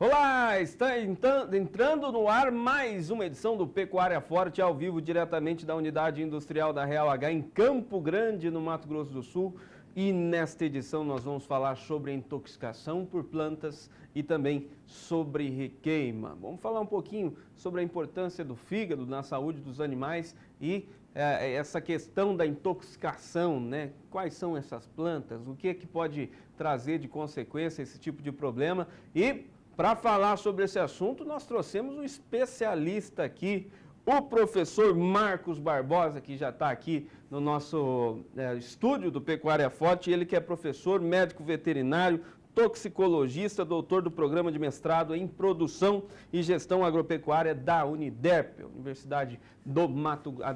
Olá, está entrando no ar mais uma edição do Pecuária Forte, ao vivo, diretamente da Unidade Industrial da Real H, em Campo Grande, no Mato Grosso do Sul. E nesta edição nós vamos falar sobre intoxicação por plantas e também sobre requeima. Vamos falar um pouquinho sobre a importância do fígado na saúde dos animais e essa questão da intoxicação, né? Quais são essas plantas, o que é que pode trazer de consequência esse tipo de problema. E para falar sobre esse assunto, nós trouxemos um especialista aqui, o professor Marcos Barbosa, que já está aqui no nosso estúdio do Pecuária Forte. Ele que é professor, médico veterinário, toxicologista, doutor do programa de mestrado em produção e gestão agropecuária da Uniderp, Universidade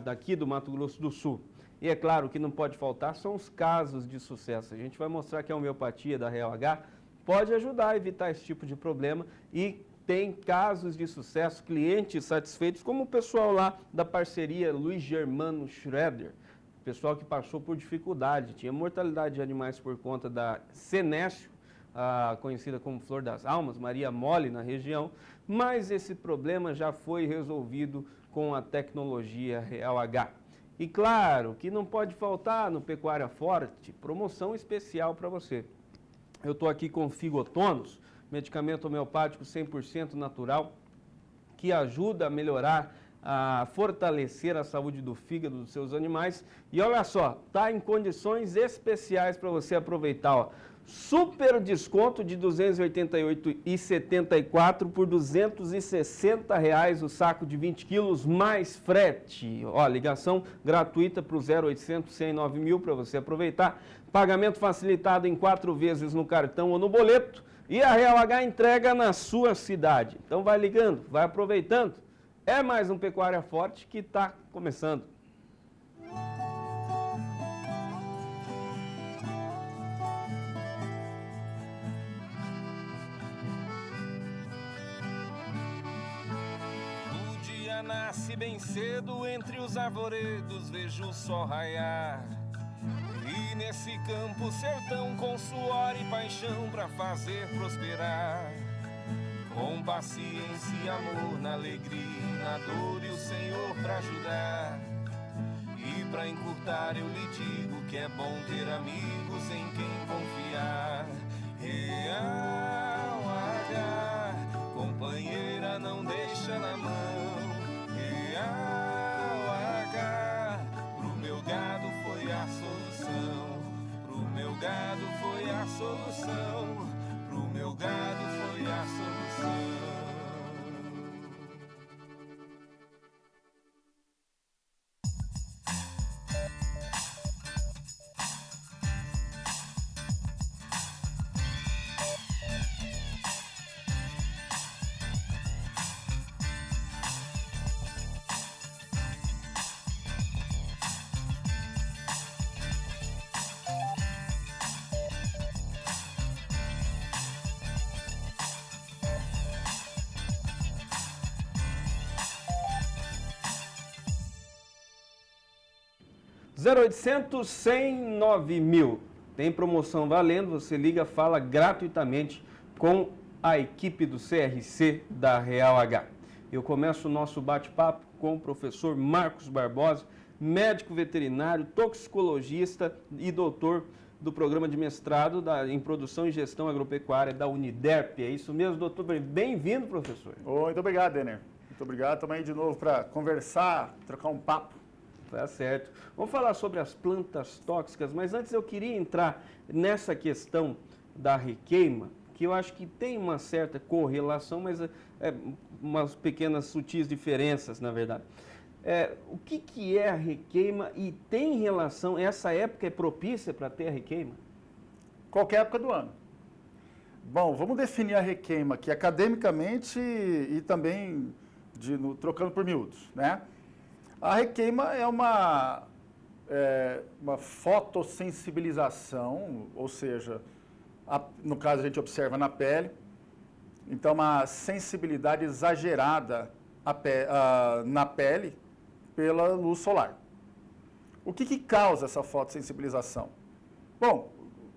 daqui do Mato Grosso do Sul. E é claro que não pode faltar são os casos de sucesso. A gente vai mostrar que a homeopatia da Real H pode ajudar a evitar esse tipo de problema e tem casos de sucesso, clientes satisfeitos, como o pessoal lá da parceria Luiz Germano Schroeder, pessoal que passou por dificuldade, tinha mortalidade de animais por conta da senécio, conhecida como flor das almas, Maria Mole na região, mas esse problema já foi resolvido com a tecnologia Real H. E claro que não pode faltar no Pecuária Forte promoção especial para você. Eu estou aqui com o Figotonos, medicamento homeopático 100% natural, que ajuda a melhorar, a fortalecer a saúde do fígado dos seus animais. E olha só, está em condições especiais para você aproveitar, ó. Super desconto de R$ 288,74 por R$ 260 o saco de 20 quilos mais frete. Ó, ligação gratuita para o 0800 100 9000 para você aproveitar. Pagamento facilitado em 4 vezes no cartão ou no boleto. E a Real H entrega na sua cidade. Então vai ligando, vai aproveitando. É mais um Pecuária Forte que está começando. O dia nasce bem cedo, entre os arvoredos vejo o sol raiar. E nesse campo sertão, com suor e paixão pra fazer prosperar, com paciência e amor, na alegria, na dor e o Senhor pra ajudar. E pra encurtar eu lhe digo que é bom ter amigos em quem confiar. Real H, companheira, não deixa na mão. Real H, pro meu gado foi a solução. Pro meu gado foi a solução. Pro meu gado foi a solução. 0800 100 9000. Tem promoção valendo, você liga, fala gratuitamente com a equipe do CRC da Real H. Eu começo o nosso bate-papo com o professor Marcos Barbosa, médico veterinário, toxicologista e doutor do programa de mestrado em produção e gestão agropecuária da Uniderp. É isso mesmo, doutor? Bem-vindo, professor. Muito obrigado, Denner. Muito obrigado. Estamos aí de novo para conversar, trocar um papo. Tá certo. Vamos falar sobre as plantas tóxicas, mas antes eu queria entrar nessa questão da requeima, que eu acho que tem uma certa correlação, mas umas pequenas sutis diferenças, na verdade. O que é a requeima e tem relação, essa época é propícia para ter a requeima? Qualquer época do ano. Bom, vamos definir a requeima aqui academicamente e também trocando por miúdos, né? A requeima é uma fotossensibilização, ou seja, no caso a gente observa na pele, então uma sensibilidade exagerada na pele pela luz solar. O que causa essa fotossensibilização? Bom,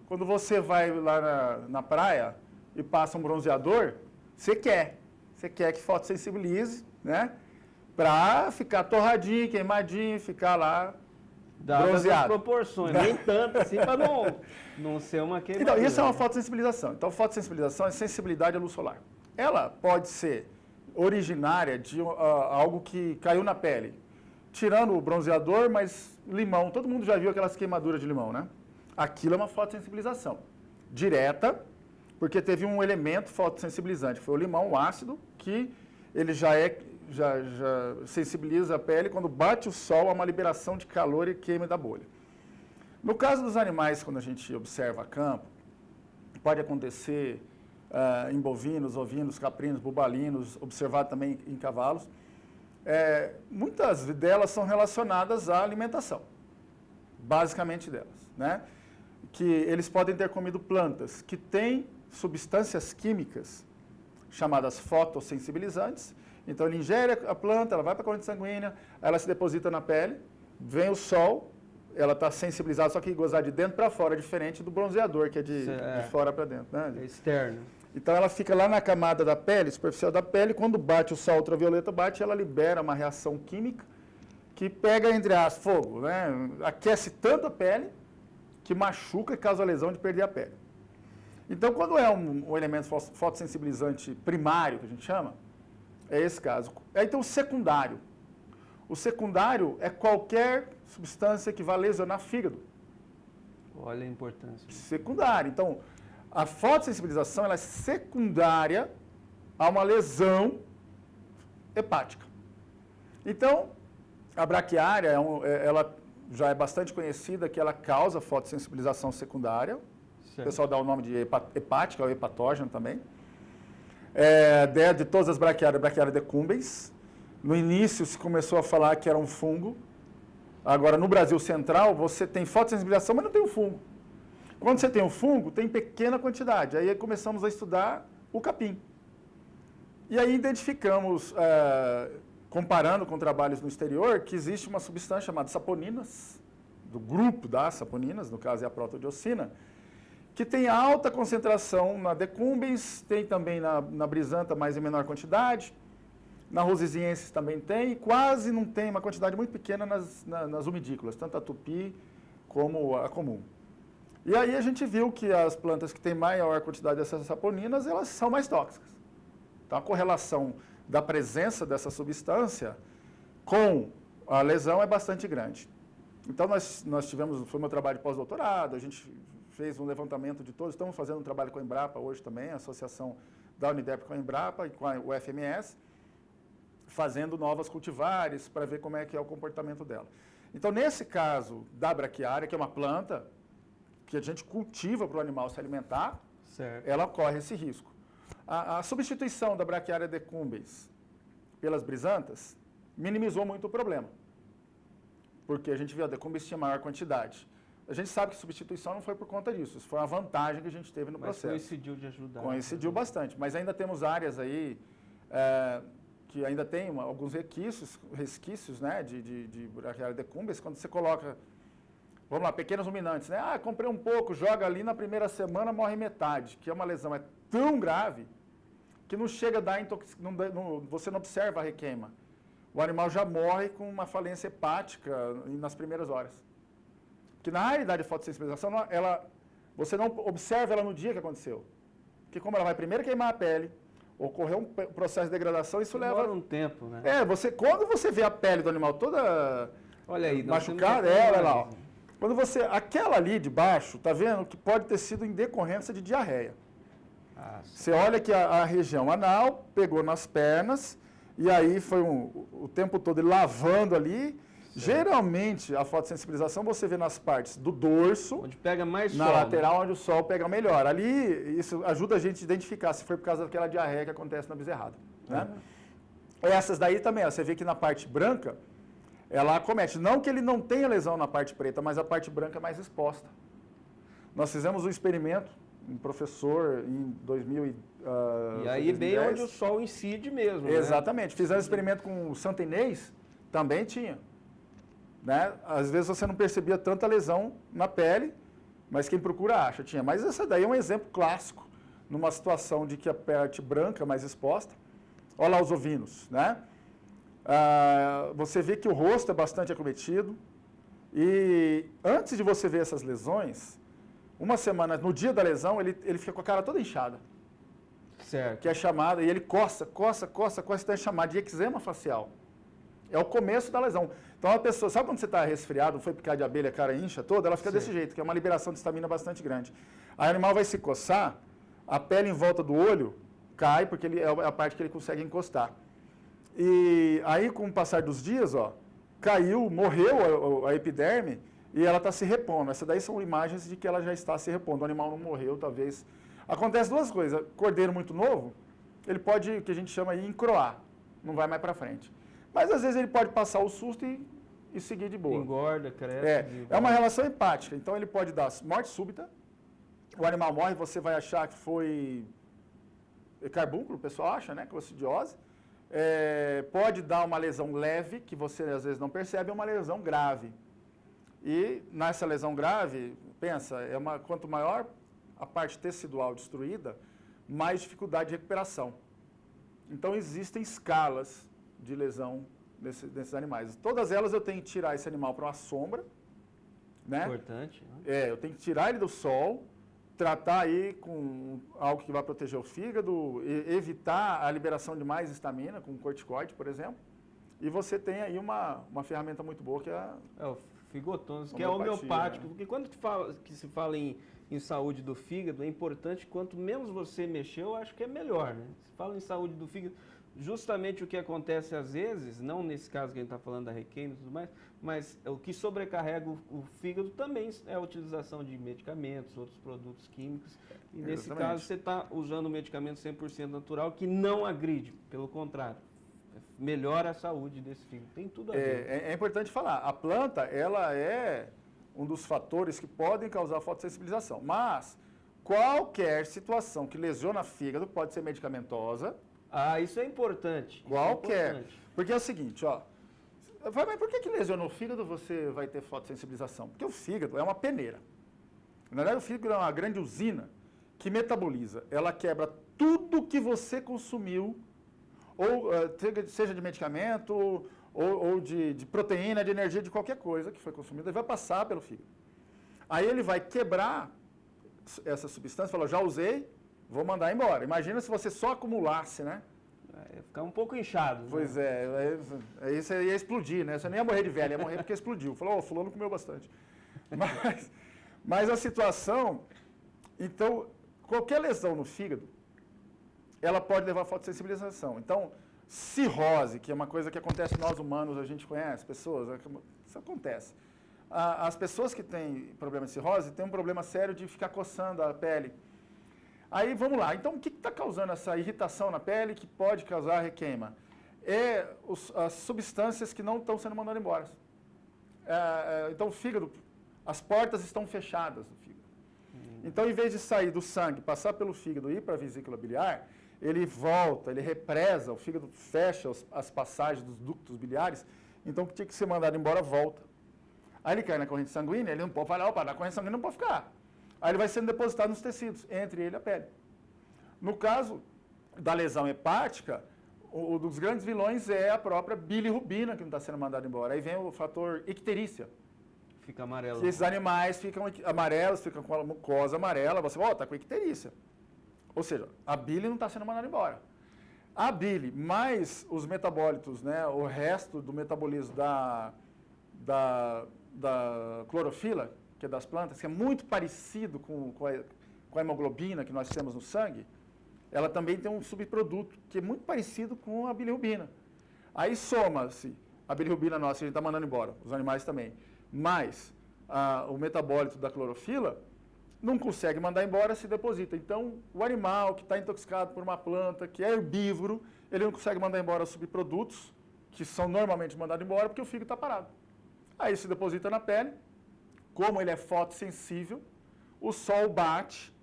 quando você vai lá na praia e passa um bronzeador, Você quer que fotossensibilize, né? Para ficar torradinho, queimadinho, ficar lá Dadas bronzeado. as proporções, nem tanto assim para não ser uma queimadura. Então, isso é uma fotossensibilização. Então, fotossensibilização é sensibilidade à luz solar. Ela pode ser originária de algo que caiu na pele. Tirando o bronzeador, mas limão. Todo mundo já viu aquelas queimaduras de limão, né? Aquilo é uma fotossensibilização direta, porque teve um elemento fotossensibilizante. Foi o limão, o ácido, que ele já sensibiliza a pele. Quando bate o sol, há uma liberação de calor e queima da bolha. No caso dos animais, quando a gente observa a campo, pode acontecer em bovinos, ovinos, caprinos, bubalinos, observado também em cavalos. Muitas delas são relacionadas à alimentação, basicamente delas, né? Que eles podem ter comido plantas que têm substâncias químicas chamadas fotossensibilizantes. Então, ele ingere a planta, ela vai para a corrente sanguínea, ela se deposita na pele, vem o sol, ela está sensibilizada, só que gozar de dentro para fora, diferente do bronzeador, que é de fora para dentro, né? É externo. Então, ela fica lá na camada da pele, superficial da pele, quando bate o sol ultravioleta, ela libera uma reação química que pega, entre as fogo, né? Aquece tanto a pele que machuca e causa lesão de perder a pele. Então, quando é um elemento fotossensibilizante primário, que a gente chama, é esse caso. Aí tem o secundário. O secundário é qualquer substância que vá lesionar fígado. Olha a importância. Secundário. Então, a fotossensibilização ela é secundária a uma lesão hepática. Então, a braquiária, ela já é bastante conhecida que ela causa fotossensibilização secundária. Certo. O pessoal dá o nome de hepática ou hepatógeno também. De todas as braquiárias, braquiária decumbens. No início se começou a falar que era um fungo. Agora, no Brasil Central, você tem fotossensibilização, mas não tem o fungo. Quando você tem o fungo, tem pequena quantidade. Aí começamos a estudar o capim. E aí identificamos, comparando com trabalhos no exterior, que existe uma substância chamada saponinas, do grupo das saponinas, no caso é a protodiocina, que tem alta concentração na decumbens, tem também na brisanta, mas em menor quantidade, na rosisiensis também tem, e quase não tem, uma quantidade muito pequena nas umidícolas, tanto a tupi como a comum. E aí a gente viu que as plantas que têm maior quantidade dessas saponinas, elas são mais tóxicas. Então a correlação da presença dessa substância com a lesão é bastante grande. Então nós tivemos, foi meu trabalho de pós-doutorado, a gente fez um levantamento de todos, estamos fazendo um trabalho com a Embrapa hoje também, a associação da Unidep com a Embrapa e com o FMS, fazendo novas cultivares para ver como é que é o comportamento dela. Então, nesse caso da braquiária, que é uma planta que a gente cultiva para o animal se alimentar, certo, ela corre esse risco. A substituição da braquiária decumbens pelas brisantas minimizou muito o problema, porque a gente viu a decumbens tinha maior quantidade. A gente sabe que substituição não foi por conta disso, isso foi uma vantagem que a gente teve no processo. Coincidiu de ajudar. Coincidiu bastante, mas ainda temos áreas aí que ainda tem alguns resquícios né, de braquiária decumbens, quando você coloca, vamos lá, pequenos ruminantes, né? Ah, comprei um pouco, joga ali, na primeira semana morre metade, que é uma lesão tão grave que não chega a dar você não observa a requeima. O animal já morre com uma falência hepática nas primeiras horas. Que na realidade a fotossensibilização, você não observa ela no dia que aconteceu. Porque como ela vai primeiro queimar a pele, ocorreu um processo de degradação, isso leva um tempo, né? Quando você vê a pele do animal toda machucada, olha lá, ó. Quando aquela ali de baixo, tá vendo que pode ter sido em decorrência de diarreia. Você olha que a região anal pegou nas pernas, e aí foi o tempo todo ele lavando ali. Certo. Geralmente, a fotossensibilização você vê nas partes do dorso, onde pega mais na sol, lateral, né? Onde o sol pega melhor. Ali, isso ajuda a gente a identificar se foi por causa daquela diarreia que acontece na bezerrada. Né? Essas daí também, ó, você vê que na parte branca, ela acomete. Não que ele não tenha lesão na parte preta, mas a parte branca é mais exposta. Nós fizemos um experimento, um professor em 2000 e aí 2010. Bem onde o sol incide mesmo. Exatamente. Né? Fizemos um experimento com o Santa Inês, também tinha. Né? Às vezes você não percebia tanta lesão na pele, mas quem procura acha, tinha. Mas essa daí é um exemplo clássico numa situação de que a parte branca mais exposta. Olha lá os ovinos, né? Você vê que o rosto é bastante acometido. E antes de você ver essas lesões, uma semana, no dia da lesão, ele fica com a cara toda inchada. Certo. Que é chamada, e ele coça, então é chamada de eczema facial. É o começo da lesão. Então a pessoa, sabe quando você está resfriado, foi picar de abelha, a cara incha toda, ela fica desse jeito, que é uma liberação de histamina bastante grande. Aí o animal vai se coçar, a pele em volta do olho cai, porque é a parte que ele consegue encostar. E aí, com o passar dos dias, ó, caiu, morreu a epiderme e ela está se repondo. Essas daí são imagens de que ela já está se repondo. O animal não morreu, talvez. Acontece duas coisas. Cordeiro muito novo, ele pode, o que a gente chama de encroar, não vai mais para frente. Mas às vezes ele pode passar o susto e seguir de boa. Engorda, cresce. É uma relação hepática. Então ele pode dar morte súbita, o animal morre, você vai achar que foi carbúnculo, o pessoal acha, né? Coccidiose. Pode dar uma lesão leve, que você às vezes não percebe, é uma lesão grave. E nessa lesão grave, pensa, quanto maior a parte tecidual destruída, mais dificuldade de recuperação. Então existem escalas de lesão desses animais. Todas elas eu tenho que tirar esse animal para uma sombra, né? Importante. Né? Eu tenho que tirar ele do sol, tratar aí com algo que vai proteger o fígado, evitar a liberação de mais histamina, com corticoide, por exemplo. E você tem aí uma ferramenta muito boa que é o Figotons, que é homeopático. Né? Porque quando se fala em saúde do fígado, é importante, quanto menos você mexer, eu acho que é melhor, né? Se fala em saúde do fígado, justamente o que acontece às vezes, não nesse caso que a gente está falando da requeima e tudo mais, mas o que sobrecarrega o fígado também é a utilização de medicamentos, outros produtos químicos. E nesse caso você está usando um medicamento 100% natural que não agride, pelo contrário, melhora a saúde desse fígado. Tem tudo a ver. É importante falar, a planta ela é um dos fatores que podem causar fotossensibilização, mas qualquer situação que lesiona fígado pode ser medicamentosa. Isso é importante. Qualquer. Porque é o seguinte, ó. Mas por que lesiona o fígado você vai ter fotossensibilização? Porque o fígado é uma peneira. Na verdade, o fígado é uma grande usina que metaboliza. Ela quebra tudo que você consumiu, ou seja de medicamento, ou de proteína, de energia, de qualquer coisa que foi consumida, ele vai passar pelo fígado. Aí ele vai quebrar essa substância, fala, já usei, vou mandar embora. Imagina se você só acumulasse, né? Ia ficar um pouco inchado. Pois é, aí você ia explodir, né? Você nem ia morrer de velho, ia morrer porque explodiu. Falou, fulano comeu bastante. Mas a situação, então, qualquer lesão no fígado, ela pode levar a fotossensibilização. Então, cirrose, que é uma coisa que acontece nós humanos, a gente conhece pessoas, isso acontece. As pessoas que têm problema de cirrose têm um problema sério de ficar coçando a pele. Aí, vamos lá. Então, o que está causando essa irritação na pele que pode causar requeima? As substâncias que não estão sendo mandadas embora. Então, o fígado, as portas estão fechadas do fígado. Então, em vez de sair do sangue, passar pelo fígado e ir para a vesícula biliar, ele volta, ele represa, o fígado fecha as passagens dos ductos biliares, então o que tinha que ser mandado embora volta. Aí ele cai na corrente sanguínea, ele não pode falar, opa, na corrente sanguínea não pode ficar. Aí ele vai sendo depositado nos tecidos, entre ele e a pele. No caso da lesão hepática, um dos grandes vilões é a própria bilirrubina, que não está sendo mandada embora. Aí vem o fator icterícia. Fica amarelo. Que esses animais ficam amarelos, ficam com a mucosa amarela, você está com icterícia. Ou seja, a bile não está sendo mandada embora. A bile, mais os metabólitos, né, o resto do metabolismo da clorofila, que é das plantas, que é muito parecido com a hemoglobina que nós temos no sangue, ela também tem um subproduto que é muito parecido com a bilirrubina. Aí soma-se a bilirrubina nossa, que a gente está mandando embora, os animais também, mais o metabólito da clorofila, não consegue mandar embora, se deposita. Então, o animal que está intoxicado por uma planta, que é herbívoro, ele não consegue mandar embora os subprodutos, que são normalmente mandados embora, porque o fígado está parado. Aí se deposita na pele, como ele é fotossensível, o sol bate,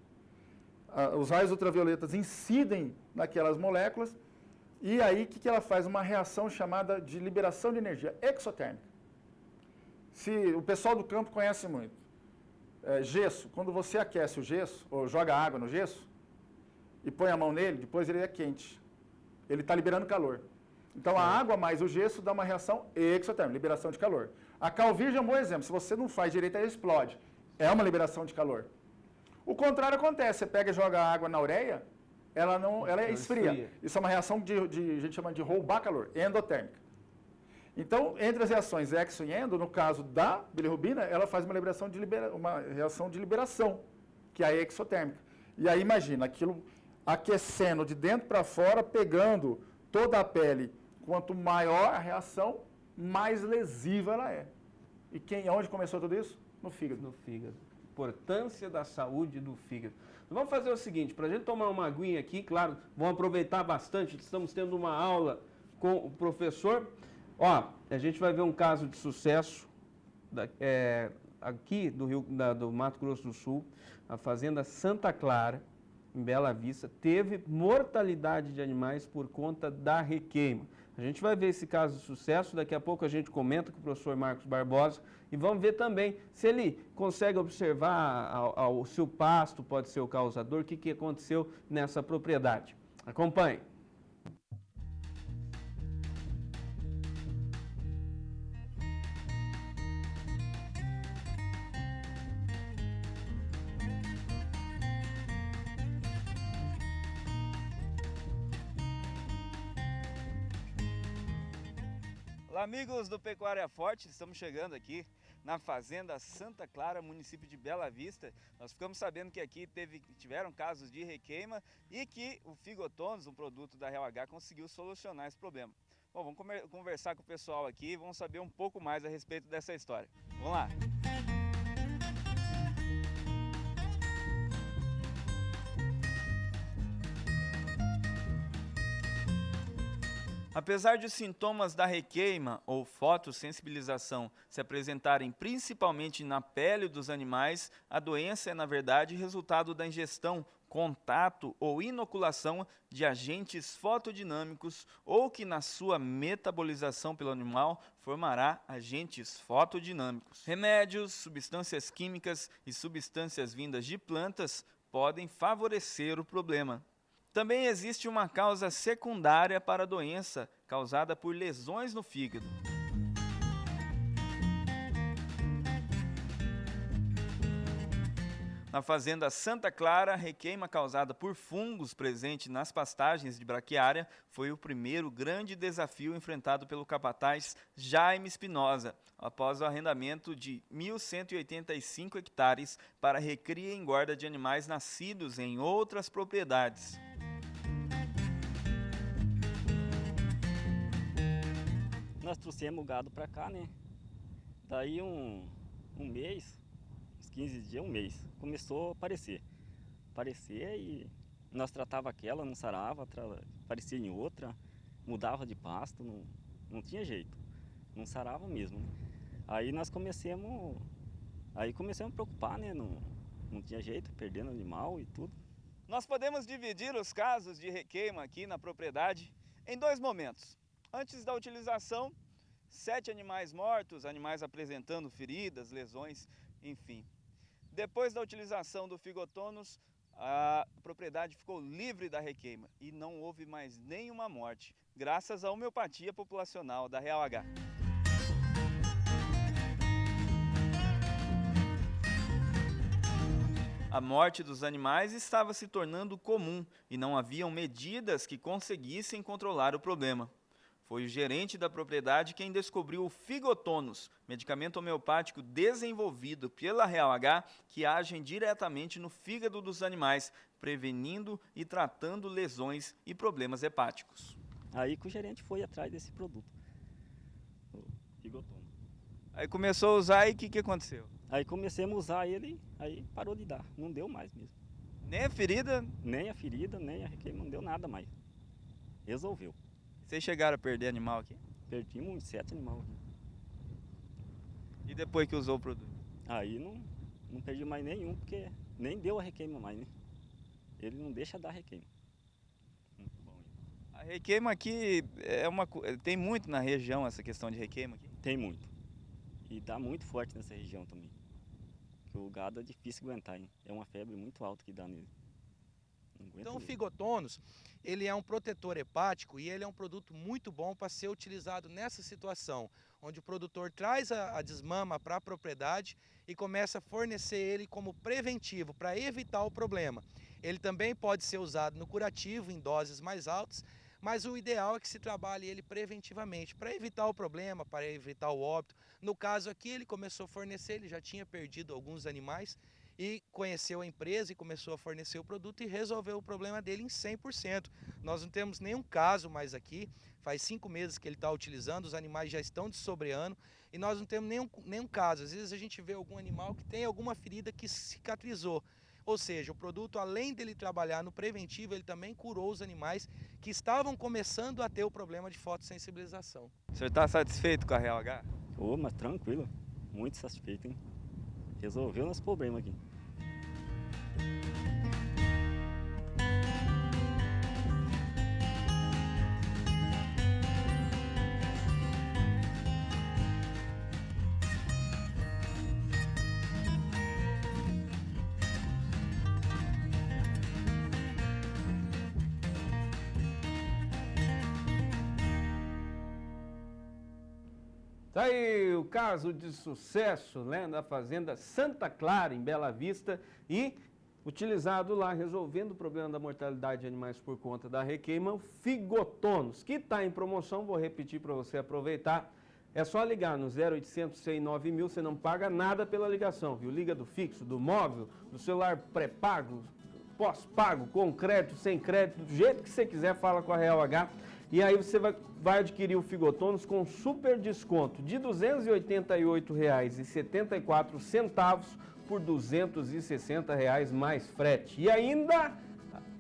os raios ultravioletas incidem naquelas moléculas, e aí o que ela faz? Uma reação chamada de liberação de energia exotérmica. O pessoal do campo conhece muito. Gesso, quando você aquece o gesso, ou joga água no gesso, e põe a mão nele, depois ele é quente. Ele está liberando calor. Então, a água mais o gesso dá uma reação exotérmica, liberação de calor. A calvirgem é um bom exemplo. Se você não faz direito, ela explode. É uma liberação de calor. O contrário acontece. Você pega e joga água na ureia, ela esfria. Isso é uma reação a gente chama de roubar calor, endotérmica. Então, entre as reações exo e endo, no caso da bilirrubina, ela faz uma reação de liberação, que é a exotérmica. E aí, imagina, aquilo aquecendo de dentro para fora, pegando toda a pele. Quanto maior a reação, mais lesiva ela é. E onde começou tudo isso? No fígado. No fígado. Importância da saúde do fígado. Vamos fazer o seguinte, para a gente tomar uma aguinha aqui, claro, vamos aproveitar bastante, estamos tendo uma aula com o professor. Ó, a gente vai ver um caso de sucesso aqui do Mato Grosso do Sul, a fazenda Santa Clara, em Bela Vista, teve mortalidade de animais por conta da requeima. A gente vai ver esse caso de sucesso, daqui a pouco a gente comenta com o professor Marcos Barbosa e vamos ver também se ele consegue observar se o pasto pode ser o causador, o que aconteceu nessa propriedade. Acompanhe. Olá, amigos do Pecuária Forte, estamos chegando aqui na fazenda Santa Clara, município de Bela Vista. Nós ficamos sabendo que aqui tiveram casos de requeima e que o Figotonus, um produto da Real H, conseguiu solucionar esse problema. Bom, vamos conversar com o pessoal aqui e vamos saber um pouco mais a respeito dessa história. Vamos lá! Apesar de os sintomas da requeima ou fotossensibilização se apresentarem principalmente na pele dos animais, a doença é, na verdade, resultado da ingestão, contato ou inoculação de agentes fotodinâmicos ou que, na sua metabolização pelo animal, formará agentes fotodinâmicos. Remédios, substâncias químicas e substâncias vindas de plantas podem favorecer o problema. Também existe uma causa secundária para a doença, causada por lesões no fígado. Na fazenda Santa Clara, a requeima causada por fungos presente nas pastagens de braquiária foi o primeiro grande desafio enfrentado pelo capataz Jaime Espinosa, após o arrendamento de 1.185 hectares para recria e engorda de animais nascidos em outras propriedades. Nós trouxemos o gado para cá, né? Daí um mês, uns 15 dias, um mês, começou a aparecer. E nós tratava aquela, não sarava, aparecia em outra, mudava de pasto, não tinha jeito. Não sarava mesmo, né? Aí nós começamos a preocupar, né? Não tinha jeito, perdendo animal e tudo. Nós podemos dividir os casos de requeima aqui na propriedade em dois momentos. Antes da utilização, 7 animais mortos, animais apresentando feridas, lesões, enfim. Depois da utilização do Figotonus, a propriedade ficou livre da requeima e não houve mais nenhuma morte, graças à homeopatia populacional da Real H. A morte dos animais estava se tornando comum e não haviam medidas que conseguissem controlar o problema. Foi o gerente da propriedade quem descobriu o Figotonus, medicamento homeopático desenvolvido pela Real H, que age diretamente no fígado dos animais, prevenindo e tratando lesões e problemas hepáticos. Aí que o gerente foi atrás desse produto, o Figotonus. Aí começou a usar e o que aconteceu? Aí comecemos a usar ele, aí parou de dar, não deu mais mesmo. Nem a ferida? Nem a ferida, nem a requeima, não deu nada mais. Resolveu. Vocês chegaram a perder animal aqui? Perdimos uns 7 animais aqui. E depois que usou o produto? Aí não perdi mais nenhum, porque nem deu a requeima mais, né? Ele não deixa dar requeima. Muito bom. A requeima aqui tem muito na região essa questão de requeima aqui? Tem muito. E dá muito forte nessa região também. Porque o gado é difícil aguentar, hein? É uma febre muito alta que dá nele. aguenta Então o mesmo. Figotonus, ele é um protetor hepático e ele é um produto muito bom para ser utilizado nessa situação, onde o produtor traz a desmama para a propriedade e começa a fornecer ele como preventivo, para evitar o problema. Ele também pode ser usado no curativo, em doses mais altas, mas o ideal é que se trabalhe ele preventivamente, para evitar o problema, para evitar o óbito. No caso aqui, ele começou a fornecer, ele já tinha perdido alguns animais, e conheceu a empresa e começou a fornecer o produto e resolveu o problema dele em 100%. Nós não temos nenhum caso mais aqui, faz 5 meses que ele está utilizando, os animais já estão dessobreando e nós não temos nenhum caso. Às vezes a gente vê algum animal que tem alguma ferida que cicatrizou. Ou seja, o produto, além dele trabalhar no preventivo, ele também curou os animais que estavam começando a ter o problema de fotossensibilização. O senhor está satisfeito com a Real H? Ô, mas tranquilo, muito satisfeito, hein? Resolveu nosso problema aqui. Tá aí o caso de sucesso, né, da Fazenda Santa Clara, em Bela Vista, e utilizado lá, resolvendo o problema da mortalidade de animais por conta da requeima, o Figotonus, que está em promoção, vou repetir para você aproveitar, é só ligar no 0800 109 mil, você não paga nada pela ligação, viu? Liga do fixo, do móvel, do celular pré-pago, pós-pago, com crédito, sem crédito, do jeito que você quiser, fala com a Real H. E aí você vai adquirir o Figotonus com super desconto de R$ 288,74 por R$ 260 mais frete. E ainda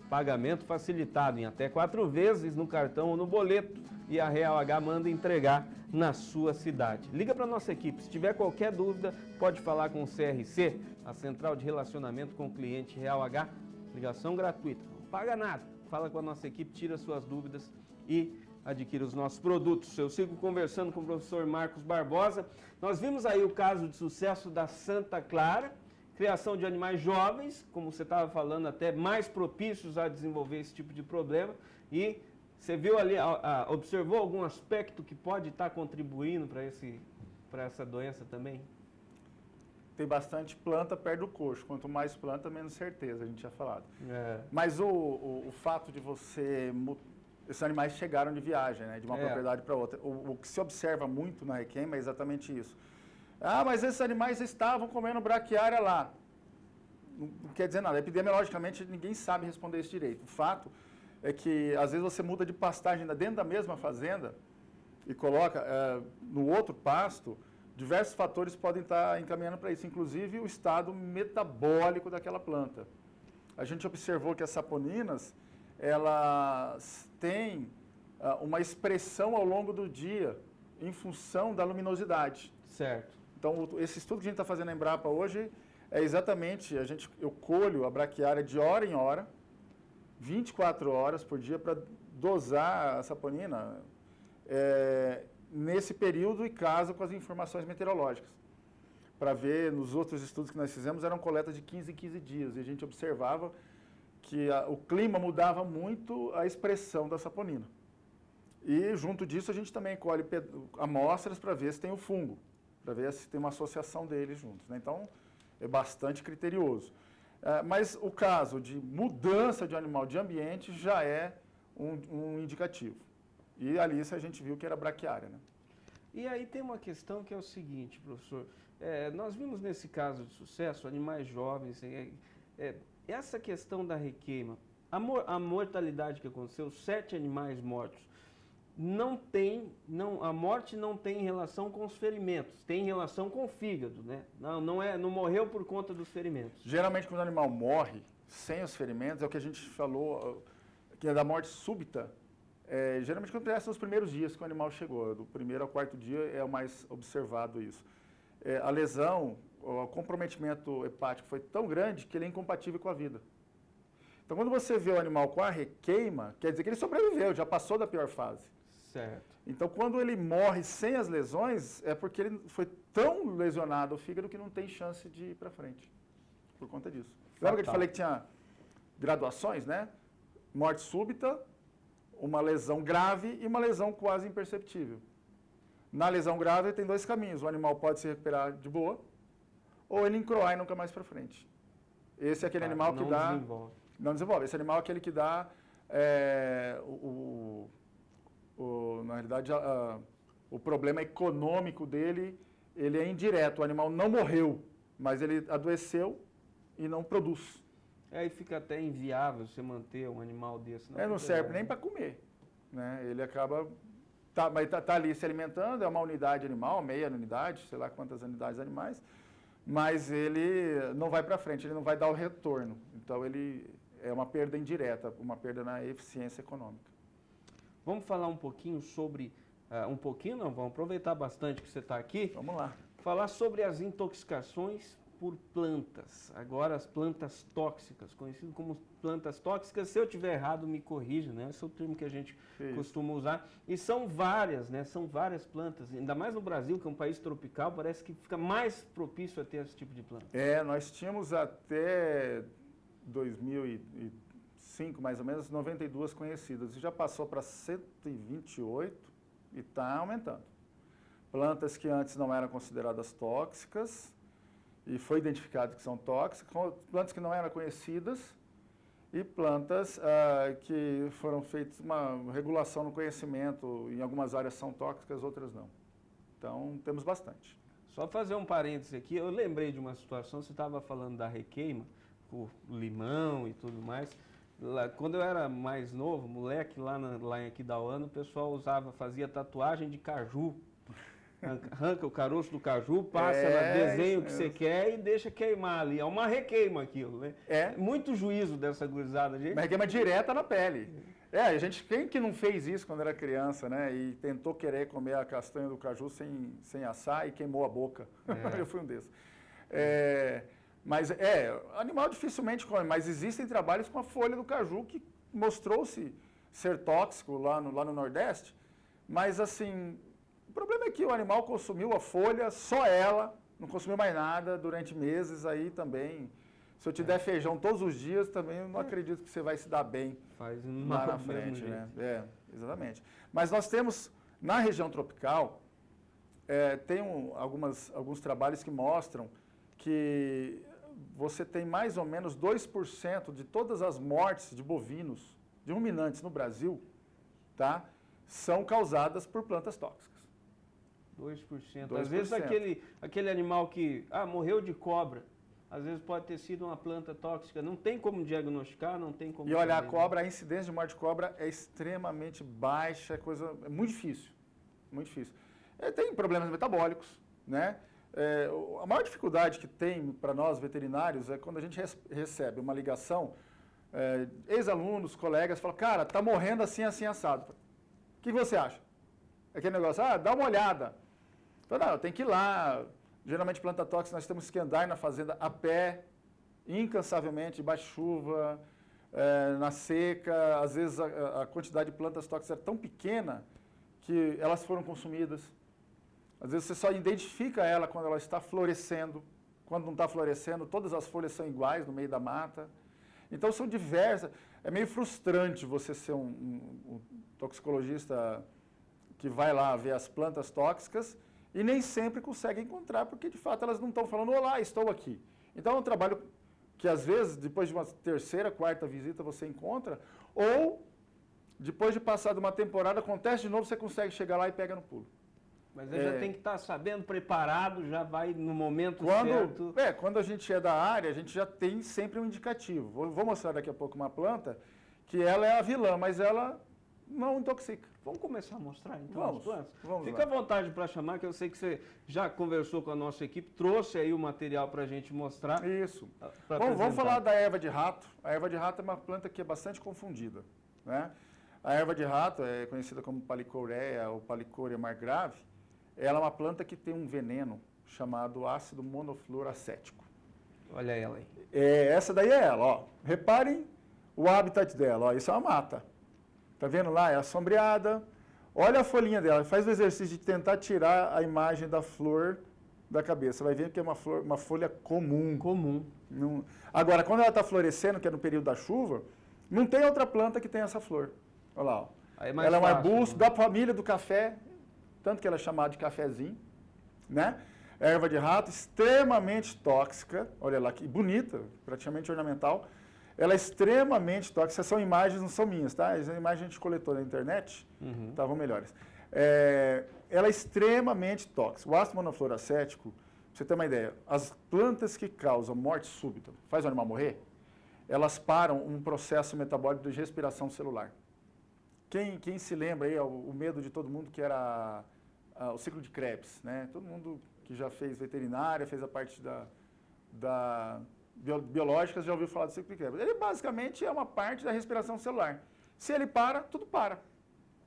pagamento facilitado em até 4 vezes no cartão ou no boleto. E a Real H manda entregar na sua cidade. Liga para a nossa equipe. Se tiver qualquer dúvida, pode falar com o CRC, a Central de Relacionamento com o Cliente Real H. Ligação gratuita, não paga nada. Fala com a nossa equipe, tira suas dúvidas e adquira os nossos produtos. Eu sigo conversando com o professor Marcos Barbosa. Nós vimos aí o caso de sucesso da Santa Clara, criação de animais jovens, como você estava falando, até mais propícios a desenvolver esse tipo de problema. E você viu ali, observou algum aspecto que pode estar contribuindo para essa doença também? Tem bastante planta perto do coxo. Quanto mais planta, menos certeza, a gente tinha falado. É. Mas o fato de você... Esses animais chegaram de viagem, né, de uma propriedade para outra. O que se observa muito na requeima é exatamente isso. Ah, mas esses animais estavam comendo braquiária lá. Não quer dizer nada. Epidemiologicamente, ninguém sabe responder isso direito. O fato é que, às vezes, você muda de pastagem dentro da mesma fazenda e coloca no outro pasto, diversos fatores podem estar encaminhando para isso, inclusive o estado metabólico daquela planta. A gente observou que as saponinas, elas têm uma expressão ao longo do dia em função da luminosidade. Certo. Então, esse estudo que a gente está fazendo na Embrapa hoje é exatamente, eu colho a braquiária de hora em hora, 24 horas por dia, para dosar a saponina nesse período e casa com as informações meteorológicas. Para ver, nos outros estudos que nós fizemos, eram coletas de 15 em 15 dias, e a gente observava que o clima mudava muito a expressão da saponina. E, junto disso, a gente também colhe amostras para ver se tem o fungo, para ver se tem uma associação deles juntos, né? Então, é bastante criterioso. Mas o caso de mudança de animal de ambiente já é um indicativo. E ali a gente viu que era braquiária, né? E aí tem uma questão que é o seguinte, professor. Nós vimos nesse caso de sucesso animais jovens, essa questão da requeima, a mortalidade que aconteceu, 7 animais mortos, a morte não tem relação com os ferimentos, tem relação com o fígado, né? Não morreu por conta dos ferimentos. Geralmente, quando o animal morre sem os ferimentos, é o que a gente falou, que é da morte súbita, geralmente acontece nos primeiros dias que o animal chegou, do primeiro ao 4º dia é o mais observado isso. A lesão, o comprometimento hepático foi tão grande que ele é incompatível com a vida. Então, quando você vê o animal com a requeima, quer dizer que ele sobreviveu, já passou da pior fase. Certo. Então, quando ele morre sem as lesões, é porque ele foi tão lesionado o fígado que não tem chance de ir para frente, por conta disso. Lembra que eu te falei que tinha graduações, né? Morte súbita, uma lesão grave e uma lesão quase imperceptível. Na lesão grave tem 2 caminhos, o animal pode se recuperar de boa, ou ele encroar e nunca mais para frente. Esse é aquele animal que dá... Não desenvolve. Esse animal é aquele que dá, na realidade, o problema econômico dele, ele é indireto. O animal não morreu, mas ele adoeceu e não produz. Aí fica até inviável você manter um animal desse. Não serve nem para comer, né? Ele acaba... Mas tá ali se alimentando, é uma unidade animal, meia unidade, sei lá quantas unidades animais, mas ele não vai para frente, ele não vai dar o retorno. Então, ele é uma perda indireta, uma perda na eficiência econômica. Vamos falar um pouquinho sobre... vamos aproveitar bastante que você está aqui. Vamos lá. Falar sobre as intoxicações por plantas. Agora, as plantas tóxicas, conhecidas como plantas tóxicas. Se eu estiver errado, me corrija, né? Esse é o termo que a gente costuma usar. E são várias, né? São várias plantas. Ainda mais no Brasil, que é um país tropical, parece que fica mais propício a ter esse tipo de planta. Nós tínhamos até 2005, mais ou menos, 92 conhecidas. E já passou para 128 e está aumentando. Plantas que antes não eram consideradas tóxicas, e foi identificado que são tóxicas, plantas que não eram conhecidas e plantas que foram feitas uma regulação no conhecimento, em algumas áreas são tóxicas, outras não. Então, temos bastante. Só fazer um parêntese aqui, eu lembrei de uma situação, você estava falando da requeima, o limão e tudo mais. Quando eu era mais novo, moleque, lá em Aquidauana, o pessoal fazia tatuagem de caju. Arranca o caroço do caju, passa desenho que você quer e deixa queimar ali. É uma requeima aquilo, né? Muito juízo dessa gurizada, gente. Uma requeima direta na pele. Quem que não fez isso quando era criança, né? E tentou querer comer a castanha do caju sem assar e queimou a boca. Eu fui um desses. Animal dificilmente come, mas existem trabalhos com a folha do caju que mostrou-se ser tóxico lá no Nordeste, mas assim... O problema é que o animal consumiu a folha, só ela, não consumiu mais nada durante meses, aí também, se eu te der feijão todos os dias, também eu não acredito que você vai se dar bem lá na frente, né? Exatamente. Mas nós temos, na região tropical, tem alguns trabalhos que mostram que você tem mais ou menos 2% de todas as mortes de bovinos, de ruminantes no Brasil, tá? São causadas por plantas tóxicas. 2%. Às vezes aquele animal que morreu de cobra, às vezes pode ter sido uma planta tóxica, não tem como diagnosticar, não tem como... E olha, a incidência de morte de cobra é extremamente baixa, é muito difícil, muito difícil. Tem problemas metabólicos, né? A maior dificuldade que tem para nós veterinários é quando a gente recebe uma ligação, ex-alunos, colegas, falam, cara, tá morrendo assim, assim, assado. O que você acha? Aquele negócio, dá uma olhada. Então, não, tem que ir lá. Geralmente, planta tóxica, nós temos que andar na fazenda a pé, incansavelmente, debaixo de chuva, na seca. Às vezes, a quantidade de plantas tóxicas é tão pequena que elas foram consumidas. Às vezes, você só identifica ela quando ela está florescendo. Quando não está florescendo, todas as folhas são iguais no meio da mata. Então, são diversas. É meio frustrante você ser um toxicologista que vai lá ver as plantas tóxicas e nem sempre consegue encontrar, porque de fato elas não estão falando, olá, estou aqui. Então é um trabalho que às vezes, depois de uma terceira, quarta visita você encontra, ou depois de passar de uma temporada, acontece de novo, você consegue chegar lá e pega no pulo. Mas ele já tem que estar sabendo, preparado, já vai no momento certo. Quando a gente é da área, a gente já tem sempre um indicativo. Vou mostrar daqui a pouco uma planta que ela é a vilã, mas ela não intoxica. Vamos começar a mostrar então as plantas? Vamos Fica à vontade para chamar, que eu sei que você já conversou com a nossa equipe, trouxe aí o material para a gente mostrar. Isso. Vamos falar da erva de rato. A erva de rato é uma planta que é bastante confundida, né? A erva de rato é conhecida como Palicorea ou Palicorea margrave. Ela é uma planta que tem um veneno chamado ácido monofluoracético. Olha ela aí. Essa daí é ela, ó. Reparem o habitat dela, ó. Isso é uma mata. Tá vendo lá? É assombreada. Olha a folhinha dela. Faz o exercício de tentar tirar a imagem da flor da cabeça. Vai ver que é uma folha comum. Comum. Agora, quando ela está florescendo, que é no período da chuva, não tem outra planta que tenha essa flor. Olha lá. Ó. Aí é mais ela é um fácil, arbusto né? da família do café, tanto que ela é chamada de cafezinho, né? Erva de rato, extremamente tóxica. Olha lá que bonita, praticamente ornamental. Ela é extremamente tóxica. Essas são imagens, não são minhas, tá? As imagens a gente coletou na internet, estavam melhores. Ela é extremamente tóxica. O ácido monofluoracético, pra você ter uma ideia, as plantas que causam morte súbita, faz o animal morrer, elas param um processo metabólico de respiração celular. Quem se lembra aí, o medo de todo mundo, que era o ciclo de Krebs, né? Todo mundo que já fez veterinária, fez a parte biológica, já ouviu falar do ciclo de Krebs. Ele basicamente é uma parte da respiração celular. Se ele para, tudo para.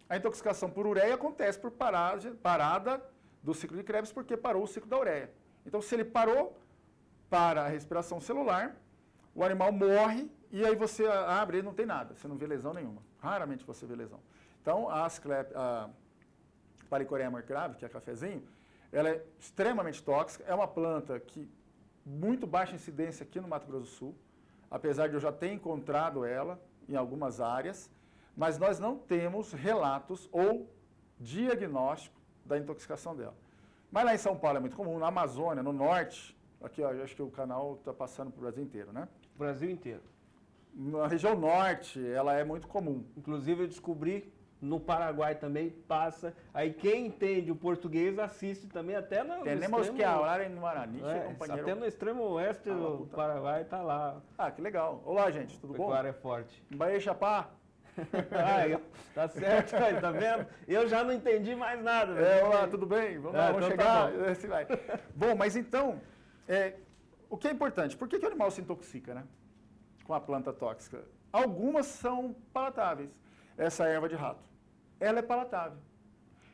A intoxicação por ureia acontece por parada do ciclo de Krebs, porque parou o ciclo da ureia. Então, se ele parou para a respiração celular, o animal morre e aí você abre e não tem nada, você não vê lesão nenhuma. Raramente você vê lesão. Então, a Palicorea marcrave, que é cafezinho, ela é extremamente tóxica, é uma planta que muito baixa incidência aqui no Mato Grosso do Sul, apesar de eu já ter encontrado ela em algumas áreas, mas nós não temos relatos ou diagnóstico da intoxicação dela. Mas lá em São Paulo é muito comum, na Amazônia, no norte, aqui ó, acho que o canal está passando para o Brasil inteiro, né? Brasil inteiro. Na região norte, ela é muito comum. Inclusive eu descobri, no Paraguai também passa. Aí quem entende o português assiste também até no Temos extremo... que hablar em Guarani, companheiro. Até no extremo oeste do Paraguai tá lá. Ah, que legal. Olá, gente, tudo bom? Pecuária é forte. Bahia Chapá. Tá certo, aí, tá vendo? Eu já não entendi mais nada. Olá, tudo bem? Vamos lá, vamos então chegar. tá Assim vai. Bom, mas então, o que é importante? Por que o animal se intoxica, né? Com a planta tóxica? Algumas são palatáveis. Essa erva de rato, ela é palatável.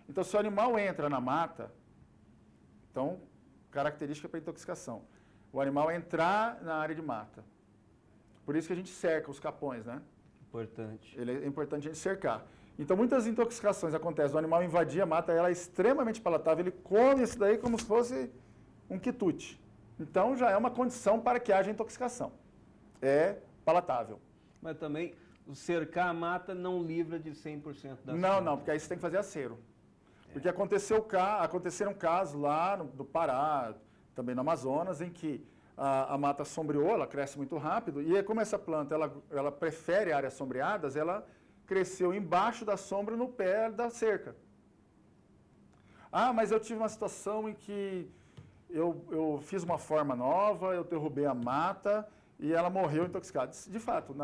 Então, se o animal entra na mata, então, característica para intoxicação. O animal entrar na área de mata. Por isso que a gente cerca os capões, né? Importante. É importante a gente cercar. Então, muitas intoxicações acontecem. O animal invadir a mata, ela é extremamente palatável. Ele come isso daí como se fosse um quitute. Então, já é uma condição para que haja intoxicação. É palatável. Mas também, o cercar a mata não livra de 100% da Não, porque aí você tem que fazer acero. Porque aconteceram casos lá no Pará, também no Amazonas, em que a mata sombreou, ela cresce muito rápido, e como essa planta ela prefere áreas sombreadas, ela cresceu embaixo da sombra no pé da cerca. Ah, mas eu tive uma situação em que eu fiz uma forma nova, eu derrubei a mata e ela morreu intoxicada. De fato,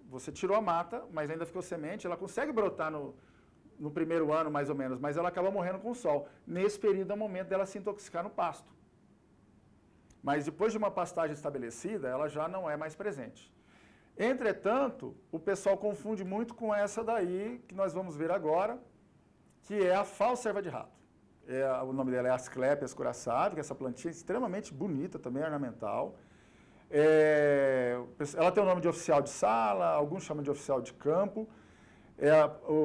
você tirou a mata, mas ainda ficou semente, ela consegue brotar no primeiro ano, mais ou menos, mas ela acaba morrendo com o sol. Nesse período é o momento dela se intoxicar no pasto. Mas depois de uma pastagem estabelecida, ela já não é mais presente. Entretanto, o pessoal confunde muito com essa daí, que nós vamos ver agora, que é a falsa erva de rato. O nome dela é Asclepias coraçae, que é essa plantinha extremamente bonita, também ornamental. Ela tem o nome de oficial de sala, alguns chamam de oficial de campo.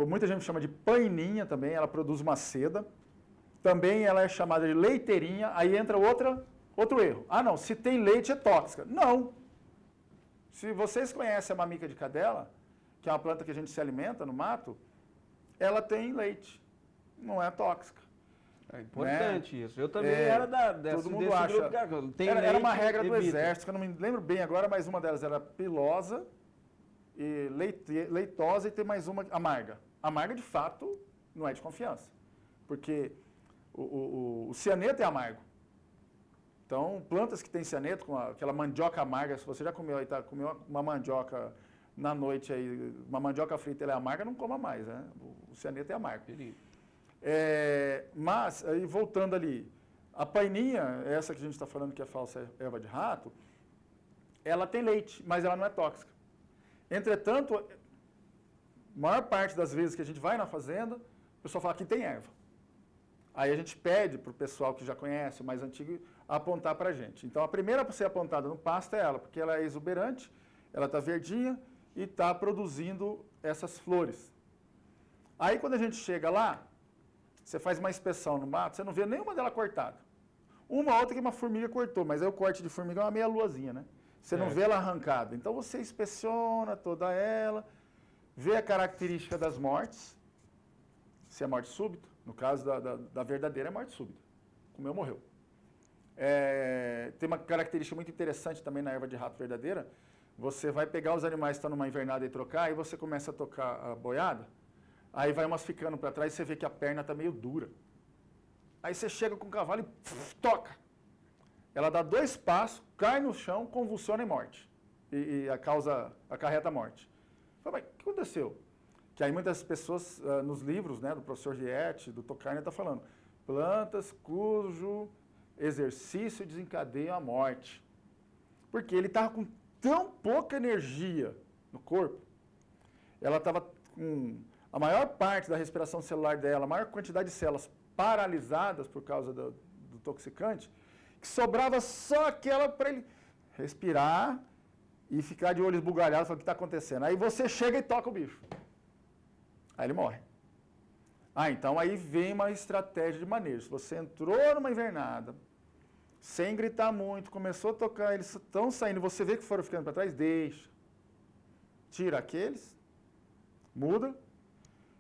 Muita gente chama de paininha também, ela produz uma seda. Também ela é chamada de leiteirinha, aí entra outro erro. Ah, não, se tem leite é tóxica. Não. Se vocês conhecem a mamica de cadela, que é uma planta que a gente se alimenta no mato, ela tem leite, não é tóxica. É importante isso. Eu também era todo mundo desse acha. grupo. Tem Era uma leite, regra do evita. exército, que eu não me lembro bem agora, mas uma delas era pilosa, e leitosa e tem mais uma amarga. Amarga, de fato, não é de confiança, porque o cianeto é amargo. Então, plantas que têm cianeto, com aquela mandioca amarga, se você já comeu uma mandioca na noite, aí, uma mandioca frita, ela é amarga, não coma mais, né? O cianeto é amargo. Mas, aí voltando ali, a paininha, essa que a gente está falando que é falsa erva de rato, ela tem leite, mas ela não é tóxica. Entretanto, a maior parte das vezes que a gente vai na fazenda, o pessoal fala que tem erva. Aí a gente pede para o pessoal que já conhece, o mais antigo, apontar para a gente. Então, a primeira para ser apontada no pasto é ela, porque ela é exuberante, ela está verdinha e está produzindo essas flores. Aí, quando a gente chega lá, você faz uma inspeção no mato, você não vê nenhuma dela cortada. Uma outra que uma formiga cortou, mas aí o corte de formiga é uma meia luazinha, né? Você não Certo. vê ela arrancada. Então você inspeciona toda ela, vê a característica das mortes, se é morte súbita, no caso da verdadeira é morte súbita. Comeu, morreu. Tem uma característica muito interessante também na erva de rato verdadeira. Você vai pegar os animais que estão numa invernada e trocar, aí você começa a tocar a boiada, aí vai umas ficando para trás e você vê que a perna está meio dura. Aí você chega com o cavalo e toca. Ela dá 2 passos, cai no chão, convulsiona e morte. E acarreta a morte. Fala, mas o que aconteceu? Que aí muitas pessoas, nos livros, né, do professor Giet, do Tokarnia, está falando, plantas cujo exercício desencadeia a morte. Porque ele estava com tão pouca energia no corpo, ela estava com a maior parte da respiração celular dela, a maior quantidade de células paralisadas por causa do toxicante, que sobrava só aquela para ele respirar e ficar de olhos bugalhados, falando o que está acontecendo. Aí você chega e toca o bicho. Aí ele morre. Então aí vem uma estratégia de manejo. Se você entrou numa invernada, sem gritar muito, começou a tocar, eles estão saindo, você vê que foram ficando para trás, deixa. Tira aqueles, muda.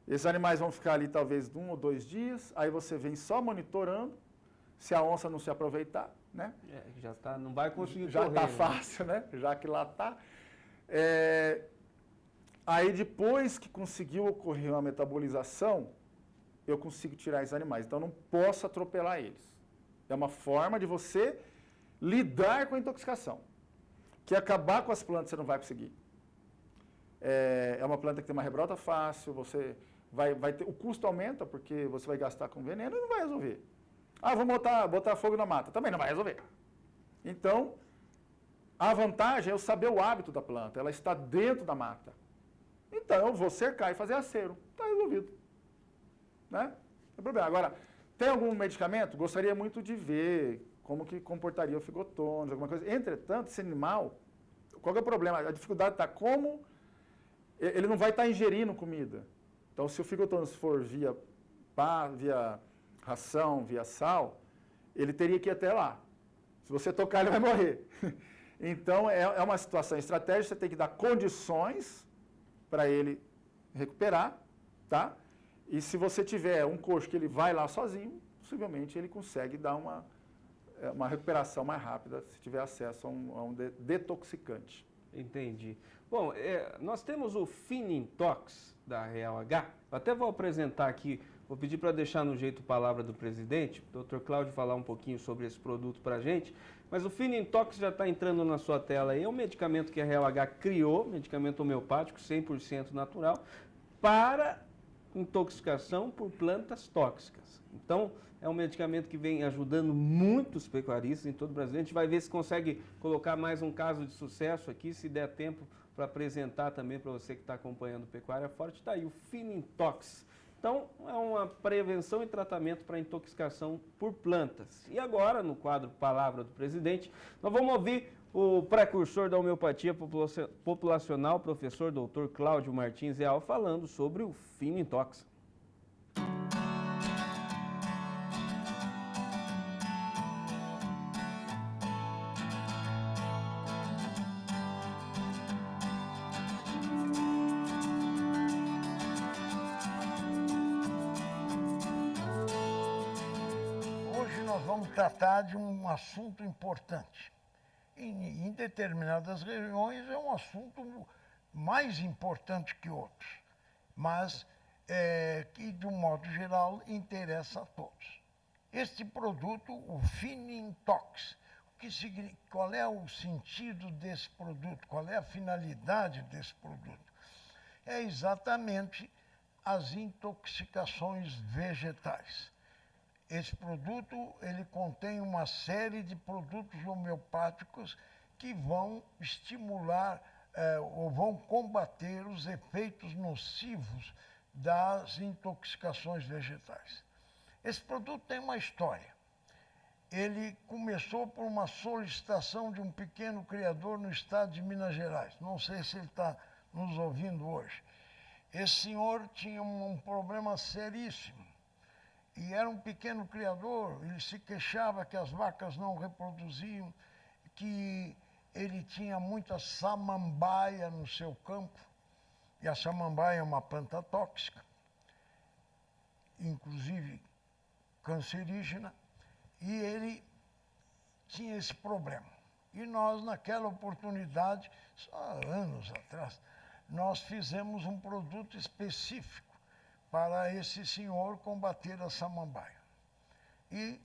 Esses animais vão ficar ali talvez 1 ou 2 dias, aí você vem só monitorando, se a onça não se aproveitar, né? Já tá, não vai conseguir Já correr. está né? fácil, né? Já que lá está. Aí depois que conseguiu ocorrer uma metabolização, eu consigo tirar esses animais. Então não posso atropelar eles. É uma forma de você lidar com a intoxicação. Que acabar com as plantas você não vai conseguir. É uma planta que tem uma rebrota fácil, você vai ter, o custo aumenta porque você vai gastar com veneno e não vai resolver. Vamos botar fogo na mata, também não vai resolver. Então, a vantagem é eu saber o hábito da planta, ela está dentro da mata. Então, eu vou cercar e fazer acero, está resolvido. Né? Não tem problema. Agora, tem algum medicamento? Gostaria muito de ver como que comportaria o figotônus, alguma coisa. Entretanto, esse animal, qual é o problema? A dificuldade está como ele não vai estar ingerindo comida. Então, se o figotônus for via ração, via sal, ele teria que ir até lá. Se você tocar, ele vai morrer. Então, é uma situação estratégica, você tem que dar condições para ele recuperar, tá? E se você tiver um coxo que ele vai lá sozinho, possivelmente ele consegue dar uma recuperação mais rápida se tiver acesso a um detoxicante. Entendi. Bom, nós temos o Finintox da Real H. Eu até vou apresentar aqui, vou pedir para deixar no jeito palavra do presidente, o Dr. Cláudio falar um pouquinho sobre esse produto para a gente. Mas o Finintox já está entrando na sua tela aí. É um medicamento que a Real H criou, medicamento homeopático 100% natural, para intoxicação por plantas tóxicas. Então, é um medicamento que vem ajudando muitos pecuaristas em todo o Brasil. A gente vai ver se consegue colocar mais um caso de sucesso aqui, se der tempo para apresentar também para você que está acompanhando Pecuária Forte. Está aí o Finintox. Então, é uma prevenção e tratamento para intoxicação por plantas. E agora, no quadro Palavra do Presidente, nós vamos ouvir o precursor da homeopatia populacional, professor Dr. Cláudio Martins Real, falando sobre o Finintox. Hoje nós vamos tratar de um assunto importante. Em determinadas regiões é um assunto mais importante que outros, mas que, de um modo geral, interessa a todos. Este produto, o Finintox, qual é o sentido desse produto, qual é a finalidade desse produto? É exatamente as intoxicações vegetais. Esse produto, ele contém uma série de produtos homeopáticos que vão estimular ou vão combater os efeitos nocivos das intoxicações vegetais. Esse produto tem uma história. Ele começou por uma solicitação de um pequeno criador no estado de Minas Gerais. Não sei se ele está nos ouvindo hoje. Esse senhor tinha um problema seríssimo. e era um pequeno criador, ele se queixava que as vacas não reproduziam, que ele tinha muita samambaia no seu campo, e a samambaia é uma planta tóxica, inclusive cancerígena, e ele tinha esse problema. E nós, naquela oportunidade, só anos atrás, nós fizemos um produto específico para esse senhor combater a samambaia. E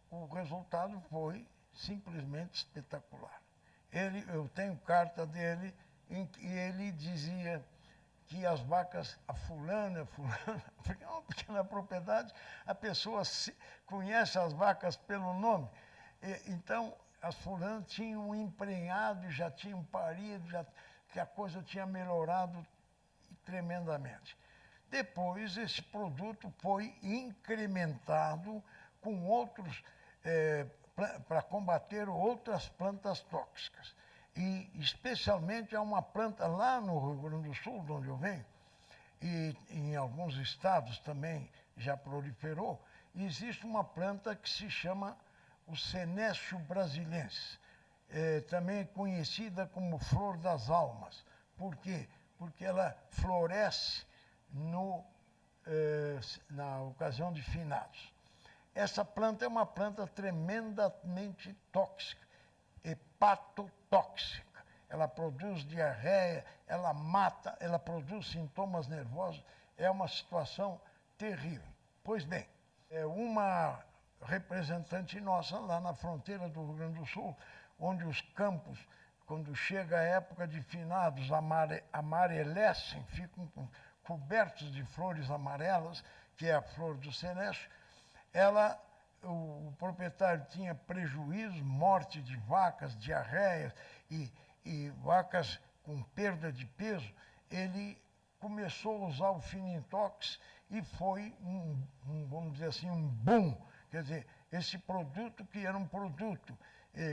o resultado foi simplesmente espetacular. Eu tenho carta dele em que ele dizia que as vacas, a fulana, porque é uma pequena propriedade, a pessoa conhece as vacas pelo nome. Então, as fulanas tinham emprenhado, já tinham parido, que a coisa tinha melhorado tremendamente. Depois, esse produto foi incrementado com outros, para combater outras plantas tóxicas. E, especialmente, há uma planta lá no Rio Grande do Sul, de onde eu venho, e em alguns estados também já proliferou, e existe uma planta que se chama o Senécio brasilense, também conhecida como flor das almas. Por quê? Porque ela floresce na ocasião de finados. Essa planta é uma planta tremendamente tóxica, hepatotóxica. Ela produz diarreia, ela mata, ela produz sintomas nervosos. É uma situação terrível. Pois bem, uma representante nossa lá na fronteira do Rio Grande do Sul, onde os campos, quando chega a época de finados, amarelecem, ficam cobertos de flores amarelas, que é a flor do senécio. O proprietário tinha prejuízo, morte de vacas, diarreia e vacas com perda de peso. Ele começou a usar o Finintox e foi vamos dizer assim, um boom. Quer dizer, esse produto que era um produto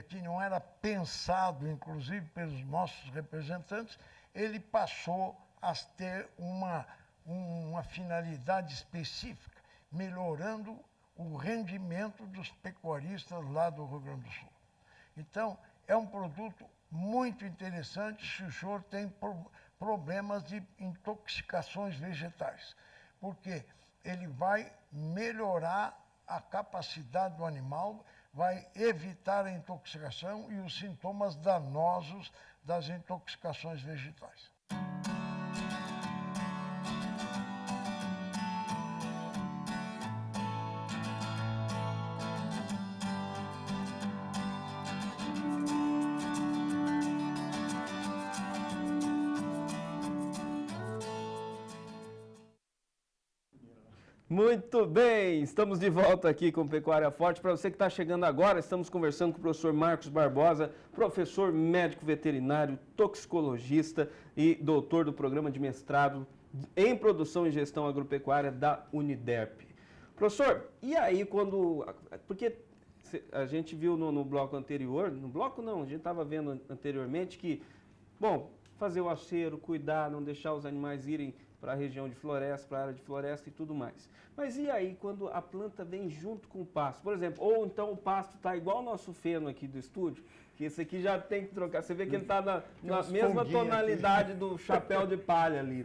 que não era pensado, inclusive, pelos nossos representantes, ele passou a ter uma finalidade específica, melhorando o rendimento dos pecuaristas lá do Rio Grande do Sul. Então, é um produto muito interessante se o senhor tem problemas de intoxicações vegetais, porque ele vai melhorar a capacidade do animal, vai evitar a intoxicação e os sintomas danosos das intoxicações vegetais. Muito bem, estamos de volta aqui com Pecuária Forte. Para você que está chegando agora, estamos conversando com o professor Marcos Barbosa, professor médico veterinário, toxicologista e doutor do programa de mestrado em produção e gestão agropecuária da Uniderp. Professor, e aí porque a gente viu no bloco anterior, no bloco não, a gente estava vendo anteriormente que, bom, fazer o acero, cuidar, não deixar os animais irem para a região de floresta, para a área de floresta e tudo mais. Mas e aí quando a planta vem junto com o pasto? Por exemplo, ou então o pasto está igual o nosso feno aqui do estúdio, que esse aqui já tem que trocar. Você vê que ele está na mesma tonalidade do chapéu de palha ali.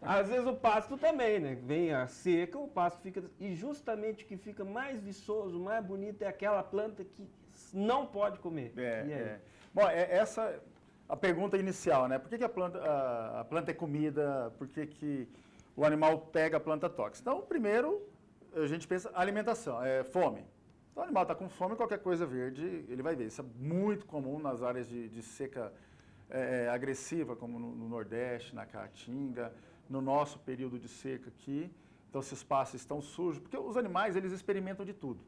Às vezes o pasto também, né? Vem a seca, o pasto fica... E justamente o que fica mais viçoso, mais bonito é aquela planta que não pode comer. Bom, essa... A pergunta inicial, né? Por que a planta é comida? Por que o animal pega a planta tóxica? Então, primeiro, a gente pensa alimentação, fome. Então, o animal está com fome, qualquer coisa verde, ele vai ver. Isso é muito comum nas áreas de seca agressiva, como no Nordeste, na Caatinga, no nosso período de seca aqui. Então, esses pastos estão sujos, porque os animais, eles experimentam de tudo,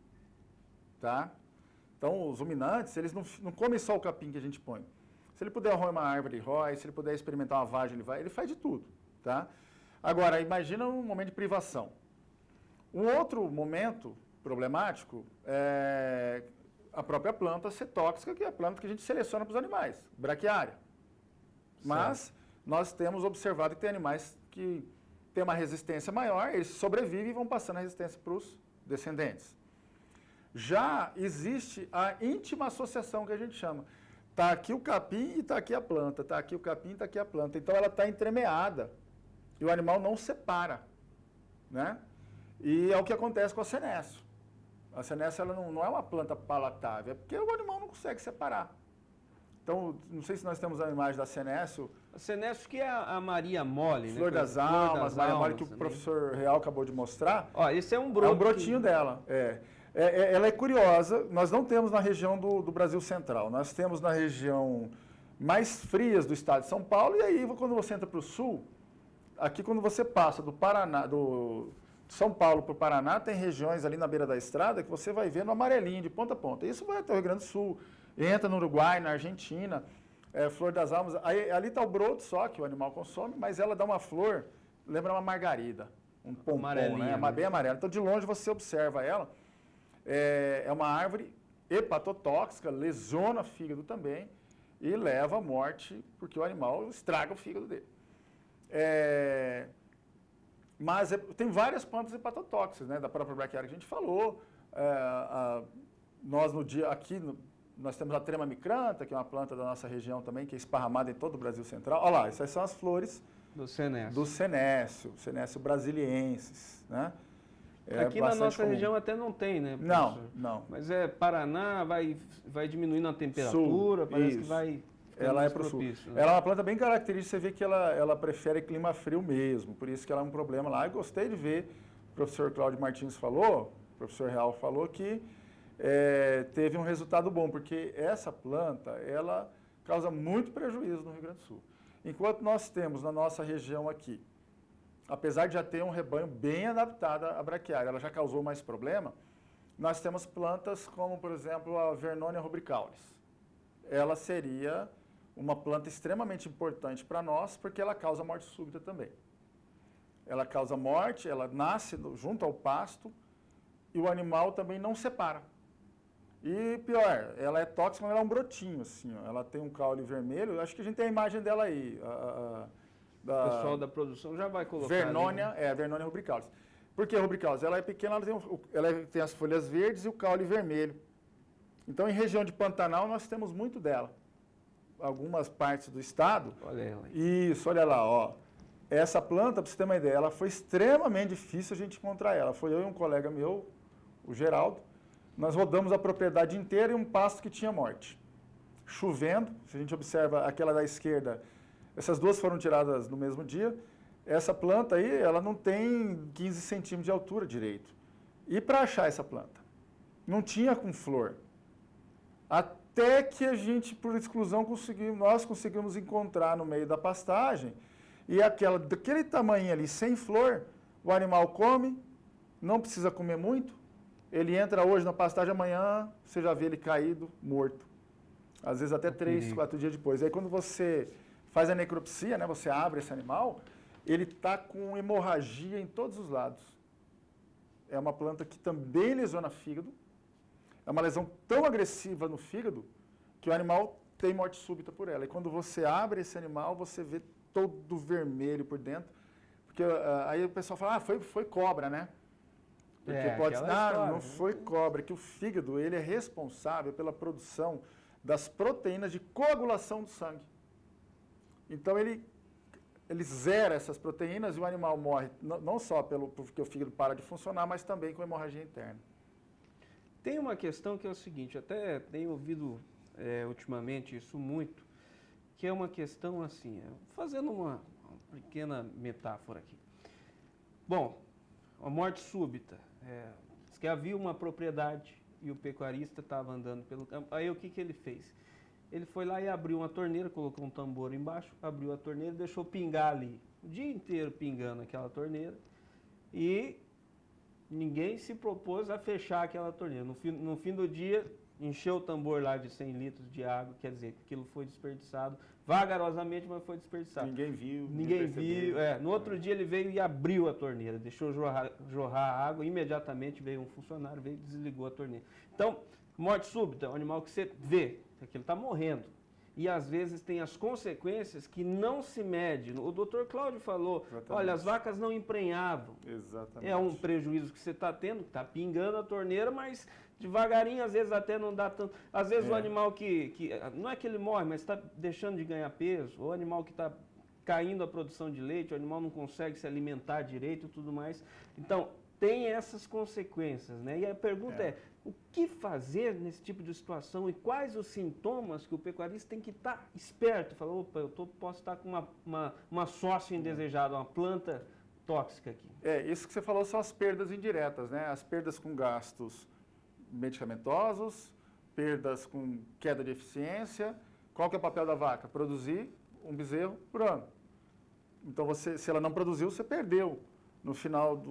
tá? Então, os ruminantes, eles não comem só o capim que a gente põe. Se ele puder roer uma árvore, ele rói. Se ele puder experimentar uma vagem, ele faz de tudo, tá? Agora, imagina um momento de privação. Um outro momento problemático é a própria planta ser tóxica, que é a planta que a gente seleciona para os animais, braquiária. Mas nós temos observado que tem animais que tem uma resistência maior, eles sobrevivem e vão passando a resistência para os descendentes. Já existe a íntima associação que a gente chama. Está aqui o capim e está aqui a planta, está aqui o capim e está aqui a planta. Então ela está entremeada e o animal não separa, né? E é o que acontece com a senécio. A senécio ela não é uma planta palatável, é porque o animal não consegue separar. Então, não sei se nós temos a imagem da senécio. A senécio que é a Maria Mole, Flor né? das Almas, Maria Mole, que o professor Real acabou de mostrar. Ó, esse é um broto. É um brotinho dela, ela é curiosa, nós não temos na região do Brasil Central, nós temos na região mais frias do estado de São Paulo, e aí quando você entra para o sul, aqui quando você passa do Paraná, do São Paulo para o Paraná, tem regiões ali na beira da estrada que você vai vendo amarelinho de ponta a ponta. Isso vai até o Rio Grande do Sul, entra no Uruguai, na Argentina, Flor das Almas, ali está o broto só que o animal consome, mas ela dá uma flor, lembra uma margarida, um pompom, né? Bem amarela. Então de longe você observa ela. É uma árvore hepatotóxica, lesiona o fígado também e leva à morte, porque o animal estraga o fígado dele. Mas tem várias plantas hepatotóxicas, né? Da própria braquiária que a gente falou. Nós nós temos a trema micrantha, que é uma planta da nossa região também, que é esparramada em todo o Brasil Central. Olha lá, essas são as flores do senécio. Senécio brasiliensis, né? Aqui na nossa região até não tem, né, professor? Não. Mas Paraná vai diminuindo a temperatura, parece que vai ela é para o sul. Né? Ela é uma planta bem característica, você vê que ela prefere clima frio mesmo, por isso que ela é um problema lá. Eu gostei de ver, o professor Cláudio Martins falou, o professor Real falou que teve um resultado bom, porque essa planta, ela causa muito prejuízo no Rio Grande do Sul. Enquanto nós temos na nossa região aqui, apesar de já ter um rebanho bem adaptado à braquiária, ela já causou mais problema, nós temos plantas como, por exemplo, a Vernonia rubricalis. Ela seria uma planta extremamente importante para nós, porque ela causa morte súbita também. Ela causa morte, ela nasce junto ao pasto e o animal também não separa. E pior, ela é tóxica, mas ela é um brotinho, assim, ó. Ela tem um caule vermelho, acho que a gente tem a imagem dela aí. O pessoal da produção já vai colocar Vernonia, ali, né? a Vernonia rubricalis. Por que rubricalis? Ela é pequena, ela tem as folhas verdes e o caule vermelho. Então, em região de Pantanal, nós temos muito dela. Algumas partes do estado. Olha ela aí. Isso, olha lá, ó. Essa planta, para você ter uma ideia, ela foi extremamente difícil a gente encontrar ela. Foi eu e um colega meu, o Geraldo. Nós rodamos a propriedade inteira e um pasto que tinha morte. Chovendo, se a gente observa aquela da esquerda, essas duas foram tiradas no mesmo dia. Essa planta aí, ela não tem 15 centímetros de altura direito. E para achar essa planta? Não tinha com flor. Até que a gente, por exclusão, nós conseguimos encontrar no meio da pastagem. E daquele tamanho ali, sem flor, o animal come, não precisa comer muito. Ele entra hoje na pastagem, amanhã você já vê ele caído, morto. Às vezes até 3, 4 dias depois. Aí quando você faz a necropsia, né, você abre esse animal, ele está com hemorragia em todos os lados. É uma planta que também lesiona fígado. É uma lesão tão agressiva no fígado que o animal tem morte súbita por ela. E quando você abre esse animal, você vê todo vermelho por dentro. Porque aí o pessoal fala, foi cobra, né? Porque pode ser, não foi cobra, que o fígado ele é responsável pela produção das proteínas de coagulação do sangue. Então ele zera essas proteínas e o animal morre, não só porque o fígado para de funcionar, mas também com hemorragia interna. Tem uma questão que é o seguinte, até tenho ouvido ultimamente isso muito, que é uma questão assim, fazendo uma pequena metáfora aqui. Bom, a morte súbita, diz que havia uma propriedade e o pecuarista estava andando pelo campo, aí o que ele fez? Ele foi lá e abriu uma torneira, colocou um tambor embaixo, abriu a torneira e deixou pingar ali, o dia inteiro pingando aquela torneira, e ninguém se propôs a fechar aquela torneira. No fim do dia, encheu o tambor lá de 100 litros de água, quer dizer, aquilo foi desperdiçado, vagarosamente, mas foi desperdiçado. Ninguém viu. Ninguém viu. No outro dia ele veio e abriu a torneira, deixou jorrar a água, imediatamente veio um funcionário, veio e desligou a torneira. Então, morte súbita é um animal que você vê, que ele está morrendo. e às vezes tem as consequências que não se mede. O doutor Cláudio falou, Exatamente. olha, as vacas não emprenhavam. Exatamente. É um prejuízo que você está tendo, está pingando a torneira, mas devagarinho, às vezes até não dá tanto. Às vezes o animal que não é que ele morre, mas está deixando de ganhar peso, o animal que está caindo a produção de leite, o animal não consegue se alimentar direito e tudo mais. Então, tem essas consequências, né? E a pergunta é, o que fazer nesse tipo de situação e quais os sintomas que o pecuarista tem que estar esperto? Falar, opa, posso estar com uma sócia indesejada, uma planta tóxica aqui. Isso que você falou são as perdas indiretas, né? As perdas com gastos medicamentosos, perdas com queda de eficiência. Qual que é o papel da vaca? Produzir um bezerro por ano. Então, se ela não produziu, você perdeu. No final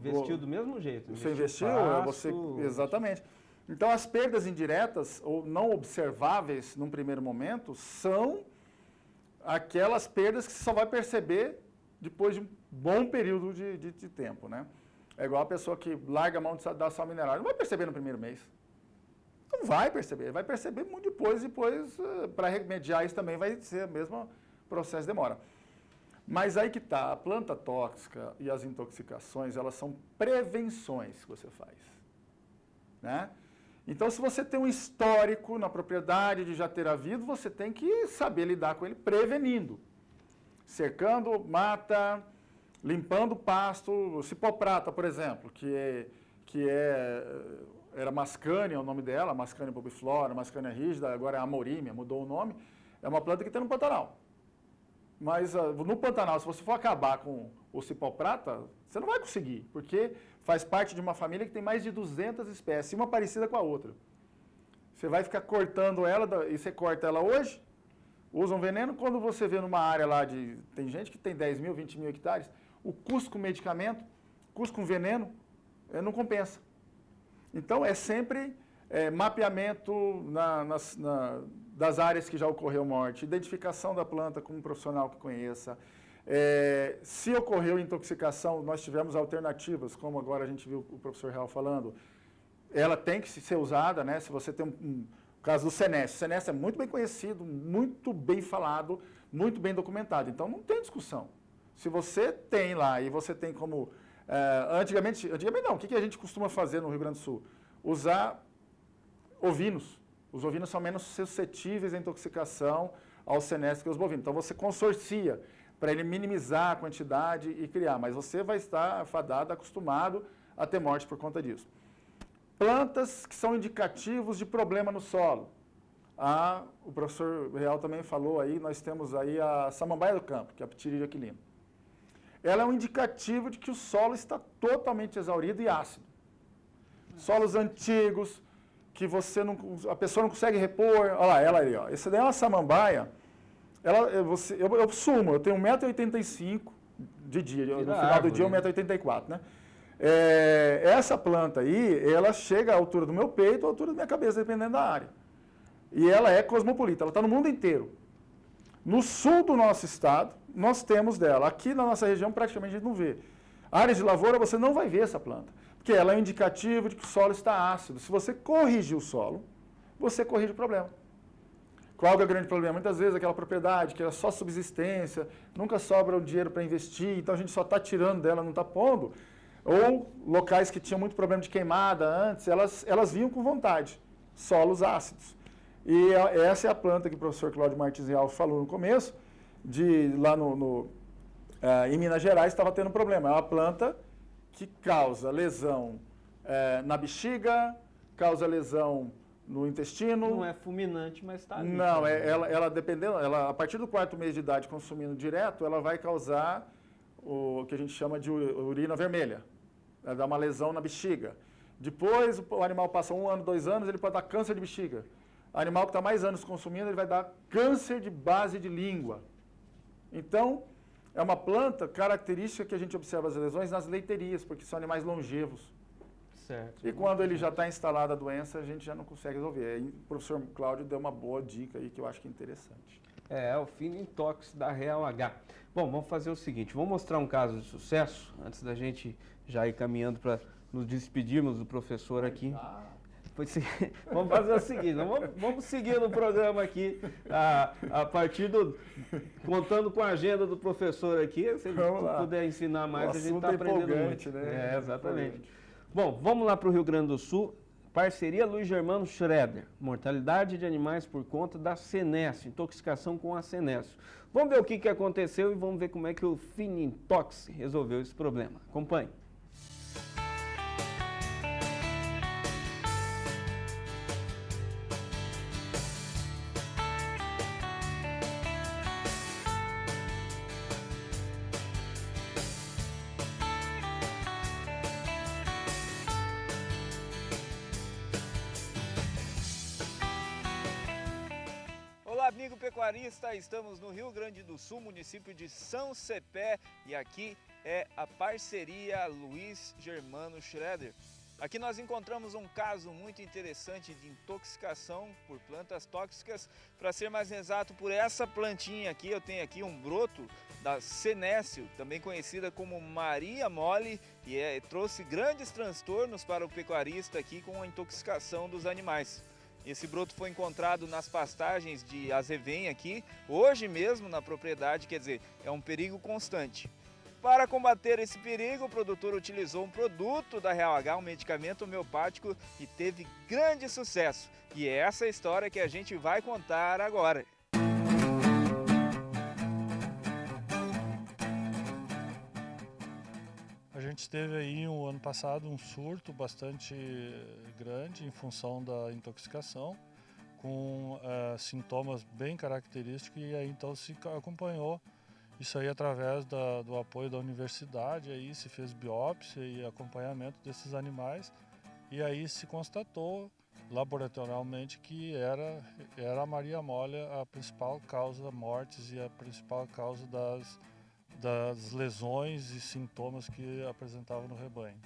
Investiu do mesmo jeito. Você investiu, pasto, exatamente. Então, as perdas indiretas ou não observáveis num primeiro momento são aquelas perdas que você só vai perceber depois de um bom período de tempo, né? É igual a pessoa que larga a mão da sal mineral. Não vai perceber no primeiro mês. Não vai perceber muito depois para remediar isso também vai ser o mesmo processo, demora. Mas aí que está, a planta tóxica e as intoxicações, elas são prevenções que você faz, né? Então, se você tem um histórico na propriedade de já ter havido, você tem que saber lidar com ele prevenindo. Cercando mata, limpando pasto, o cipoprata, por exemplo, era Mascânia, o nome dela, Mascânia pubiflora, Mascânia rígida, agora é Amorímia, mudou o nome, é uma planta que tem no Pantanal. Mas no Pantanal, se você for acabar com o cipoprata, você não vai conseguir, porque faz parte de uma família que tem mais de 200 espécies, uma parecida com a outra. Você vai ficar cortando ela, e você corta ela hoje, usa um veneno, quando você vê numa área lá tem gente que tem 10 mil, 20 mil hectares, o custo com medicamento, custo com veneno, não compensa. Então, é sempre mapeamento das áreas que já ocorreu morte, identificação da planta com um profissional que conheça. Se ocorreu intoxicação, nós tivemos alternativas, como agora a gente viu o professor Real falando, ela tem que ser usada, né? Se você tem o caso do Senesce. O Senesce é muito bem conhecido, muito bem falado, muito bem documentado. Então, não tem discussão. Se você tem lá e você tem como... Antigamente não, o que a gente costuma fazer no Rio Grande do Sul? Usar ovinos. Os ovinos são menos suscetíveis à intoxicação ao Senesce que os bovinos. Então, você consorcia para ele minimizar a quantidade e criar, mas você vai estar fadado, acostumado a ter morte por conta disso. Plantas que são indicativos de problema no solo. O professor Real também falou aí, nós temos aí a samambaia do campo, que é a Ptirídea aquilina. Ela é um indicativo de que o solo está totalmente exaurido e ácido. Solos antigos, que a pessoa não consegue repor. Olha lá, ela ali, ó. Essa daí é uma samambaia. Eu sumo, eu tenho 1,85 m de dia, no final do dia 1,84 m, né? Essa planta aí, ela chega à altura do meu peito, à altura da minha cabeça, dependendo da área. E ela é cosmopolita, ela está no mundo inteiro. No sul do nosso estado, nós temos dela. Aqui na nossa região, praticamente a gente não vê. Áreas de lavoura, você não vai ver essa planta, porque ela é um indicativo de que o solo está ácido. Se você corrigir o solo, você corrige o problema. Qual é o grande problema? Muitas vezes aquela propriedade que era só subsistência, nunca sobra o dinheiro para investir, então a gente só está tirando dela, não está pondo. Ou locais que tinham muito problema de queimada antes, elas vinham com vontade, solos ácidos. E essa é a planta que o professor Cláudio Martins Real falou no começo, lá em Minas Gerais estava tendo problema. É uma planta que causa lesão na bexiga, causa lesão no intestino. Não é fulminante, mas está ali. Não, ela dependendo, a partir do 4º mês de idade, consumindo direto, ela vai causar o que a gente chama de urina vermelha. Ela dá uma lesão na bexiga. Depois, o animal passa 1 ano, 2 anos, ele pode dar câncer de bexiga. O animal que está mais anos consumindo, ele vai dar câncer de base de língua. Então, é uma planta característica que a gente observa as lesões nas leiterias, porque são animais longevos. Certo. E quando ele já está instalada a doença, a gente já não consegue resolver. Aí, o professor Cláudio deu uma boa dica aí que eu acho que é interessante. É o fino intox da Real H. Bom, vamos fazer o seguinte, vamos mostrar um caso de sucesso, antes da gente já ir caminhando para nos despedirmos do professor aqui. Vamos fazer o seguinte, vamos seguir no programa aqui, a partir contando com a agenda do professor aqui, se puder ensinar mais, a gente está aprendendo muito. Né? Exatamente. Bom, vamos lá para o Rio Grande do Sul, parceria Luiz Germano Schroeder, mortalidade de animais por conta da senécio, intoxicação com a senécio. Vamos ver o que aconteceu e vamos ver como é que o Finintox resolveu esse problema. Acompanhe. Olá, amigo pecuarista, estamos no Rio Grande do Sul, município de São Cepé, e aqui é a parceria Luiz Germano Schroeder. Aqui nós encontramos um caso muito interessante de intoxicação por plantas tóxicas, para ser mais exato, por essa plantinha aqui. Eu tenho aqui um broto da senécio, também conhecida como Maria Mole, e trouxe grandes transtornos para o pecuarista aqui com a intoxicação dos animais. Esse broto foi encontrado nas pastagens de azevém aqui, hoje mesmo na propriedade, quer dizer, é um perigo constante. Para combater esse perigo, o produtor utilizou um produto da Real H, um medicamento homeopático, que teve grande sucesso. E é essa história que a gente vai contar agora. A gente teve aí no ano passado um surto bastante grande em função da intoxicação, com sintomas bem característicos, e aí então se acompanhou isso aí através do apoio da universidade, aí se fez biópsia e acompanhamento desses animais, e aí se constatou laboratorialmente que era a Maria Mole a principal causa das mortes e a principal causa das lesões e sintomas que apresentavam no rebanho.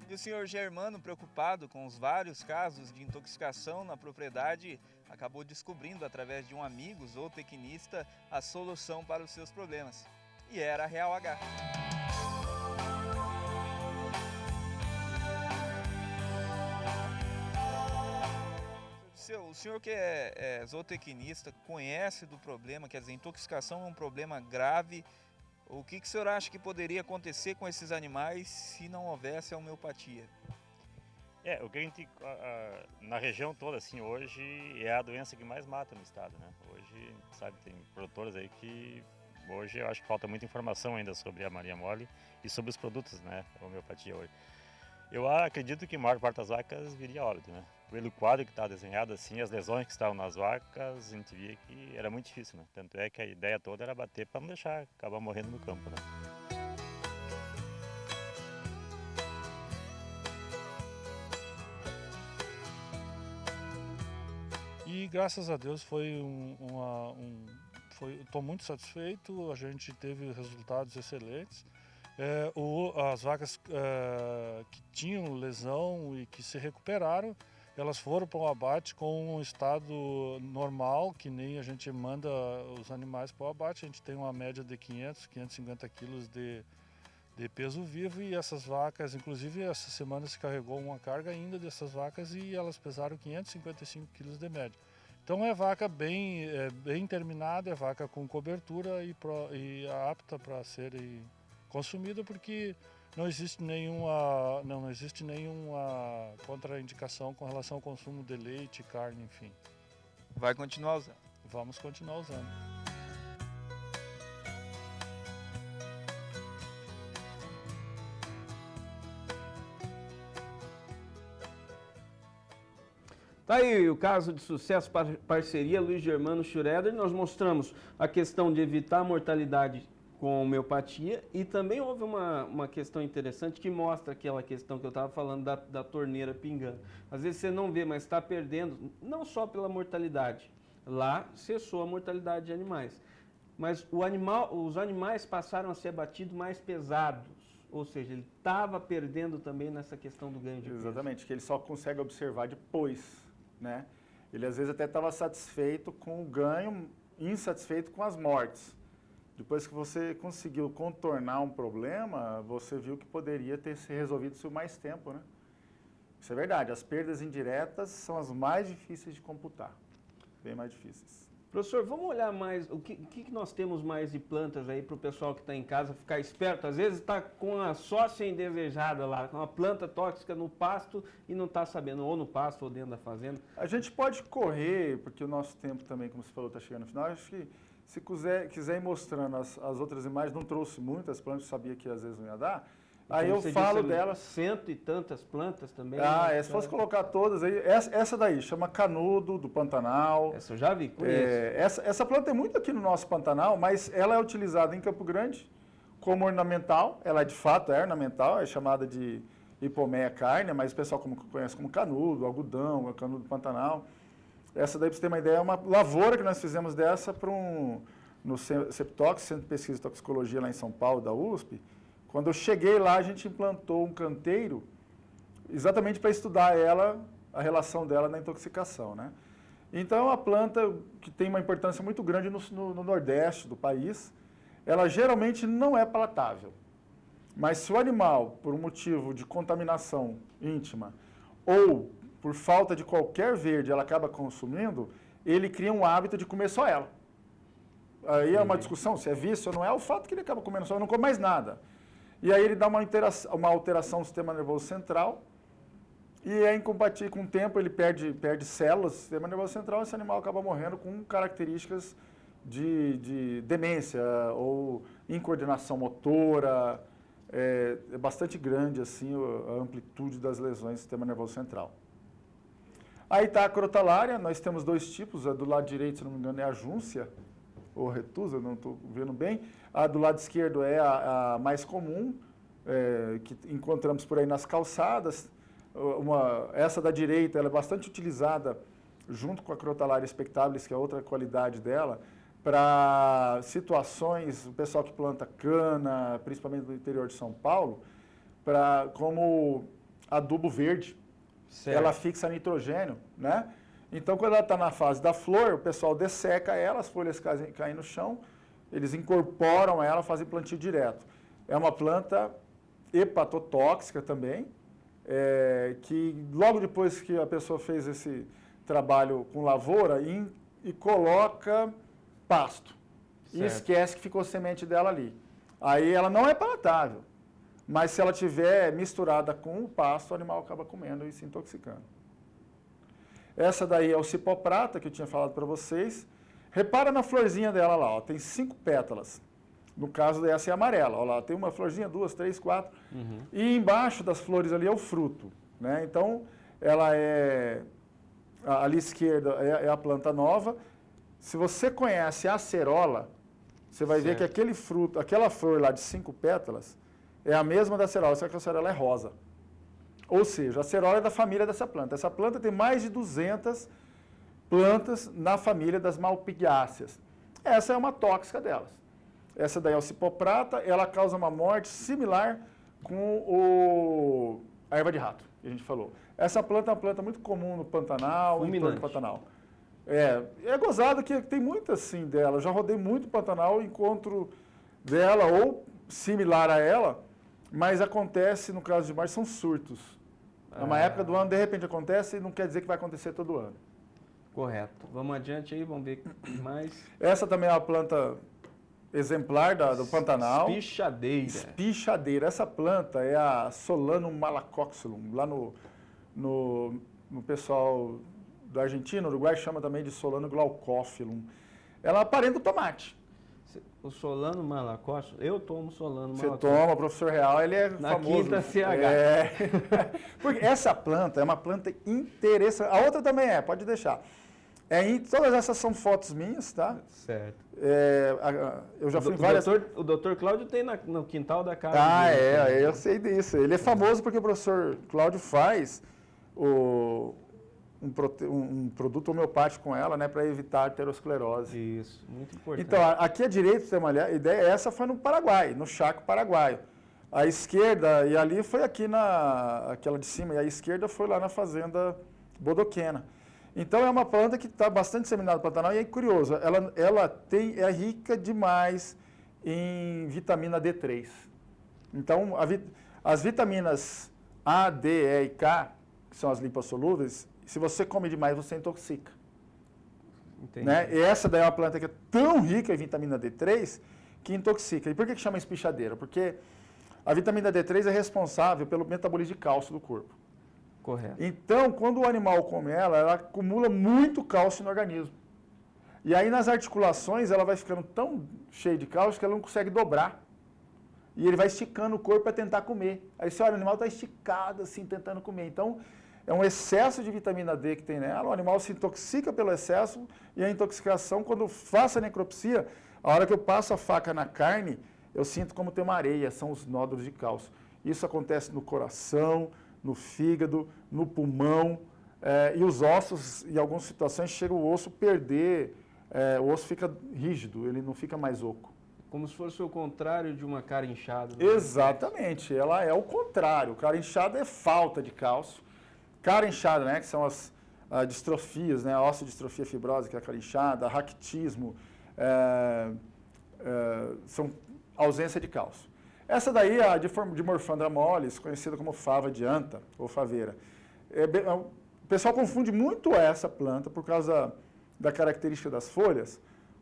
E o senhor Germano, preocupado com os vários casos de intoxicação na propriedade, acabou descobrindo através de um amigo zootecnista a solução para os seus problemas. E era a Real H. O senhor que é zootecnista, conhece do problema, quer dizer, intoxicação é um problema grave. O que o senhor acha que poderia acontecer com esses animais se não houvesse a homeopatia? O que a gente, na região toda, assim, hoje é a doença que mais mata no estado, né? Hoje, sabe, tem produtores aí que, hoje eu acho que falta muita informação ainda sobre a Maria Mole e sobre os produtos, né, a homeopatia hoje. Eu acredito que a maior parte das vacas viria a óbito, né? Pelo quadro que está desenhado, assim, as lesões que estavam nas vacas, a gente via que era muito difícil, né? Tanto é que a ideia toda era bater para não deixar acabar morrendo no campo, né? E graças a Deus estou muito satisfeito, a gente teve resultados excelentes. As vacas que tinham lesão e que se recuperaram, elas foram para o abate com um estado normal, que nem a gente manda os animais para o abate. A gente tem uma média de 550 quilos de peso vivo, e essas vacas, inclusive essa semana se carregou uma carga ainda dessas vacas e elas pesaram 555 quilos de média. Então é vaca bem terminada, é vaca com cobertura e apta para ser consumida, porque não existe nenhuma contraindicação com relação ao consumo de leite, carne, enfim. Vai continuar usando? Vamos continuar usando. Tá aí o caso de sucesso, parceria Luiz Germano Schroeder. Nós mostramos a questão de evitar a mortalidade com homeopatia, e também houve uma questão interessante que mostra aquela questão que eu estava falando da torneira pingando. Às vezes você não vê, mas está perdendo, não só pela mortalidade. Lá cessou a mortalidade de animais, mas os animais passaram a ser abatidos mais pesados, ou seja, ele estava perdendo também nessa questão do ganho de peso. Exatamente, que ele só consegue observar depois, né? Ele às vezes até estava satisfeito com o ganho, insatisfeito com as mortes. Depois que você conseguiu contornar um problema, você viu que poderia ter se resolvido isso mais tempo, né? Isso é verdade, as perdas indiretas são as mais difíceis de computar, bem mais difíceis. Professor, vamos olhar mais, o que nós temos mais de plantas aí para o pessoal que está em casa ficar esperto? Às vezes está com a sócia indesejada lá, com uma planta tóxica no pasto e não está sabendo, ou no pasto ou dentro da fazenda. A gente pode correr, porque o nosso tempo também, como você falou, está chegando no final. Acho que se quiser ir mostrando as outras imagens, não trouxe muitas plantas, sabia que às vezes não ia dar. Aí eu falo delas. Cento e tantas plantas também. Se fosse colocar todas aí, essa daí chama canudo do Pantanal. Essa eu já vi, conheço. Essa planta tem muito aqui no nosso Pantanal, mas ela é utilizada em Campo Grande como ornamental. Ela de fato é ornamental, é chamada de hipomeia carne, mas o pessoal conhece como canudo, algodão, canudo do Pantanal. Essa daí, para você ter uma ideia, é uma lavoura que nós fizemos dessa no CEPTOX, Centro de Pesquisa e Toxicologia lá em São Paulo, da USP. Quando eu cheguei lá, a gente implantou um canteiro exatamente para estudar a relação dela na intoxicação, né? Então, é uma planta que tem uma importância muito grande no Nordeste do país. Ela geralmente não é palatável. Mas se o animal, por um motivo de contaminação íntima ou por falta de qualquer verde, ela acaba consumindo, ele cria um hábito de comer só ela. Aí é uma discussão se é vício ou não é, o fato que ele acaba comendo só, ele não come mais nada. E aí ele dá uma alteração no sistema nervoso central e é incompatível com o tempo, ele perde células do sistema nervoso central e esse animal acaba morrendo com características de demência ou incoordenação motora. É bastante grande assim, a amplitude das lesões do sistema nervoso central. Aí está a crotalária, nós temos dois tipos, a do lado direito, se não me engano, é a júncia, ou retusa, não estou vendo bem. A do lado esquerdo é a mais comum, que encontramos por aí nas calçadas. Essa da direita ela é bastante utilizada junto com a Crotalária spectabilis, que é outra qualidade dela, para situações, o pessoal que planta cana, principalmente no interior de São Paulo, como adubo verde. Certo. Ela fixa nitrogênio, né? Então, quando ela está na fase da flor, o pessoal desseca ela, as folhas caem no chão, eles incorporam ela, fazem plantio direto. É uma planta hepatotóxica também, que logo depois que a pessoa fez esse trabalho com lavoura e coloca pasto. Certo. E esquece que ficou semente dela ali. Aí ela não é palatável, mas se ela tiver misturada com o pasto, o animal acaba comendo e se intoxicando. Essa daí é o cipoprata, que eu tinha falado para vocês. Repara na florzinha dela lá, ó, tem 5 pétalas. No caso dessa é amarela, ó lá, tem uma florzinha, 2, 3, 4. Uhum. E embaixo das flores ali é o fruto, né? Então, ela ali à esquerda é a planta nova. Se você conhece a acerola, você vai ver que aquele fruto, aquela flor lá de 5 pétalas, é a mesma da acerola, só que a acerola é rosa. Ou seja, a acerola é da família dessa planta. Essa planta tem mais de 200 plantas na família das malpighiáceas. Essa é uma tóxica delas. Essa daí é o cipoprata, ela causa uma morte similar com a erva de rato, que a gente falou. Essa planta é uma planta muito comum no Pantanal, em torno do Pantanal. É gozado que tem muitas sim dela. Eu já rodei muito o Pantanal, encontro dela ou similar a ela, mas acontece, no caso de março, são surtos. Numa época do ano, de repente acontece e não quer dizer que vai acontecer todo ano. Correto. Vamos adiante aí, vamos ver mais. Essa também é uma planta exemplar do Pantanal. Espichadeira. Espichadeira. Essa planta é a Solanum malacoxylum. Lá no pessoal da Argentina, Uruguai, chama também de Solanum glaucophyllum. Ela aparenta o tomate. O Solano Malacoste, eu tomo Solano Malacoste. Você toma, o professor Real, ele é na famoso. Quinta CH. Porque essa planta é uma planta interessante. A outra também pode deixar. Todas essas são fotos minhas, tá? Certo. Eu já fui em várias... O doutor Cláudio tem no quintal da casa. Eu sei disso. Ele é famoso porque o professor Cláudio faz um produto homeopático com ela, né, para evitar a arteriosclerose. Isso, muito importante. Então, aqui à direita, você tem uma ideia, essa foi no Paraguai, no Chaco Paraguaio. A esquerda, e ali foi aquela de cima, e a esquerda foi lá na fazenda Bodoquena. Então, é uma planta que está bastante disseminada no Pantanal, e é curioso, ela é rica demais em vitamina D3. Então, as vitaminas A, D, E e K, que são as lipossolúveis, se você come demais, você intoxica. Entendi. Né? E essa daí é uma planta que é tão rica em vitamina D3 que intoxica. E por que chama espichadeira? Porque a vitamina D3 é responsável pelo metabolismo de cálcio do corpo. Correto. Então, quando o animal come ela acumula muito cálcio no organismo. E aí nas articulações ela vai ficando tão cheia de cálcio que ela não consegue dobrar. E ele vai esticando o corpo para tentar comer. Aí você olha, o animal está esticado assim, tentando comer. Então, é um excesso de vitamina D que tem nela, o animal se intoxica pelo excesso e a intoxicação, quando eu faço a necropsia, a hora que eu passo a faca na carne, eu sinto como tem uma areia, são os nódulos de cálcio. Isso acontece no coração, no fígado, no pulmão, e os ossos, em algumas situações, chega o osso perder, o osso fica rígido, ele não fica mais oco. Como se fosse o contrário de uma cara inchada. Né? Exatamente, ela é o contrário. O cara inchado é falta de cálcio. Cara inchada, né, que são as distrofias, né, a osteodistrofia fibrosa, que é a cara inchada, raquitismo, são ausência de cálcio. Essa daí, a Dimorphandra mollis, conhecida como fava de anta ou faveira. O pessoal confunde muito essa planta por causa da característica das folhas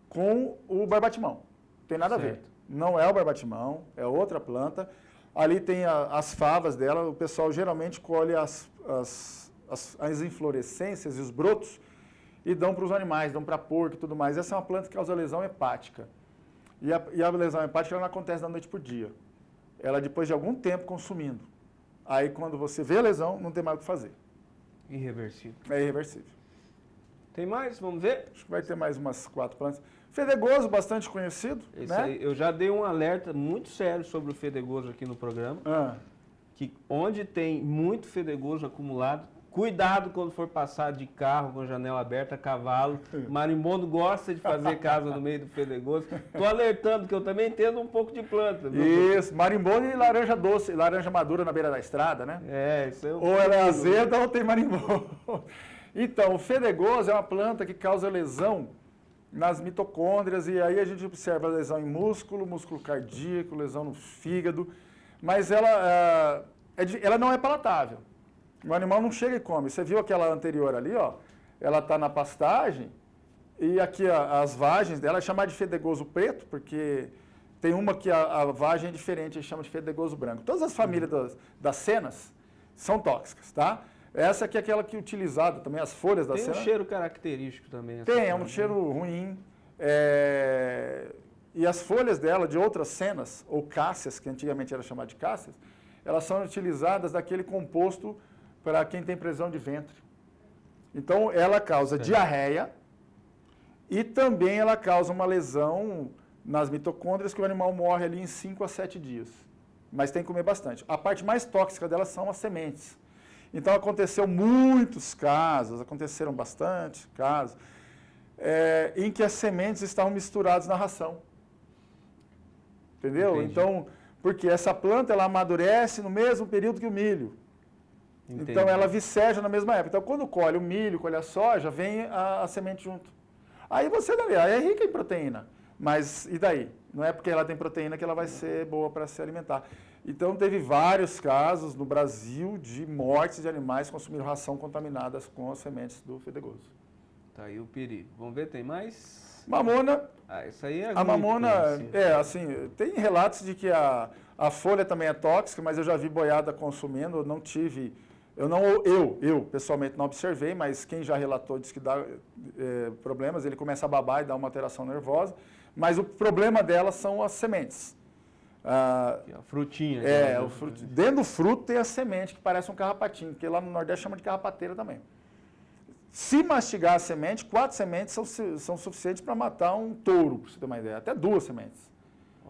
com o barbatimão. Não tem nada a ver. Não é o barbatimão, é outra planta. Ali tem as favas dela, o pessoal geralmente colhe as inflorescências e os brotos e dão para os animais, dão para porco e tudo mais. Essa é uma planta que causa lesão hepática. E a lesão hepática ela não acontece da noite para o dia. Ela depois de algum tempo consumindo. Aí quando você vê a lesão, não tem mais o que fazer. Irreversível. É irreversível. Tem mais? Vamos ver? Acho que vai ter mais umas 4 plantas. Fedegoso, bastante conhecido. Esse né? aí, eu já dei um alerta muito sério sobre o fedegoso aqui no programa. Que onde tem muito fedegoso acumulado, cuidado quando for passar de carro com a janela aberta, cavalo. Marimbondo gosta de fazer casa no meio do fedegoso. Estou alertando que eu também entendo um pouco de planta. Viu? Isso, marimbondo e laranja doce, laranja madura na beira da estrada, né? Isso é ou ela é azeda ou tem marimbondo. Então, o fedegoso é uma planta que causa lesão nas mitocôndrias e aí a gente observa a lesão em músculo cardíaco, lesão no fígado, mas ela não é palatável. O animal não chega e come. Você viu aquela anterior ali, ó? Ela está na pastagem e aqui as vagens dela é chamada de fedegoso preto, porque tem uma que a vagem é diferente, a gente chama de fedegoso branco. Todas as famílias das cenas são tóxicas, tá? Essa aqui é aquela que é utilizada também, as folhas da cena. Tem um cheiro característico também. Tem, é um cheiro ruim. E as folhas dela, de outras cenas, ou cásseas, que antigamente era chamada de cásseas, elas são utilizadas daquele composto para quem tem prisão de ventre. Então, ela causa diarreia e também ela causa uma lesão nas mitocôndrias que o animal morre ali em 5 a 7 dias. Mas tem que comer bastante. A parte mais tóxica delas são as sementes. Então, aconteceram bastante casos, em que as sementes estavam misturadas na ração. Entendeu? Entendi. Então, porque essa planta, ela amadurece no mesmo período que o milho. Entendi. Então, ela viceja na mesma época. Então, quando colhe o milho, colhe a soja, vem a semente junto. Aí você vai ver, é rica em proteína. Mas, e daí? Não é porque ela tem proteína que ela vai ser boa para se alimentar. Então, teve vários casos no Brasil de mortes de animais que consumiram ração contaminadas com as sementes do fedegoso. Tá aí o perigo. Vamos ver, tem mais? Mamona. Isso aí é A mamona, assim, tem relatos de que a folha também é tóxica, mas eu já vi boiada consumindo, eu pessoalmente não observei, mas quem já relatou disse que dá problemas, ele começa a babar e dá uma alteração nervosa, mas o problema dela são as sementes. A frutinha. Dentro do fruto tem a semente, que parece um carrapatinho, que lá no Nordeste chama de carrapateira também. Se mastigar a semente, 4 sementes são suficientes para matar um touro, para você ter uma ideia. Até 2 sementes.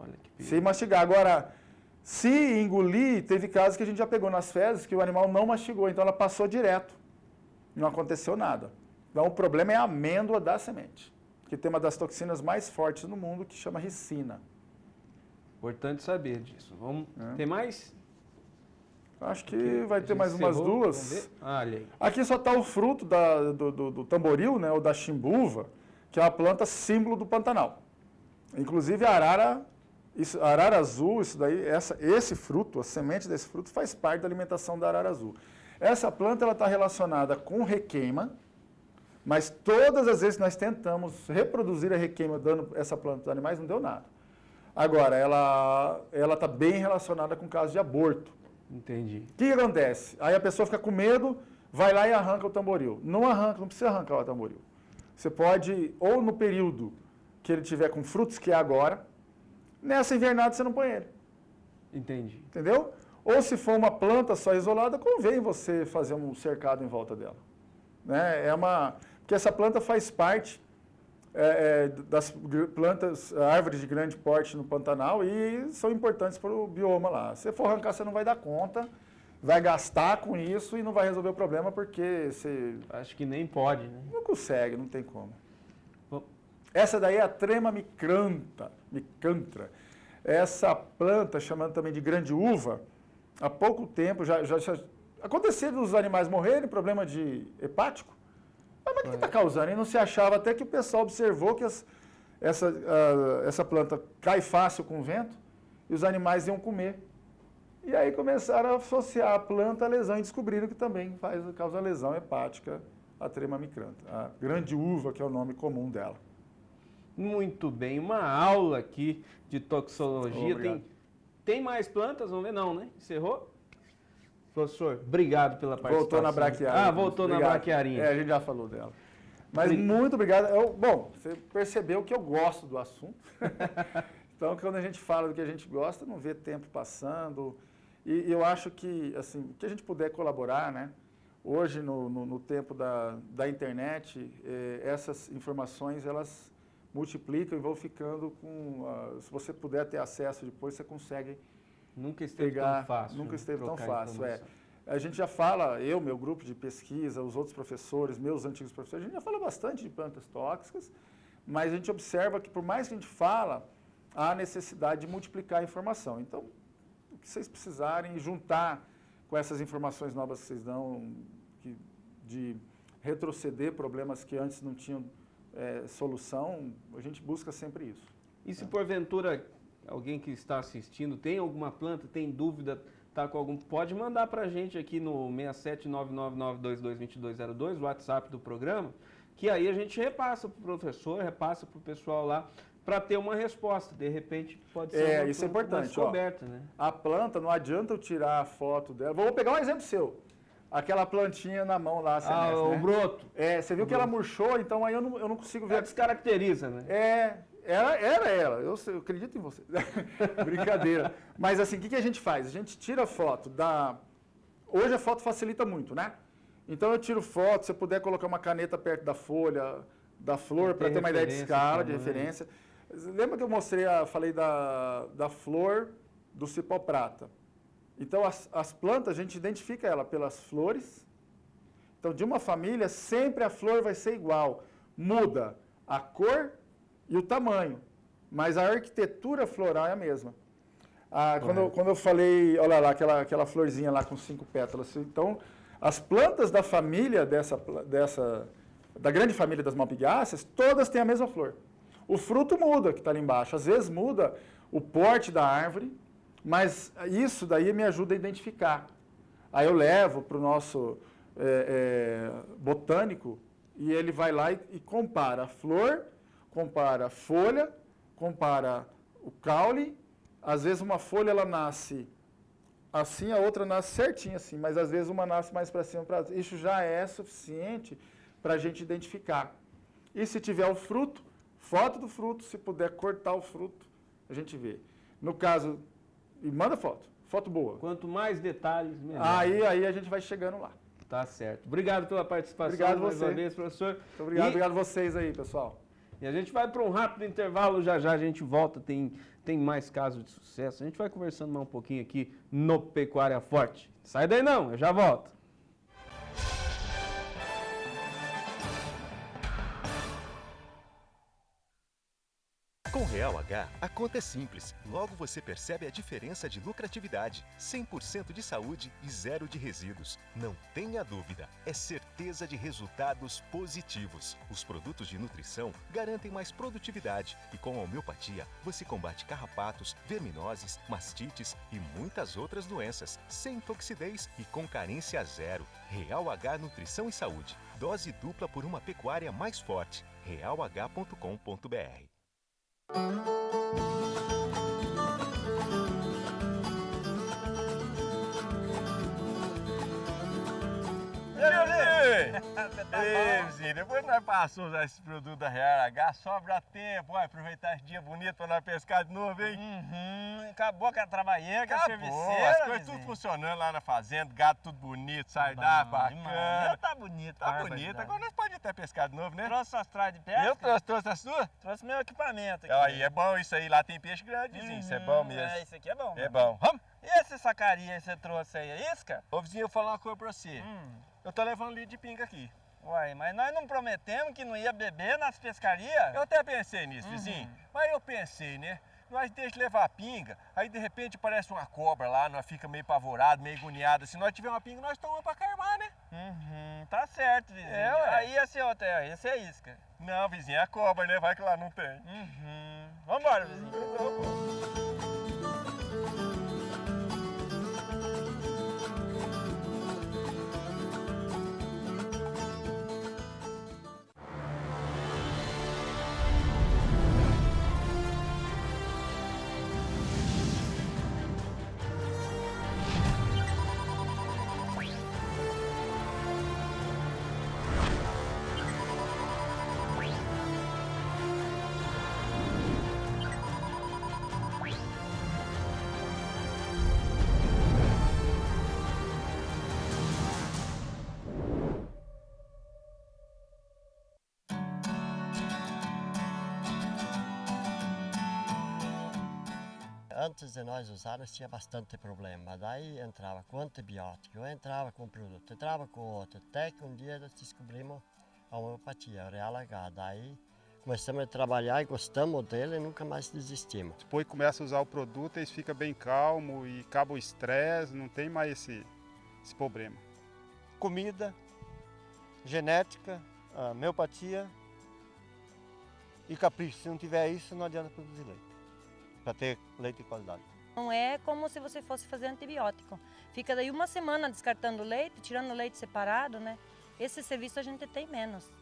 Olha que perigo. Se mastigar. Agora, se engolir, teve casos que a gente já pegou nas fezes que o animal não mastigou, então ela passou direto. Não aconteceu nada. Então, o problema é a amêndoa da semente, que tem uma das toxinas mais fortes no mundo, que chama ricina. Importante saber disso. Vamos. Tem mais? Acho que vai ter mais umas 2. Vamos ver? Olha aí. Aqui só está o fruto do tamboril, né, ou da chimbuva, que é uma planta símbolo do Pantanal. Inclusive a arara Isso, arara azul, isso daí, esse fruto, a semente desse fruto faz parte da alimentação da arara azul. Essa planta ela está relacionada com requeima, mas todas as vezes que nós tentamos reproduzir a requeima dando essa planta para os animais, não deu nada. Agora, ela está bem relacionada com casos de aborto. Entendi. O que acontece? Aí a pessoa fica com medo, vai lá e arranca o tamboril. Não arranca, não precisa arrancar o tamboril. Você pode, ou no período que ele tiver com frutos, que é agora, nessa invernada você não põe ele. Entendi. Entendeu? Ou se for uma planta só isolada, convém você fazer um cercado em volta dela. Né? Porque essa planta faz parte das plantas, árvores de grande porte no Pantanal e são importantes para o bioma lá. Se for arrancar, você não vai dar conta, vai gastar com isso e não vai resolver o problema porque você... Acho que nem pode, né? Não consegue, não tem como. Bom. Essa daí é a trema micantra. Essa planta, chamando também de grande uva, há pouco tempo já aconteceu dos animais morrerem, problema de hepático. Mas o que está causando? E não se achava, até que o pessoal observou que essa planta cai fácil com o vento e os animais iam comer. E aí começaram a associar a planta à lesão e descobriram que também causa lesão hepática, a trema micranta. A grande uva, que é o nome comum dela. Muito bem, uma aula aqui de toxicologia. Obrigado. Tem mais plantas? Vamos ver, não, né? Encerrou? Professor, obrigado pela participação. Voltou na braquiária. Voltou na braquiarinha. A gente já falou dela. Mas muito obrigado. Bom, você percebeu que eu gosto do assunto. Então, quando a gente fala do que a gente gosta, não vê tempo passando. E eu acho que, assim, que a gente puder colaborar, né? Hoje, no tempo da internet, essas informações, elas multiplicam e vão ficando com... se você puder ter acesso depois, você consegue... Nunca esteve tão fácil. Nunca né? esteve tão Trocar fácil, informação. A gente já fala, meu grupo de pesquisa, os outros professores, meus antigos professores, a gente já fala bastante de plantas tóxicas, mas a gente observa que por mais que a gente fala, há necessidade de multiplicar a informação. Então, o que vocês precisarem juntar com essas informações novas que vocês dão, de retroceder problemas que antes não tinham solução, a gente busca sempre isso. E se porventura alguém que está assistindo tem alguma planta, tem dúvida, tá com algum, pode mandar para a gente aqui no 67999222202, o WhatsApp do programa, que aí a gente repassa para o professor, repassa para o pessoal lá, para ter uma resposta. De repente pode ser uma, isso é importante, uma descoberta, né? A planta, não adianta eu tirar a foto dela. Vou pegar um exemplo seu. Aquela plantinha na mão lá, o né? broto. Você viu que ela murchou, então aí eu não consigo ver. Ela descaracteriza, né? Era ela. Eu acredito em você. Brincadeira. Mas assim, o que a gente faz? A gente tira a foto Hoje a foto facilita muito, né? Então eu tiro foto, se eu puder colocar uma caneta perto da folha, da flor, para ter uma ideia de escala, de referência. Lembra que eu falei da flor do cipó prata? Então, as plantas, a gente identifica ela pelas flores. Então, de uma família, sempre a flor vai ser igual. Muda a cor e o tamanho, mas a arquitetura floral é a mesma. Quando eu falei, olha lá, aquela florzinha lá com 5 pétalas. Então, as plantas da família da grande família das malpighiáceas, todas têm a mesma flor. O fruto muda, que está ali embaixo. Às vezes muda o porte da árvore, mas isso daí me ajuda a identificar. Aí eu levo para o nosso botânico e ele vai lá e compara a flor, compara a folha, compara o caule. Às vezes uma folha ela nasce assim, a outra nasce certinho assim, mas às vezes uma nasce mais para cima. Isso já é suficiente para a gente identificar. E se tiver o fruto, foto do fruto, se puder cortar o fruto, a gente vê. No caso... E manda foto boa. Quanto mais detalhes, melhor. Aí a gente vai chegando lá. Tá certo. Obrigado pela participação. Obrigado mais você. uma vez, professor. Muito obrigado, obrigado vocês aí, pessoal. E a gente vai para um rápido intervalo, já a gente volta, tem mais casos de sucesso. A gente vai conversando mais um pouquinho aqui no Pecuária Forte. Sai daí não, eu já volto. Com Real H, a conta é simples. Logo você percebe a diferença de lucratividade. 100% de saúde e 0 de resíduos. Não tenha dúvida, é certeza de resultados positivos. Os produtos de nutrição garantem mais produtividade. E com a homeopatia, você combate carrapatos, verminoses, mastites e muitas outras doenças. Sem toxidez e com carência zero. Real H Nutrição e Saúde. Dose dupla por uma pecuária mais forte. realh.com.br. Vizinho, depois que nós passamos a usar esse produto da Real H, sobra tempo, vai aproveitar esse dia bonito pra nós pescar de novo, hein? Acabou com a trabalheira, com a Acabou, serviceira, as coisas tudo funcionando lá na fazenda, gado tudo bonito, sardá, bacana. Tá bonito, Tá bonito, agora nós podemos até pescar de novo, né? Trouxe suas tralhas de pesca? Eu trouxe a sua? Trouxe meu equipamento aqui. Aí, é bom isso aí, lá tem peixe grande, vizinho, isso é bom mesmo. É, isso aqui é bom. É bom. Vamos? E esse sacaria que você trouxe aí, é isca? Ô vizinho, eu vou falar uma coisa pra você. Eu tô levando litro de pinga aqui. Uai, mas nós não prometemos que não ia beber nas pescarias? Eu até pensei nisso, vizinho. Mas eu pensei, né? Nós deixa de levar a pinga, aí de repente aparece uma cobra lá, nós fica meio apavorado, meio agoniado. Se nós tiver uma pinga, nós tomamos pra carmar, né? Tá certo, vizinho. É, ué. Aí esse outro aí, esse é isca. Não, vizinho, é a cobra, né? Vai que lá não tem. Vambora, vizinho. Antes de nós usarmos tinha bastante problema, daí entrava com antibiótico, entrava com produto, entrava com outro, até que um dia nós descobrimos a homeopatia, o Real H, daí começamos a trabalhar e gostamos dele e nunca mais desistimos. Depois começa a usar o produto, eles ficam bem calmo e acaba o estresse, não tem mais esse problema. Comida, genética, homeopatia e capricho. Se não tiver isso, não adianta produzir leite, para ter leite de qualidade. Não é como se você fosse fazer antibiótico. Fica daí uma semana descartando leite, tirando o leite separado, né? Esse serviço a gente tem menos.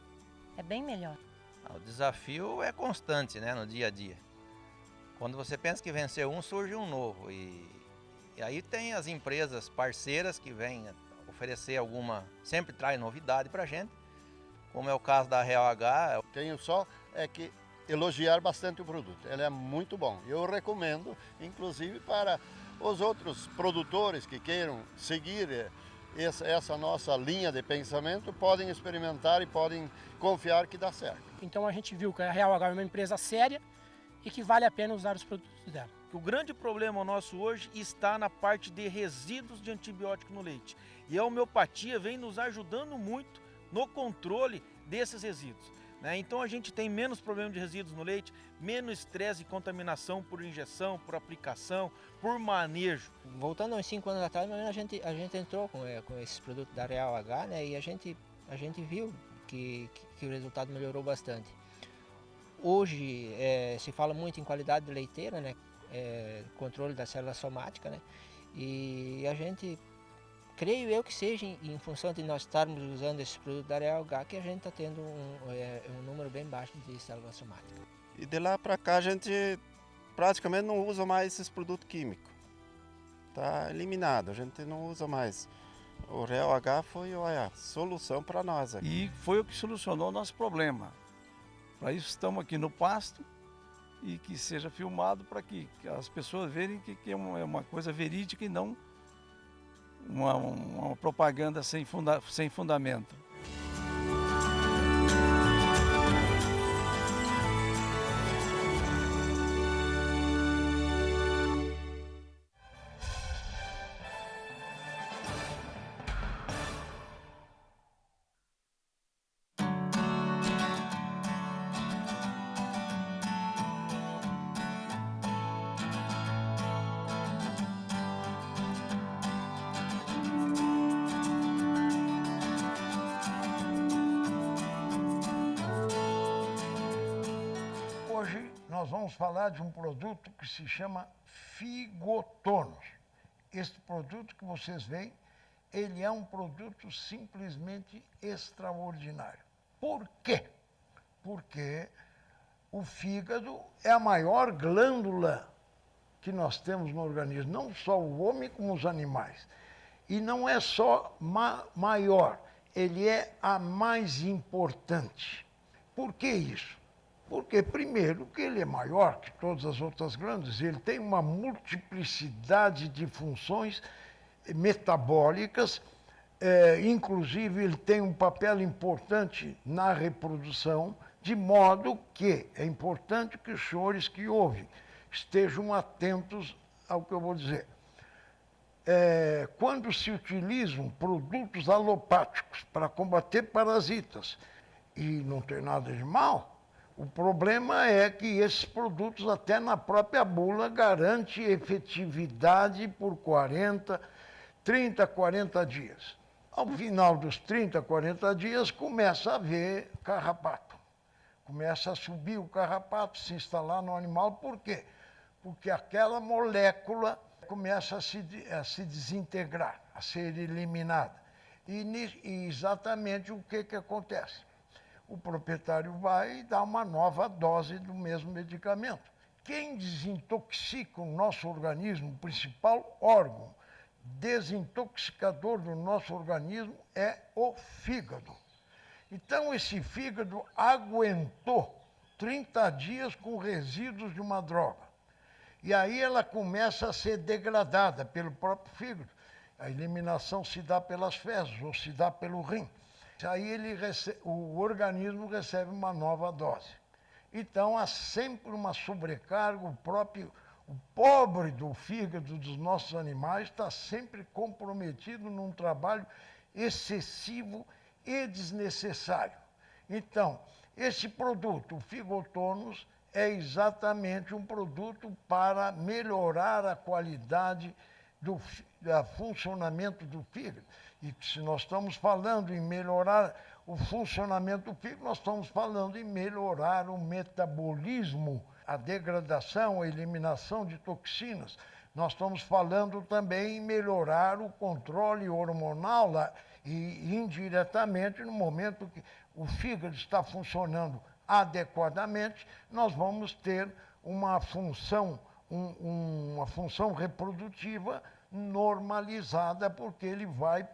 É bem melhor. O desafio é constante, né, no dia a dia. Quando você pensa que venceu um, surge um novo. E aí tem as empresas parceiras que vêm oferecer sempre traz novidade pra gente, como é o caso da Real H. Tenho só que elogiar bastante o produto, ele é muito bom. Eu recomendo, inclusive, para os outros produtores que queiram seguir essa nossa linha de pensamento, podem experimentar e podem confiar que dá certo. Então a gente viu que a Real H é uma empresa séria e que vale a pena usar os produtos dela. O grande problema nosso hoje está na parte de resíduos de antibiótico no leite. E a homeopatia vem nos ajudando muito no controle desses resíduos. Então a gente tem menos problema de resíduos no leite, menos estresse e contaminação por injeção, por aplicação, por manejo. Voltando uns 5 anos atrás, a gente entrou com esses produtos da Real H, né, e a gente viu que o resultado melhorou bastante. Hoje se fala muito em qualidade de leiteira, né, controle da célula somática, né, e a gente... Creio eu que seja em função de nós estarmos usando esse produto da Real H que a gente está tendo um número bem baixo de célula somática. E de lá para cá a gente praticamente não usa mais esses produtos químicos. Está eliminado, a gente não usa mais. O Real H foi a solução para nós aqui. E foi o que solucionou o nosso problema. Para isso estamos aqui no pasto e que seja filmado para que as pessoas verem que é uma coisa verídica e não uma propaganda sem fundamento. nós vamos falar de um produto que se chama Figotonos. Este produto que vocês veem, ele é um produto simplesmente extraordinário. Por quê? Porque o fígado é a maior glândula que nós temos no organismo, não só o homem como os animais. E não é só maior, ele é a mais importante. Por que isso? Porque, primeiro, que ele é maior que todas as outras glândulas, ele tem uma multiplicidade de funções metabólicas, inclusive ele tem um papel importante na reprodução, de modo que é importante que os senhores que ouvem estejam atentos ao que eu vou dizer. Quando se utilizam produtos alopáticos para combater parasitas, e não tem nada de mal, o problema é que esses produtos, até na própria bula, garantem efetividade por 30, 40 dias. Ao final dos 30, 40 dias, começa a haver carrapato. Começa a subir o carrapato, se instalar no animal. Por quê? Porque aquela molécula começa a se desintegrar, a ser eliminada. E exatamente o que acontece? O proprietário vai dar uma nova dose do mesmo medicamento. Quem desintoxica o nosso organismo, o principal órgão desintoxicador do nosso organismo é o fígado. Então, esse fígado aguentou 30 dias com resíduos de uma droga. E aí ela começa a ser degradada pelo próprio fígado. A eliminação se dá pelas fezes ou se dá pelo rim. Aí o organismo recebe uma nova dose. Então, há sempre uma sobrecarga, o pobre do fígado dos nossos animais está sempre comprometido num trabalho excessivo e desnecessário. Então, esse produto, o Figotonos, é exatamente um produto para melhorar a qualidade do funcionamento do fígado. E se nós estamos falando em melhorar o funcionamento do fígado, nós estamos falando em melhorar o metabolismo, a degradação, a eliminação de toxinas. Nós estamos falando também em melhorar o controle hormonal e indiretamente, no momento que o fígado está funcionando adequadamente, nós vamos ter uma função reprodutiva normalizada, porque ele vai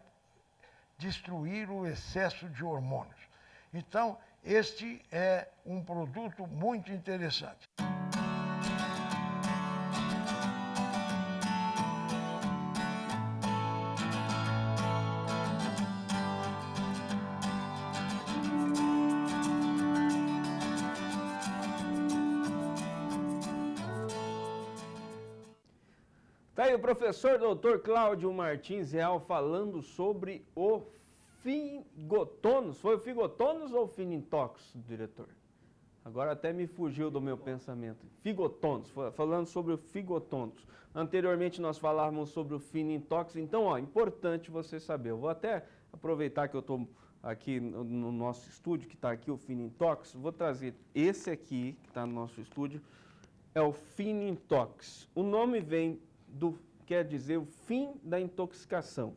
destruir o excesso de hormônios. Então, este é um produto muito interessante. Tá aí o professor Dr. Cláudio Martins Real falando sobre o Figotonos. Foi o Figotonos ou o Finintox, diretor? Agora até me fugiu do meu pensamento. Figotonos, falando sobre o Figotonos. Anteriormente nós falávamos sobre o Finintox, então, importante você saber. Eu vou até aproveitar que eu estou aqui no nosso estúdio, que está aqui o Finintox, vou trazer esse aqui, que está no nosso estúdio, é o Finintox. O nome quer dizer o fim da intoxicação.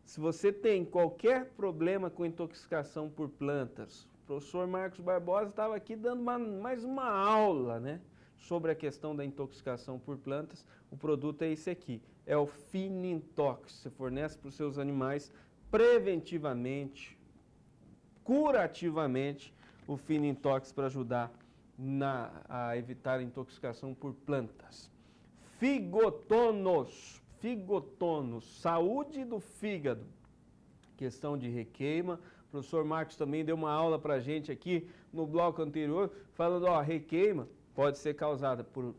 Se você tem qualquer problema com intoxicação por plantas, o professor Marcos Barbosa estava aqui dando mais uma aula, né, sobre a questão da intoxicação por plantas. O produto é esse aqui, é o Finintox. Você fornece para os seus animais preventivamente, curativamente, o Finintox para ajudar a evitar a intoxicação por plantas. Figotonos, saúde do fígado, questão de requeima. O professor Marcos também deu uma aula para a gente aqui no bloco anterior, falando, requeima pode ser causada por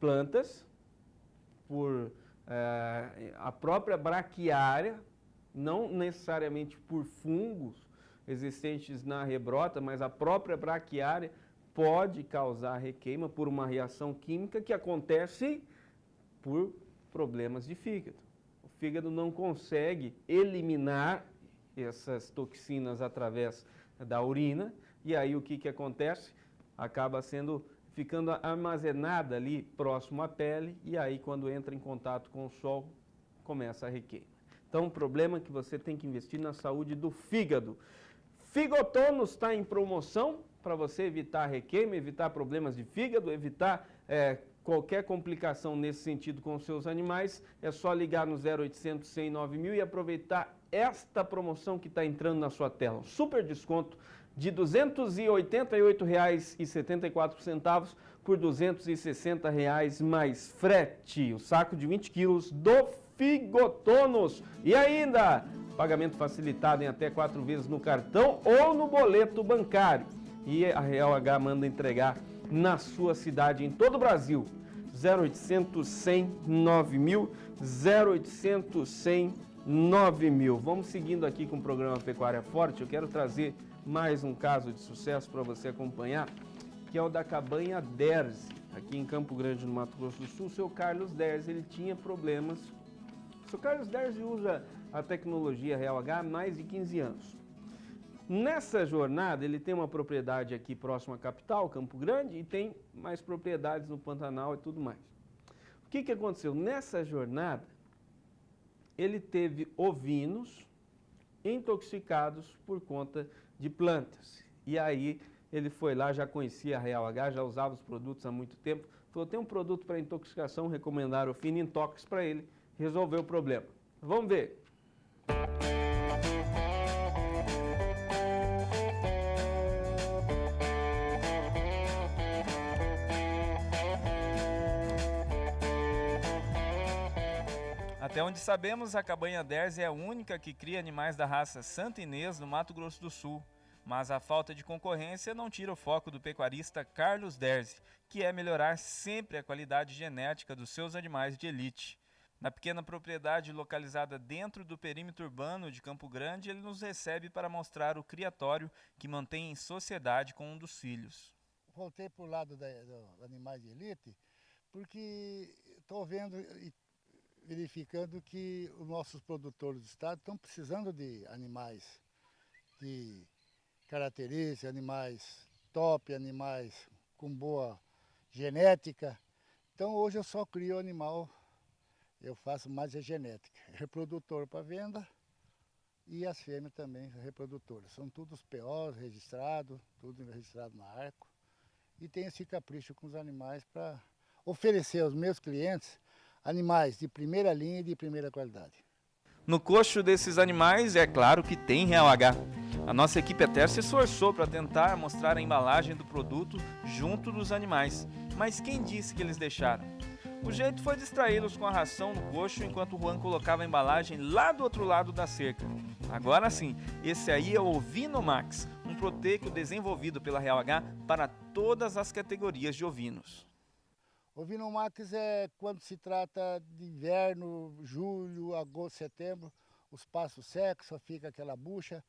plantas, por a própria braquiária, não necessariamente por fungos existentes na rebrota, mas a própria braquiária pode causar requeima por uma reação química que acontece por problemas de fígado. O fígado não consegue eliminar essas toxinas através da urina, e aí o que acontece? Acaba sendo ficando armazenada ali próximo à pele, e aí quando entra em contato com o sol, começa a requeima. Então, o problema é que você tem que investir na saúde do fígado. Figotonos está em promoção para você evitar requeima, evitar problemas de fígado, evitar qualquer complicação nesse sentido com os seus animais. É só ligar no 0800 100 9000 e aproveitar esta promoção que está entrando na sua tela. Um super desconto de R$ 288,74 por R$ 260 mais frete. O saco de 20 quilos do Figotonos. E ainda, pagamento facilitado em até 4 vezes no cartão ou no boleto bancário. E a Real H manda entregar na sua cidade, em todo o Brasil. 0800 100 9000, 0800 100 9000. Vamos seguindo aqui com o programa Pecuária Forte. Eu quero trazer mais um caso de sucesso para você acompanhar, que é o da cabanha Derzi, aqui em Campo Grande, no Mato Grosso do Sul. O seu Carlos Derzi, ele tinha problemas. O seu Carlos Derzi usa a tecnologia Real H há mais de 15 anos. Nessa jornada, ele tem uma propriedade aqui próximo à capital, Campo Grande, e tem mais propriedades no Pantanal e tudo mais. O que aconteceu? Nessa jornada, ele teve ovinos intoxicados por conta de plantas. E aí ele foi lá, já conhecia a Real H, já usava os produtos há muito tempo. Falou, tem um produto para intoxicação, recomendaram o Finintox para ele, resolveu o problema. Vamos ver. Até onde sabemos, a cabanha Derzi é a única que cria animais da raça Santa Inês no Mato Grosso do Sul. Mas a falta de concorrência não tira o foco do pecuarista Carlos Derzi, que é melhorar sempre a qualidade genética dos seus animais de elite. Na pequena propriedade localizada dentro do perímetro urbano de Campo Grande, ele nos recebe para mostrar o criatório que mantém em sociedade com um dos filhos. Voltei para o lado dos animais de elite porque estou vendo e verificando que os nossos produtores do estado estão precisando de animais de características, animais top, animais com boa genética. Então hoje eu só crio animal, eu faço mais a genética, reprodutor para venda e as fêmeas também reprodutoras. São todos POs registrados, tudo registrado na Arco. E tenho esse capricho com os animais para oferecer aos meus clientes animais de primeira linha e de primeira qualidade. No coxo desses animais, é claro que tem Real H. A nossa equipe até se esforçou para tentar mostrar a embalagem do produto junto dos animais. Mas quem disse que eles deixaram? O jeito foi distraí-los com a ração no coxo enquanto o Juan colocava a embalagem lá do outro lado da cerca. Agora sim, esse aí é o Ovinomax, um proteico desenvolvido pela Real H para todas as categorias de ovinos. Ovinomax é quando se trata de inverno, julho, agosto, setembro, os pastos secos, só fica aquela bucha.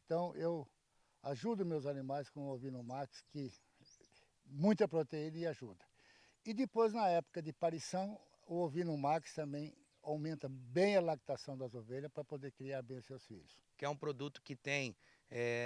Então eu ajudo meus animais com o Ovinomax, que muita proteína e ajuda. E depois, na época de parição, o Ovinomax também aumenta bem a lactação das ovelhas para poder criar bem os seus filhos. Que é um produto que tem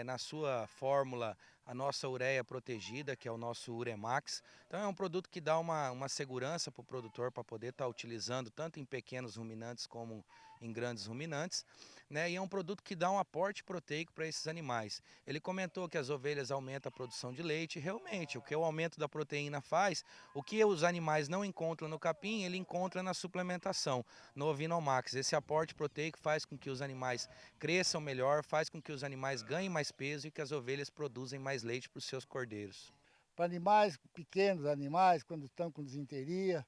na sua fórmula a nossa ureia protegida, que é o nosso Uremax. Então é um produto que dá uma segurança para o produtor para poder estar utilizando tanto em pequenos ruminantes como em grandes ruminantes, né? E é um produto que dá um aporte proteico para esses animais. Ele comentou que as ovelhas aumentam a produção de leite. Realmente, o que o aumento da proteína faz, o que os animais não encontram no capim, ele encontra na suplementação, no Ovinomax. Esse aporte proteico faz com que os animais cresçam melhor, faz com que os animais ganhem mais peso e que as ovelhas produzem mais leite para os seus cordeiros. Para animais pequenos, animais quando estão com desinteria,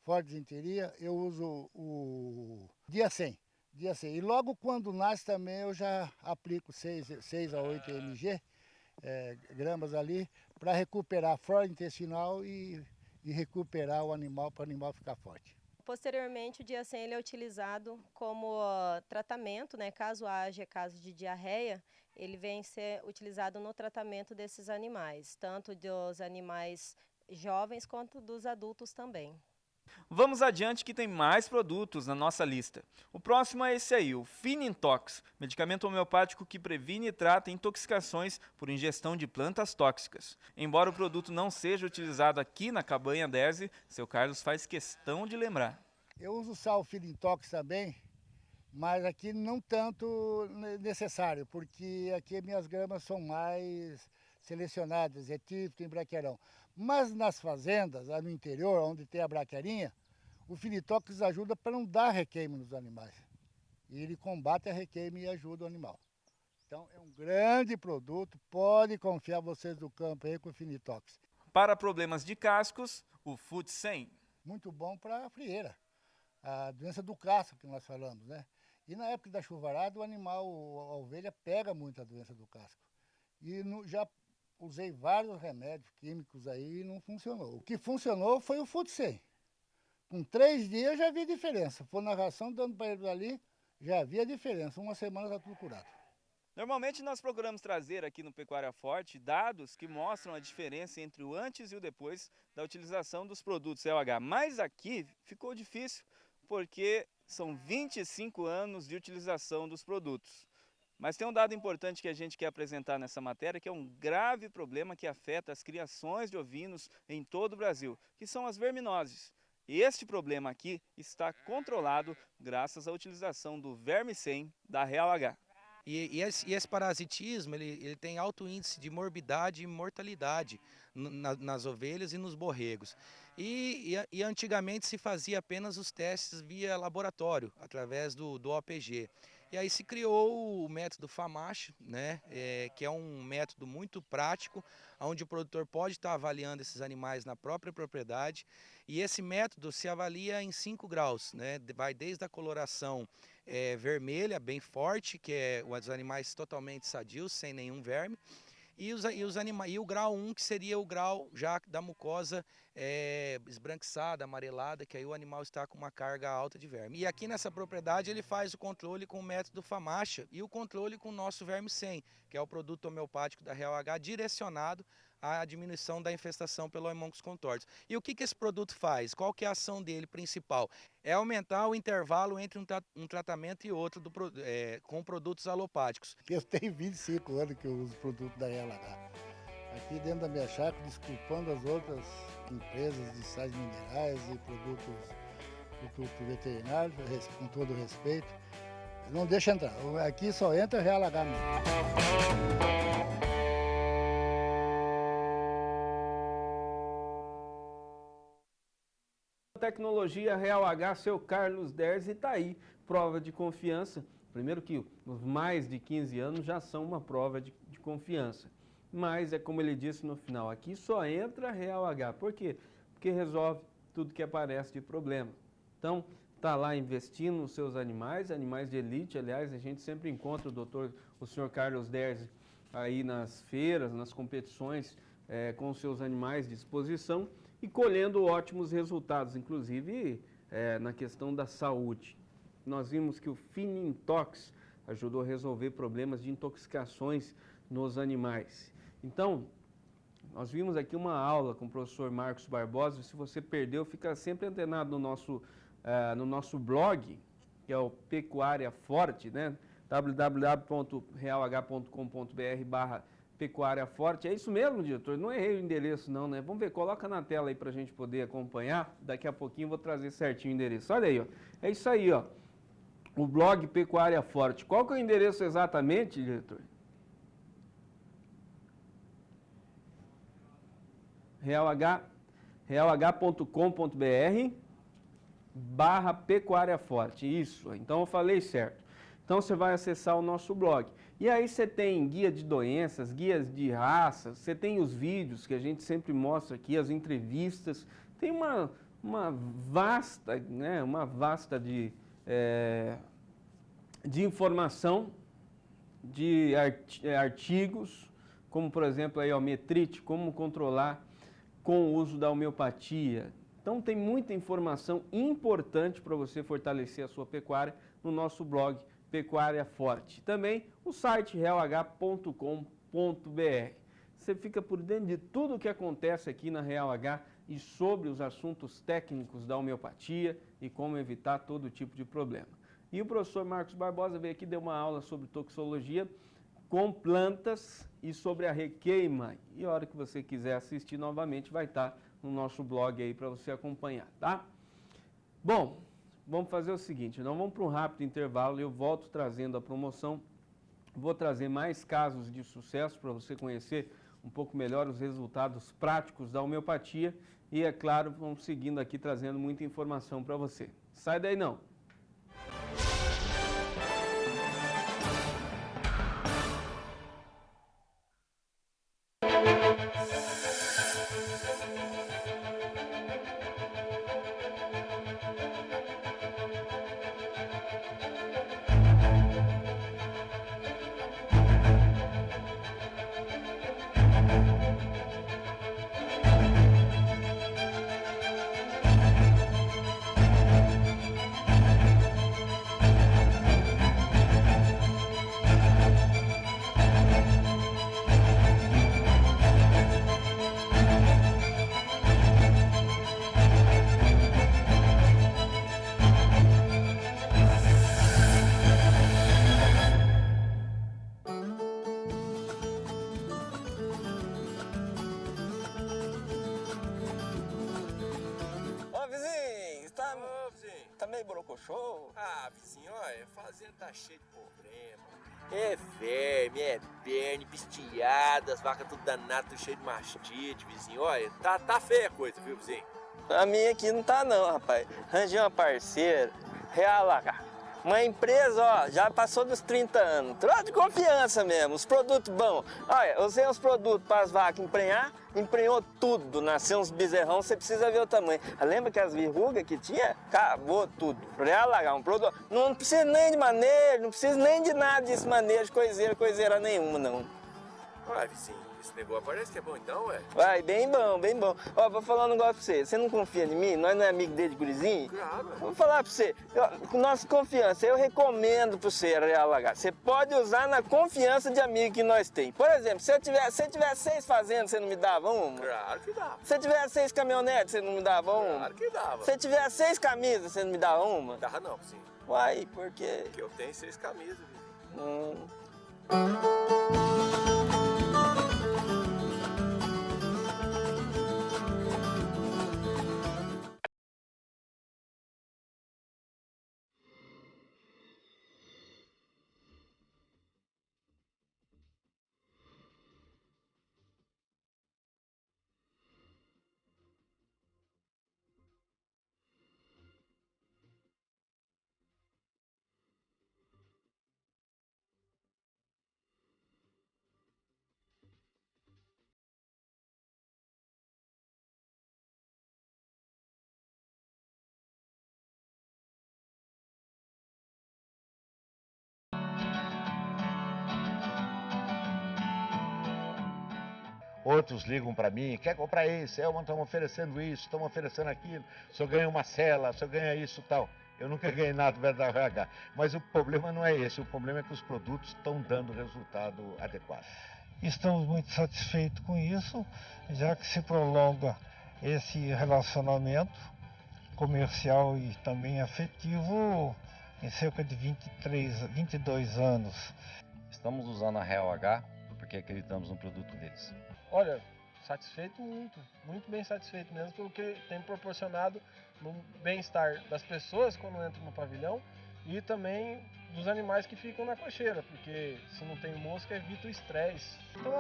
forte desinteria, eu uso o Dia 100. E logo quando nasce também eu já aplico 6 a 8 mg, gramas ali, para recuperar a flora intestinal e recuperar o animal, para o animal ficar forte. Posteriormente, o Dia 100 ele é utilizado como tratamento, né? Caso haja caso de diarreia, ele vem ser utilizado no tratamento desses animais, tanto dos animais jovens quanto dos adultos também. Vamos adiante que tem mais produtos na nossa lista. O próximo é esse aí, o Finintox, medicamento homeopático que previne e trata intoxicações por ingestão de plantas tóxicas. Embora o produto não seja utilizado aqui na Cabanha Derze, seu Carlos faz questão de lembrar. Eu uso sal Finintox também, mas aqui não tanto necessário, porque aqui minhas gramas são mais selecionadas, é típico, tem braqueirão. Mas nas fazendas, lá no interior, onde tem a braqueirinha, o Finintox ajuda para não dar requeime nos animais. E ele combate a requeime e ajuda o animal. Então é um grande produto, pode confiar vocês do campo aí com o Finintox. Para problemas de cascos, o Food 100. Muito bom para a frieira, a doença do casco que nós falamos, né? E na época da chuvarada, o animal, a ovelha, pega muito a doença do casco. E já usei vários remédios químicos aí e não funcionou. O que funcionou foi o Food 100. Com 3 dias eu já vi diferença. Foi na ração, dando para eles ali, já havia diferença. Uma semana está tudo curado. Normalmente nós procuramos trazer aqui no Pecuária Forte dados que mostram a diferença entre o antes e o depois da utilização dos produtos EOH. Mas aqui ficou difícil porque são 25 anos de utilização dos produtos. Mas tem um dado importante que a gente quer apresentar nessa matéria, que é um grave problema que afeta as criações de ovinos em todo o Brasil, que são as verminoses. E este problema aqui está controlado graças à utilização do Verme 100 da Real H. E esse parasitismo, ele tem alto índice de morbidade e mortalidade nas ovelhas e nos borregos. E antigamente se fazia apenas os testes via laboratório, através do OPG. E aí se criou o método FAMACH, né, que é um método muito prático, onde o produtor pode estar avaliando esses animais na própria propriedade. E esse método se avalia em 5 graus, né, vai desde a coloração vermelha, bem forte, que é os animais totalmente sadios, sem nenhum verme, e o grau 1, que seria o grau já da mucosa esbranquiçada, amarelada, que aí o animal está com uma carga alta de verme. E aqui nessa propriedade ele faz o controle com o método FAMACH e o controle com o nosso Verme 100, que é o produto homeopático da Real H direcionado à diminuição da infestação pelo Haemonchus contortus. E o que esse produto faz? Qual que é a ação dele principal? É aumentar o intervalo entre um tratamento e outro com produtos alopáticos. Eu tenho 25 anos que eu uso produto da Real H. Aqui dentro da minha chácara, desculpando as outras empresas de sais minerais e produtos veterinários, com todo respeito, não deixa entrar. Aqui só entra Real H mesmo. Tecnologia Real H, seu Carlos Derze, está aí, prova de confiança. Primeiro que os mais de 15 anos já são uma prova de confiança. Mas é como ele disse no final, aqui só entra Real H. Por quê? Porque resolve tudo que aparece de problema. Então, está lá investindo nos seus animais de elite. Aliás, a gente sempre encontra o senhor Carlos Derze aí nas feiras, nas competições, com os seus animais de exposição e colhendo ótimos resultados, inclusive na questão da saúde. Nós vimos que o Finintox ajudou a resolver problemas de intoxicações nos animais. Então, nós vimos aqui uma aula com o professor Marcos Barbosa. Se você perdeu, fica sempre antenado no nosso blog, que é o Pecuária Forte, né? www.realh.com.br/Pecuária Forte. É isso mesmo, diretor? Não errei o endereço não, né? Vamos ver, coloca na tela aí para a gente poder acompanhar. Daqui a pouquinho eu vou trazer certinho o endereço. Olha aí, ó. É isso aí, ó. O blog Pecuária Forte. Qual que é o endereço exatamente, diretor? realh.com.br/Pecuária Forte. Isso, então eu falei certo. Então você vai acessar o nosso blog. E aí você tem guia de doenças, guias de raças, você tem os vídeos que a gente sempre mostra aqui, as entrevistas. Tem uma vasta de informação, de artigos, como por exemplo aí, ó, metrite, como controlar com o uso da homeopatia. Então tem muita informação importante para você fortalecer a sua pecuária no nosso blog Pecuária Forte. Também o site realh.com.br. Você fica por dentro de tudo o que acontece aqui na Real H e sobre os assuntos técnicos da homeopatia e como evitar todo tipo de problema. E o professor Marcos Barbosa veio aqui e deu uma aula sobre toxicologia com plantas e sobre a requeima. E a hora que você quiser assistir novamente, vai estar no nosso blog aí para você acompanhar, tá? Bom, vamos fazer o seguinte, nós vamos para um rápido intervalo e eu volto trazendo a promoção. Vou trazer mais casos de sucesso para você conhecer um pouco melhor os resultados práticos da homeopatia e, é claro, vamos seguindo aqui trazendo muita informação para você. Sai daí não! Brocochô? Ah, vizinho, olha, a fazenda tá cheia de problema. É verme, é berne, bestiada, as vacas tudo danadas, tudo cheio de mastite, vizinho. Olha, tá feia a coisa, viu, vizinho? A minha aqui não tá não, rapaz. Arranjei uma parceira, Realagar. Uma empresa, ó, já passou dos 30 anos. Troca de confiança mesmo, os produtos bons. Olha, eu usei uns produtos para as vacas emprenhar, emprenhou tudo, nasceu uns bezerrão, você precisa ver o tamanho. Lembra que as verrugas que tinha? Acabou tudo. Realagar, um produto. Não precisa nem de manejo, não precisa nem de nada desse manejo, coiseira nenhuma, não. Ué, vizinho, esse negócio parece que é bom então, ué? Vai, bem bom, bem bom. Ó, vou falar um negócio pra você. Você não confia em mim? Nós não é amigo desde gurizinho? Claro. Vou falar pra você. Com nossa confiança, eu recomendo pra você, Realagar. Você pode usar na confiança de amigo que nós temos. Por exemplo, se você tiver 6 fazendas, você não me dava uma? Claro que dava. Se você tiver 6 caminhonetes, você não me dava uma? Claro que dava. Se você tiver 6 camisas, você não me dava uma? Dava não, vizinho. Uai, por quê? Porque eu tenho 6 camisas, vizinho. Outros ligam para mim, quer comprar isso, estamos oferecendo isso, estamos oferecendo aquilo, o senhor ganha uma cela, o senhor ganha isso e tal. Eu nunca ganhei nada do RH, mas o problema não é esse, o problema é que os produtos estão dando resultado adequado. Estamos muito satisfeitos com isso, já que se prolonga esse relacionamento comercial e também afetivo em cerca de 22 anos. Estamos usando a RH porque acreditamos no produto deles. Olha, satisfeito muito bem satisfeito mesmo pelo que tem proporcionado no bem-estar das pessoas quando entram no pavilhão e também dos animais que ficam na cocheira, porque se não tem mosca evita o estresse. Estou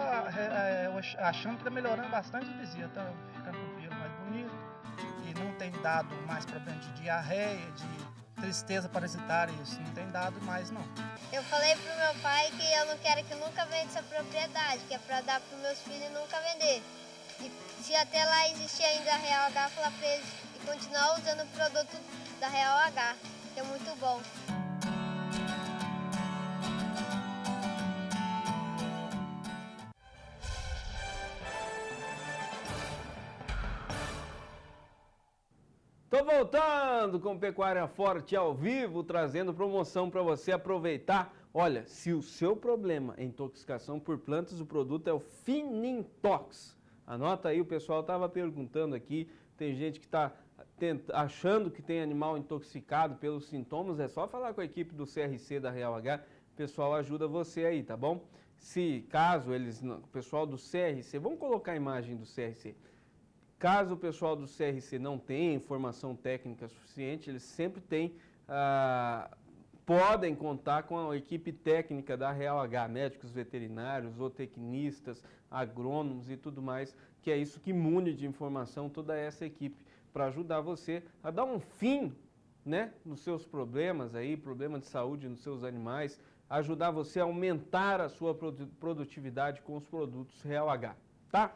achando que está melhorando bastante a vizinha, está ficando com o pelo mais bonito e não tem dado mais problema de diarreia, de tristeza parasitária, isso não tem dado mais não. Eu falei pro meu pai que eu não quero que nunca venda essa propriedade, que é para dar para meus filhos e nunca vender. E se até lá existir ainda a Real H, falar para eles e continuar usando o produto da Real H, que é muito bom. Tô voltando com Pecuária Forte ao vivo, trazendo promoção para você aproveitar. Olha, se o seu problema é intoxicação por plantas, o produto é o Finintox. Anota aí, o pessoal estava perguntando aqui, tem gente que está achando que tem animal intoxicado pelos sintomas, é só falar com a equipe do CRC da Real H, o pessoal ajuda você aí, tá bom? Se caso o pessoal do CRC, vamos colocar a imagem do CRC, caso o pessoal do CRC não tenha informação técnica suficiente, eles sempre têm, podem contar com a equipe técnica da Real H, médicos veterinários, zootecnistas, agrônomos e tudo mais, que é isso que mune de informação toda essa equipe, para ajudar você a dar um fim, né, nos seus problemas aí, problema de saúde nos seus animais, ajudar você a aumentar a sua produtividade com os produtos Real H, tá?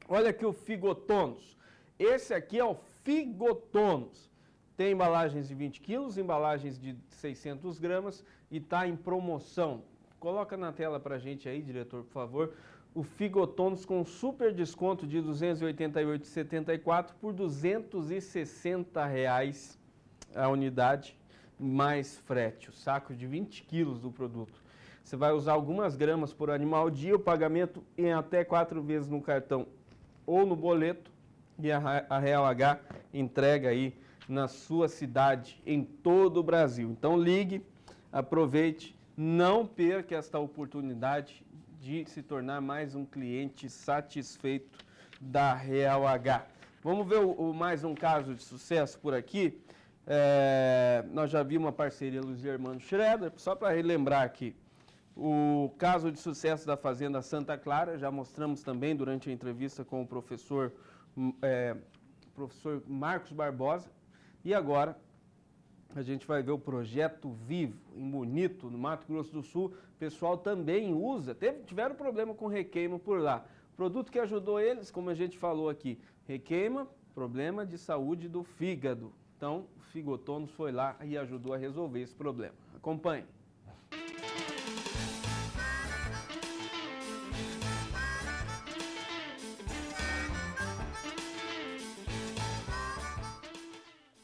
Olha aqui o Figotonos. Esse aqui é o Figotonos. Tem embalagens de 20 quilos, embalagens de 600 gramas e está em promoção. Coloca na tela para a gente aí, diretor, por favor. O Figotonos com super desconto de R$ 288,74 por R$ 260 a unidade, mais frete. O saco de 20 quilos do produto. Você vai usar algumas gramas por animal dia, o pagamento em até 4 vezes no cartão ou no boleto, e a Real H entrega aí na sua cidade, em todo o Brasil. Então ligue, aproveite, não perca esta oportunidade de se tornar mais um cliente satisfeito da Real H. Vamos ver mais um caso de sucesso por aqui. Nós já vimos uma parceria Luiz Germano Schroeder, só para relembrar aqui. O caso de sucesso da Fazenda Santa Clara, já mostramos também durante a entrevista com o professor Marcos Barbosa. E agora a gente vai ver o Projeto Vivo, em Bonito, no Mato Grosso do Sul. O pessoal também usa, tiveram problema com requeima por lá. O produto que ajudou eles, como a gente falou aqui, requeima, problema de saúde do fígado. Então, o Figotonos foi lá e ajudou a resolver esse problema. Acompanhe.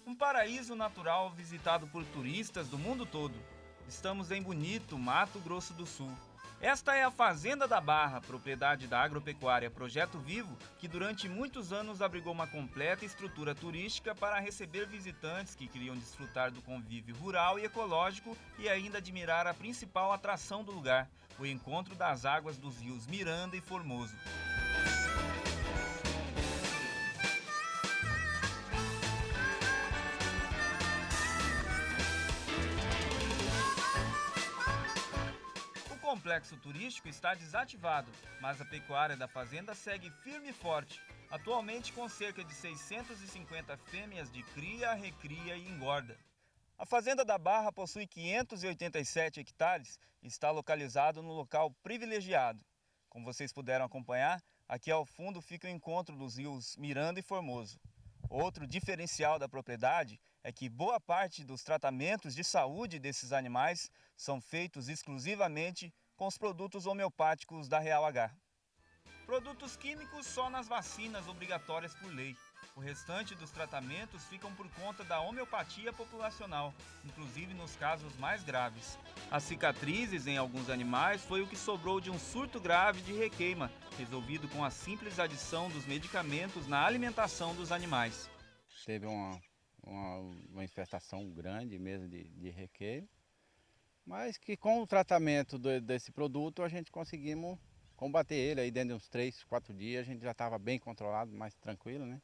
Um paraíso natural visitado por turistas do mundo todo. Estamos em Bonito, Mato Grosso do Sul. Esta é a Fazenda da Barra, propriedade da agropecuária Projeto Vivo, que durante muitos anos abrigou uma completa estrutura turística para receber visitantes que queriam desfrutar do convívio rural e ecológico e ainda admirar a principal atração do lugar, o encontro das águas dos rios Miranda e Formoso. O complexo turístico está desativado, mas a pecuária da fazenda segue firme e forte, atualmente com cerca de 650 fêmeas de cria, recria e engorda. A Fazenda da Barra possui 587 hectares e está localizado no local privilegiado. Como vocês puderam acompanhar, aqui ao fundo fica o encontro dos rios Miranda e Formoso. Outro diferencial da propriedade é que boa parte dos tratamentos de saúde desses animais são feitos exclusivamente com os produtos homeopáticos da Real H. Produtos químicos só nas vacinas obrigatórias por lei. O restante dos tratamentos ficam por conta da homeopatia populacional, inclusive nos casos mais graves. As cicatrizes em alguns animais foi o que sobrou de um surto grave de requeima, resolvido com a simples adição dos medicamentos na alimentação dos animais. Teve uma infestação grande mesmo de requeima, mas que com o tratamento desse produto a gente conseguimos combater ele. Aí dentro de uns 3, 4 dias a gente já estava bem controlado, mais tranquilo, né?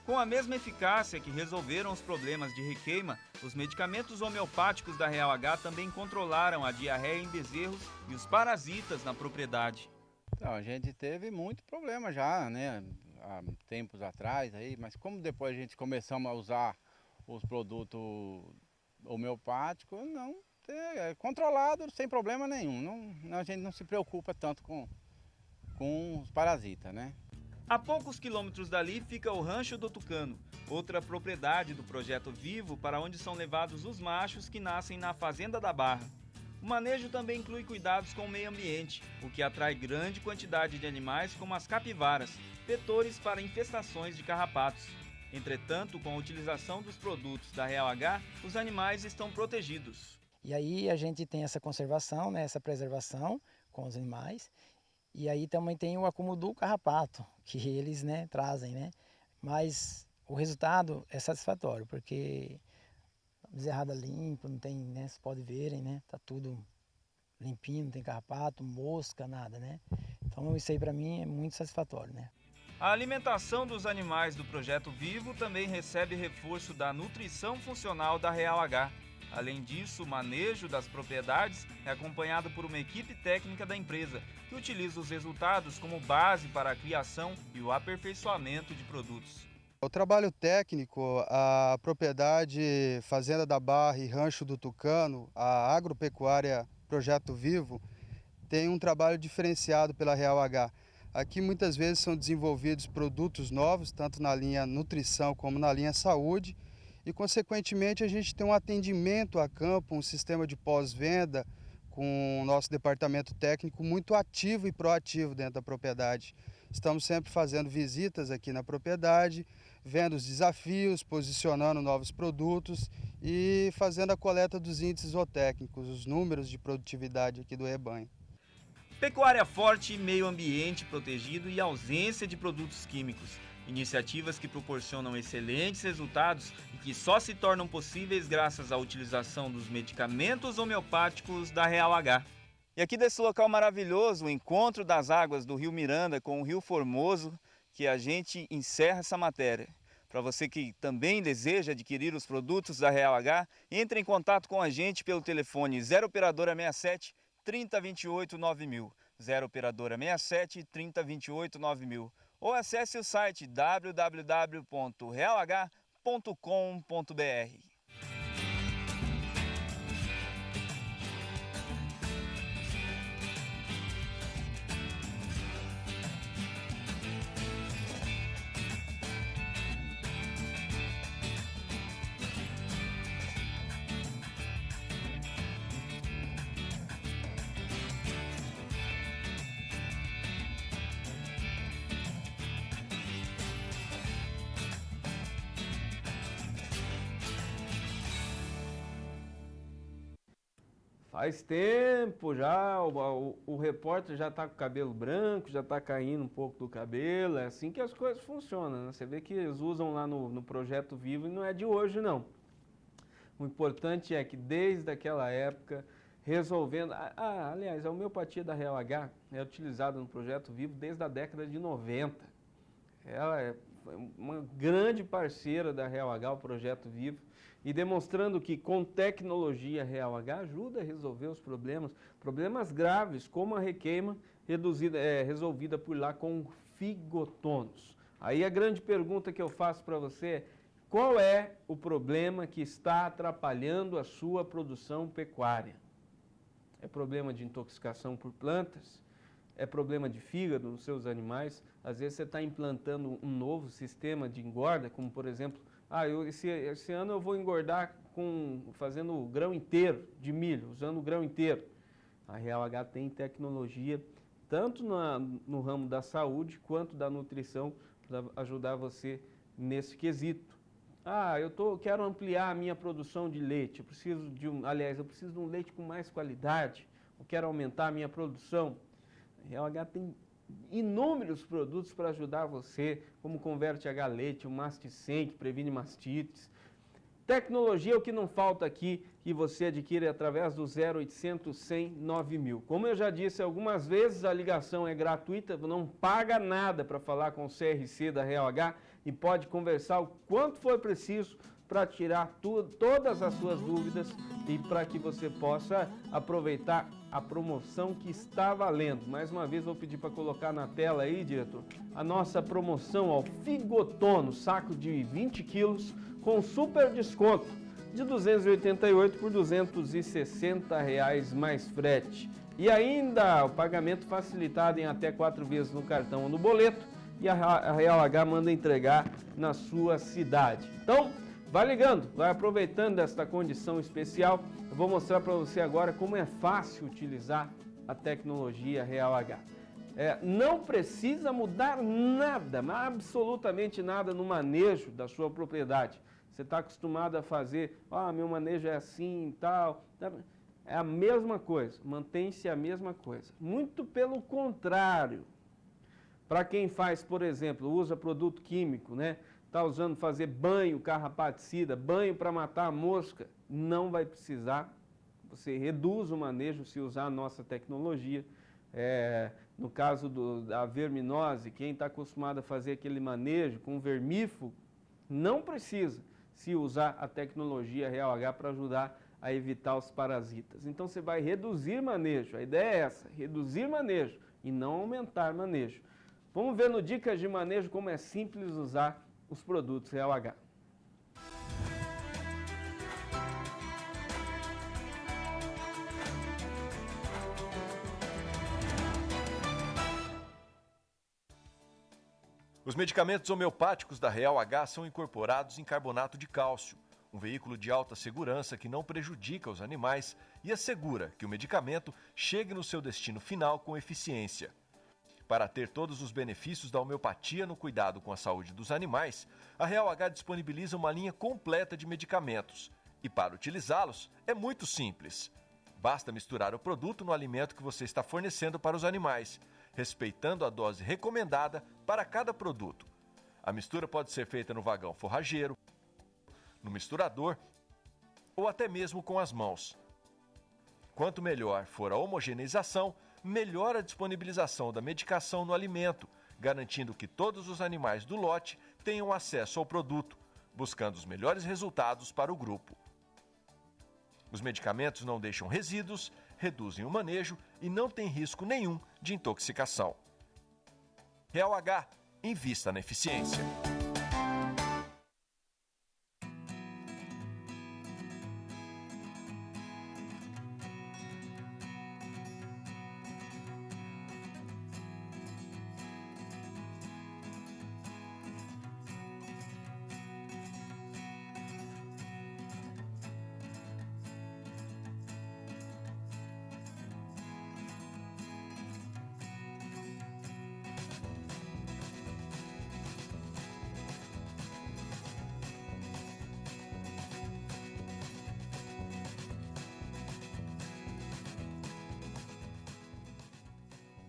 Com a mesma eficácia que resolveram os problemas de requeima, os medicamentos homeopáticos da Real H também controlaram a diarreia em bezerros e os parasitas na propriedade. Então, a gente teve muito problema já, né, há tempos atrás, aí, mas como depois a gente começamos a usar os produtos homeopáticos, não, é controlado sem problema nenhum. A gente não se preocupa tanto com os parasitas, né? A poucos quilômetros dali fica o Rancho do Tucano, outra propriedade do Projeto Vivo, para onde são levados os machos que nascem na Fazenda da Barra. O manejo também inclui cuidados com o meio ambiente, o que atrai grande quantidade de animais como as capivaras, vetores para infestações de carrapatos. Entretanto, com a utilização dos produtos da Real H, os animais estão protegidos. E aí a gente tem essa conservação, né, essa preservação com os animais. E aí também tem o acúmulo do carrapato, que eles, né, trazem, né? Mas o resultado é satisfatório, porque a bezerrada limpa, não tem, né, vocês podem verem, né? Tá tudo limpinho, não tem carrapato, mosca, nada, né? Então isso aí para mim é muito satisfatório, né? A alimentação dos animais do Projeto Vivo também recebe reforço da nutrição funcional da Real H. Além disso, o manejo das propriedades é acompanhado por uma equipe técnica da empresa, que utiliza os resultados como base para a criação e o aperfeiçoamento de produtos. O trabalho técnico, a propriedade Fazenda da Barra e Rancho do Tucano, a agropecuária Projeto Vivo, tem um trabalho diferenciado pela Real H. Aqui muitas vezes são desenvolvidos produtos novos, tanto na linha nutrição como na linha saúde, e consequentemente a gente tem um atendimento a campo, um sistema de pós-venda com o nosso departamento técnico muito ativo e proativo dentro da propriedade. Estamos sempre fazendo visitas aqui na propriedade, vendo os desafios, posicionando novos produtos e fazendo a coleta dos índices zootécnicos, os números de produtividade aqui do rebanho. Pecuária forte, meio ambiente protegido e ausência de produtos químicos. Iniciativas que proporcionam excelentes resultados e que só se tornam possíveis graças à utilização dos medicamentos homeopáticos da Real H. E aqui desse local maravilhoso, o encontro das águas do Rio Miranda com o Rio Formoso, que a gente encerra essa matéria. Para você que também deseja adquirir os produtos da Real H, entre em contato com a gente pelo telefone 0 operadora 67 3028 9000, 0 operadora 67 3028 9000, ou acesse o site www.realh.com.br. Faz tempo já, o repórter já está com o cabelo branco, já está caindo um pouco do cabelo, é assim que as coisas funcionam, né? Você vê que eles usam lá no Projeto Vivo e não é de hoje não. O importante é que desde aquela época, resolvendo... aliás, a homeopatia da Real H é utilizada no Projeto Vivo desde a década de 90. Ela é uma grande parceira da Real H, o Projeto Vivo, e demonstrando que com tecnologia a Real H ajuda a resolver os problemas graves, como a requeima resolvida por lá com figotonos. Aí a grande pergunta que eu faço para você é: qual é o problema que está atrapalhando a sua produção pecuária? É problema de intoxicação por plantas? É problema de fígado nos seus animais? Às vezes você está implantando um novo sistema de engorda, como por exemplo, esse ano eu vou engordar fazendo grão inteiro de milho, usando o grão inteiro. A Real H tem tecnologia, tanto no ramo da saúde, quanto da nutrição, para ajudar você nesse quesito. Eu quero ampliar a minha produção de leite, eu preciso de um leite com mais qualidade, eu quero aumentar a minha produção. A Real H tem inúmeros produtos para ajudar você, como Converte H Leite, o Masticem, que previne mastites. Tecnologia é o que não falta aqui, que você adquire através do 0800 100 9000. Como eu já disse algumas vezes, a ligação é gratuita, não paga nada para falar com o CRC da Real H e pode conversar o quanto for preciso para tirar todas as suas dúvidas e para que você possa aproveitar a promoção que está valendo. Mais uma vez vou pedir para colocar na tela aí, diretor, a nossa promoção ao Figotono, saco de 20 quilos com super desconto de R$ 288 por R$ 260 mais frete. E ainda o pagamento facilitado em até 4 vezes no cartão ou no boleto, e a Real H manda entregar na sua cidade. Então, vai ligando, vai aproveitando esta condição especial. Eu vou mostrar para você agora como é fácil utilizar a tecnologia Real H. Não precisa mudar nada, absolutamente nada no manejo da sua propriedade. Você está acostumado a fazer, meu manejo é assim e tal. é a mesma coisa, mantém-se a mesma coisa. Muito pelo contrário, para quem faz, por exemplo, usa produto químico, né? Está usando fazer banho carrapaticida, banho para matar a mosca, não vai precisar. Você reduz o manejo se usar a nossa tecnologia. No caso da verminose, quem está acostumado a fazer aquele manejo com vermífugo, não precisa se usar a tecnologia Real H para ajudar a evitar os parasitas. Então você vai reduzir manejo, a ideia é essa, reduzir manejo e não aumentar manejo. Vamos ver no Dicas de Manejo como é simples usar os produtos Real H. Os medicamentos homeopáticos da Real H são incorporados em carbonato de cálcio, um veículo de alta segurança que não prejudica os animais e assegura que o medicamento chegue no seu destino final com eficiência. Para ter todos os benefícios da homeopatia no cuidado com a saúde dos animais, a Real H disponibiliza uma linha completa de medicamentos. E para utilizá-los, é muito simples. Basta misturar o produto no alimento que você está fornecendo para os animais, respeitando a dose recomendada para cada produto. A mistura pode ser feita no vagão forrageiro, no misturador ou até mesmo com as mãos. Quanto melhor for a homogeneização, melhor a disponibilização da medicação no alimento, garantindo que todos os animais do lote tenham acesso ao produto, buscando os melhores resultados para o grupo. Os medicamentos não deixam resíduos, reduzem o manejo e não tem risco nenhum de intoxicação. Real H, invista na eficiência.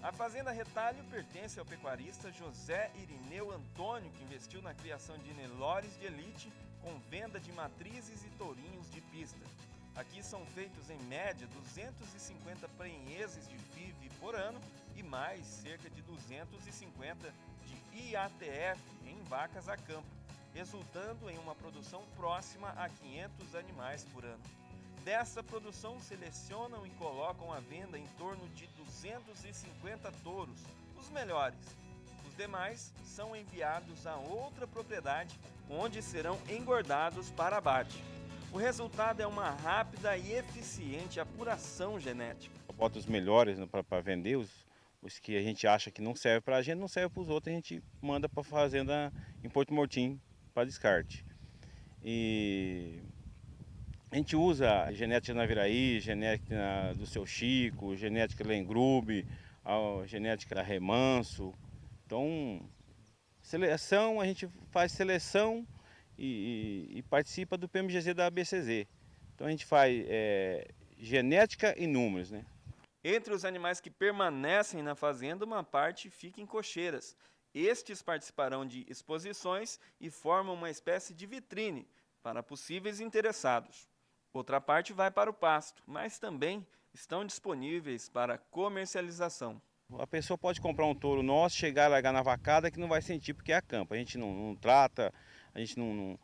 A Fazenda Retalho pertence ao pecuarista José Irineu Antônio, que investiu na criação de Nelores de elite com venda de matrizes e tourinhos de pista. Aqui são feitos em média 250 prenheses de FIV por ano e mais cerca de 250 de IATF em vacas a campo, resultando em uma produção próxima a 500 animais por ano. Dessa produção, selecionam e colocam à venda em torno de 250 touros, os melhores. Os demais são enviados a outra propriedade, onde serão engordados para abate. O resultado é uma rápida e eficiente apuração genética. Bota os melhores para vender, os que a gente acha que não serve para a gente, não serve para os outros, a gente manda para a fazenda em Porto Mortinho para descarte. E a gente usa genética Naviraí, genética do Seu Chico, genética Lengrube, a genética da Remanso. Então, seleção, a gente faz seleção e participa do PMGZ da ABCZ. Então a gente faz genética e números, né? Entre os animais que permanecem na fazenda, uma parte fica em cocheiras. Estes participarão de exposições e formam uma espécie de vitrine para possíveis interessados. Outra parte vai para o pasto, mas também estão disponíveis para comercialização. A pessoa pode comprar um touro nosso, chegar e largar na vacada que não vai sentir porque é a campo. A gente não trata, a gente não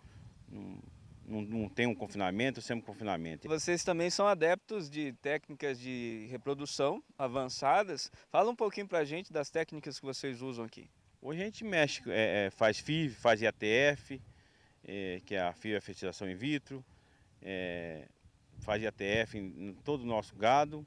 tem um confinamento, sempre confinamento. Vocês também são adeptos de técnicas de reprodução avançadas. Fala um pouquinho para a gente das técnicas que vocês usam aqui. Hoje a gente mexe, faz FIV, faz IATF, que é a FIV, a fertilização in vitro. Faz IATF em todo o nosso gado.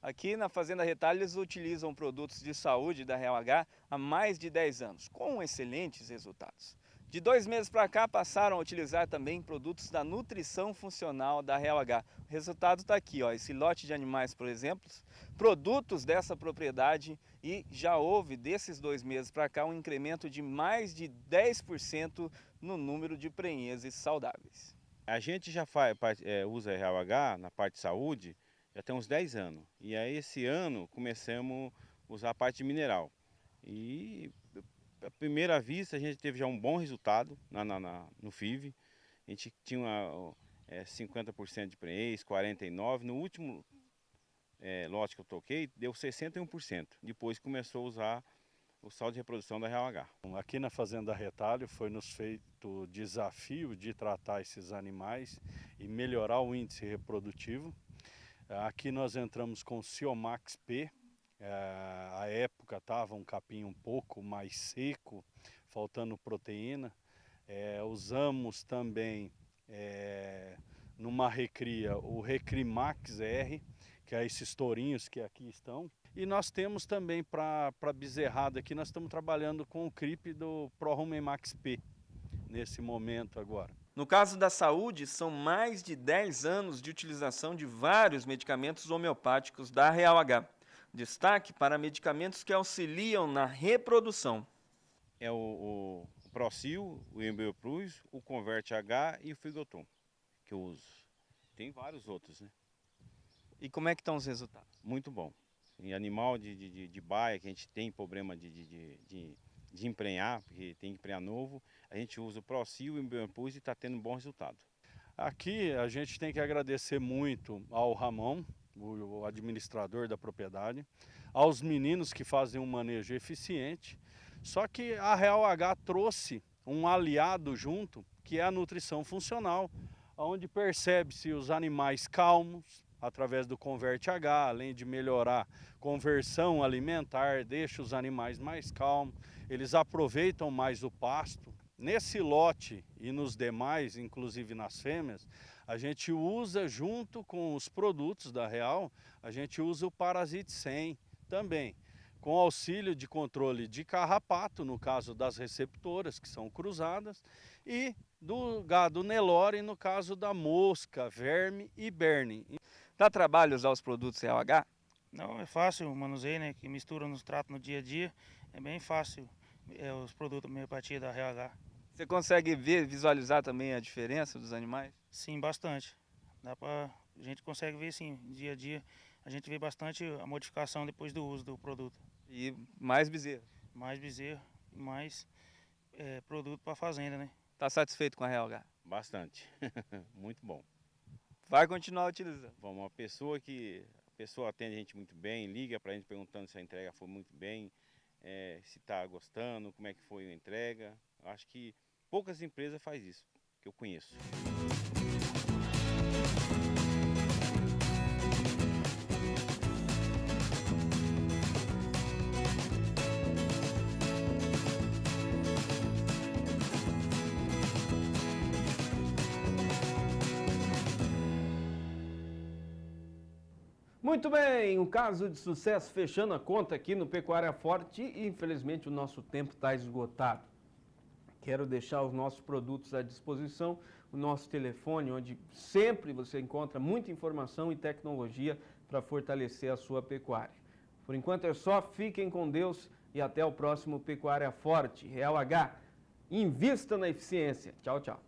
Aqui na Fazenda Retalho eles utilizam produtos de saúde da Real H há mais de 10 anos, com excelentes resultados. De 2 meses para cá passaram a utilizar também produtos da nutrição funcional da Real H. O resultado está aqui, ó, esse lote de animais, por exemplo, produtos dessa propriedade, e já houve desses 2 meses para cá um incremento de mais de 10% no número de prenheses saudáveis. A gente já usa a Real H na parte de saúde já tem uns 10 anos. E aí esse ano começamos a usar a parte de mineral. E à primeira vista a gente teve já um bom resultado no FIV. A gente tinha 50% de preenche, 49%. No último lote que eu toquei, deu 61%. Depois começou a usar o sal de reprodução da Real H. Aqui na Fazenda Retalho foi nos feito o desafio de tratar esses animais e melhorar o índice reprodutivo. Aqui nós entramos com o Ciomax P. A época estava um capim um pouco mais seco, faltando proteína. Usamos também numa recria o Recrimax R, que é esses tourinhos que aqui estão. E nós temos também para bezerrada aqui, nós estamos trabalhando com o CRIP do ProRumen Max P, nesse momento agora. No caso da saúde, são mais de 10 anos de utilização de vários medicamentos homeopáticos da Real H. Destaque para medicamentos que auxiliam na reprodução. É o Procil, o Embryoplus, o Convert H e o Frigoton, que eu uso. Tem vários outros, né? E como é que estão os resultados? Muito bom. Em animal de baia, que a gente tem problema de emprenhar, porque tem que emprenhar novo, a gente usa o Procil e o Embryoplus e está tendo um bom resultado. Aqui a gente tem que agradecer muito ao Ramon, o administrador da propriedade, aos meninos que fazem um manejo eficiente. Só que a Real H trouxe um aliado junto, que é a nutrição funcional, onde percebe-se os animais calmos, através do Convert H, além de melhorar conversão alimentar, deixa os animais mais calmos, eles aproveitam mais o pasto. Nesse lote e nos demais, inclusive nas fêmeas, a gente usa junto com os produtos da Real, a gente usa o Parasite 100 também, com auxílio de controle de carrapato, no caso das receptoras, que são cruzadas, e do gado Nelore, no caso da mosca, verme e berne. Dá trabalho usar os produtos Real H? Não, é fácil o manuseio, né? Que mistura nos tratos no dia a dia. É bem fácil os produtos homeopatia da Real H. Você consegue visualizar também a diferença dos animais? Sim, bastante. A gente consegue ver sim, dia a dia. A gente vê bastante a modificação depois do uso do produto. E mais bezerro? Mais bezerro, mais produto para a fazenda, né? Está satisfeito com a Real H? Bastante. Muito bom. Vai continuar utilizando? Bom, a pessoa atende a gente muito bem, liga para a gente perguntando se a entrega foi muito bem, se está gostando, como é que foi a entrega. Acho que poucas empresas fazem isso, que eu conheço. Muito bem, um caso de sucesso fechando a conta aqui no Pecuária Forte e infelizmente o nosso tempo está esgotado. Quero deixar os nossos produtos à disposição, o nosso telefone, onde sempre você encontra muita informação e tecnologia para fortalecer a sua pecuária. Por enquanto é só, fiquem com Deus e até o próximo Pecuária Forte. Real H, invista na eficiência. Tchau, tchau.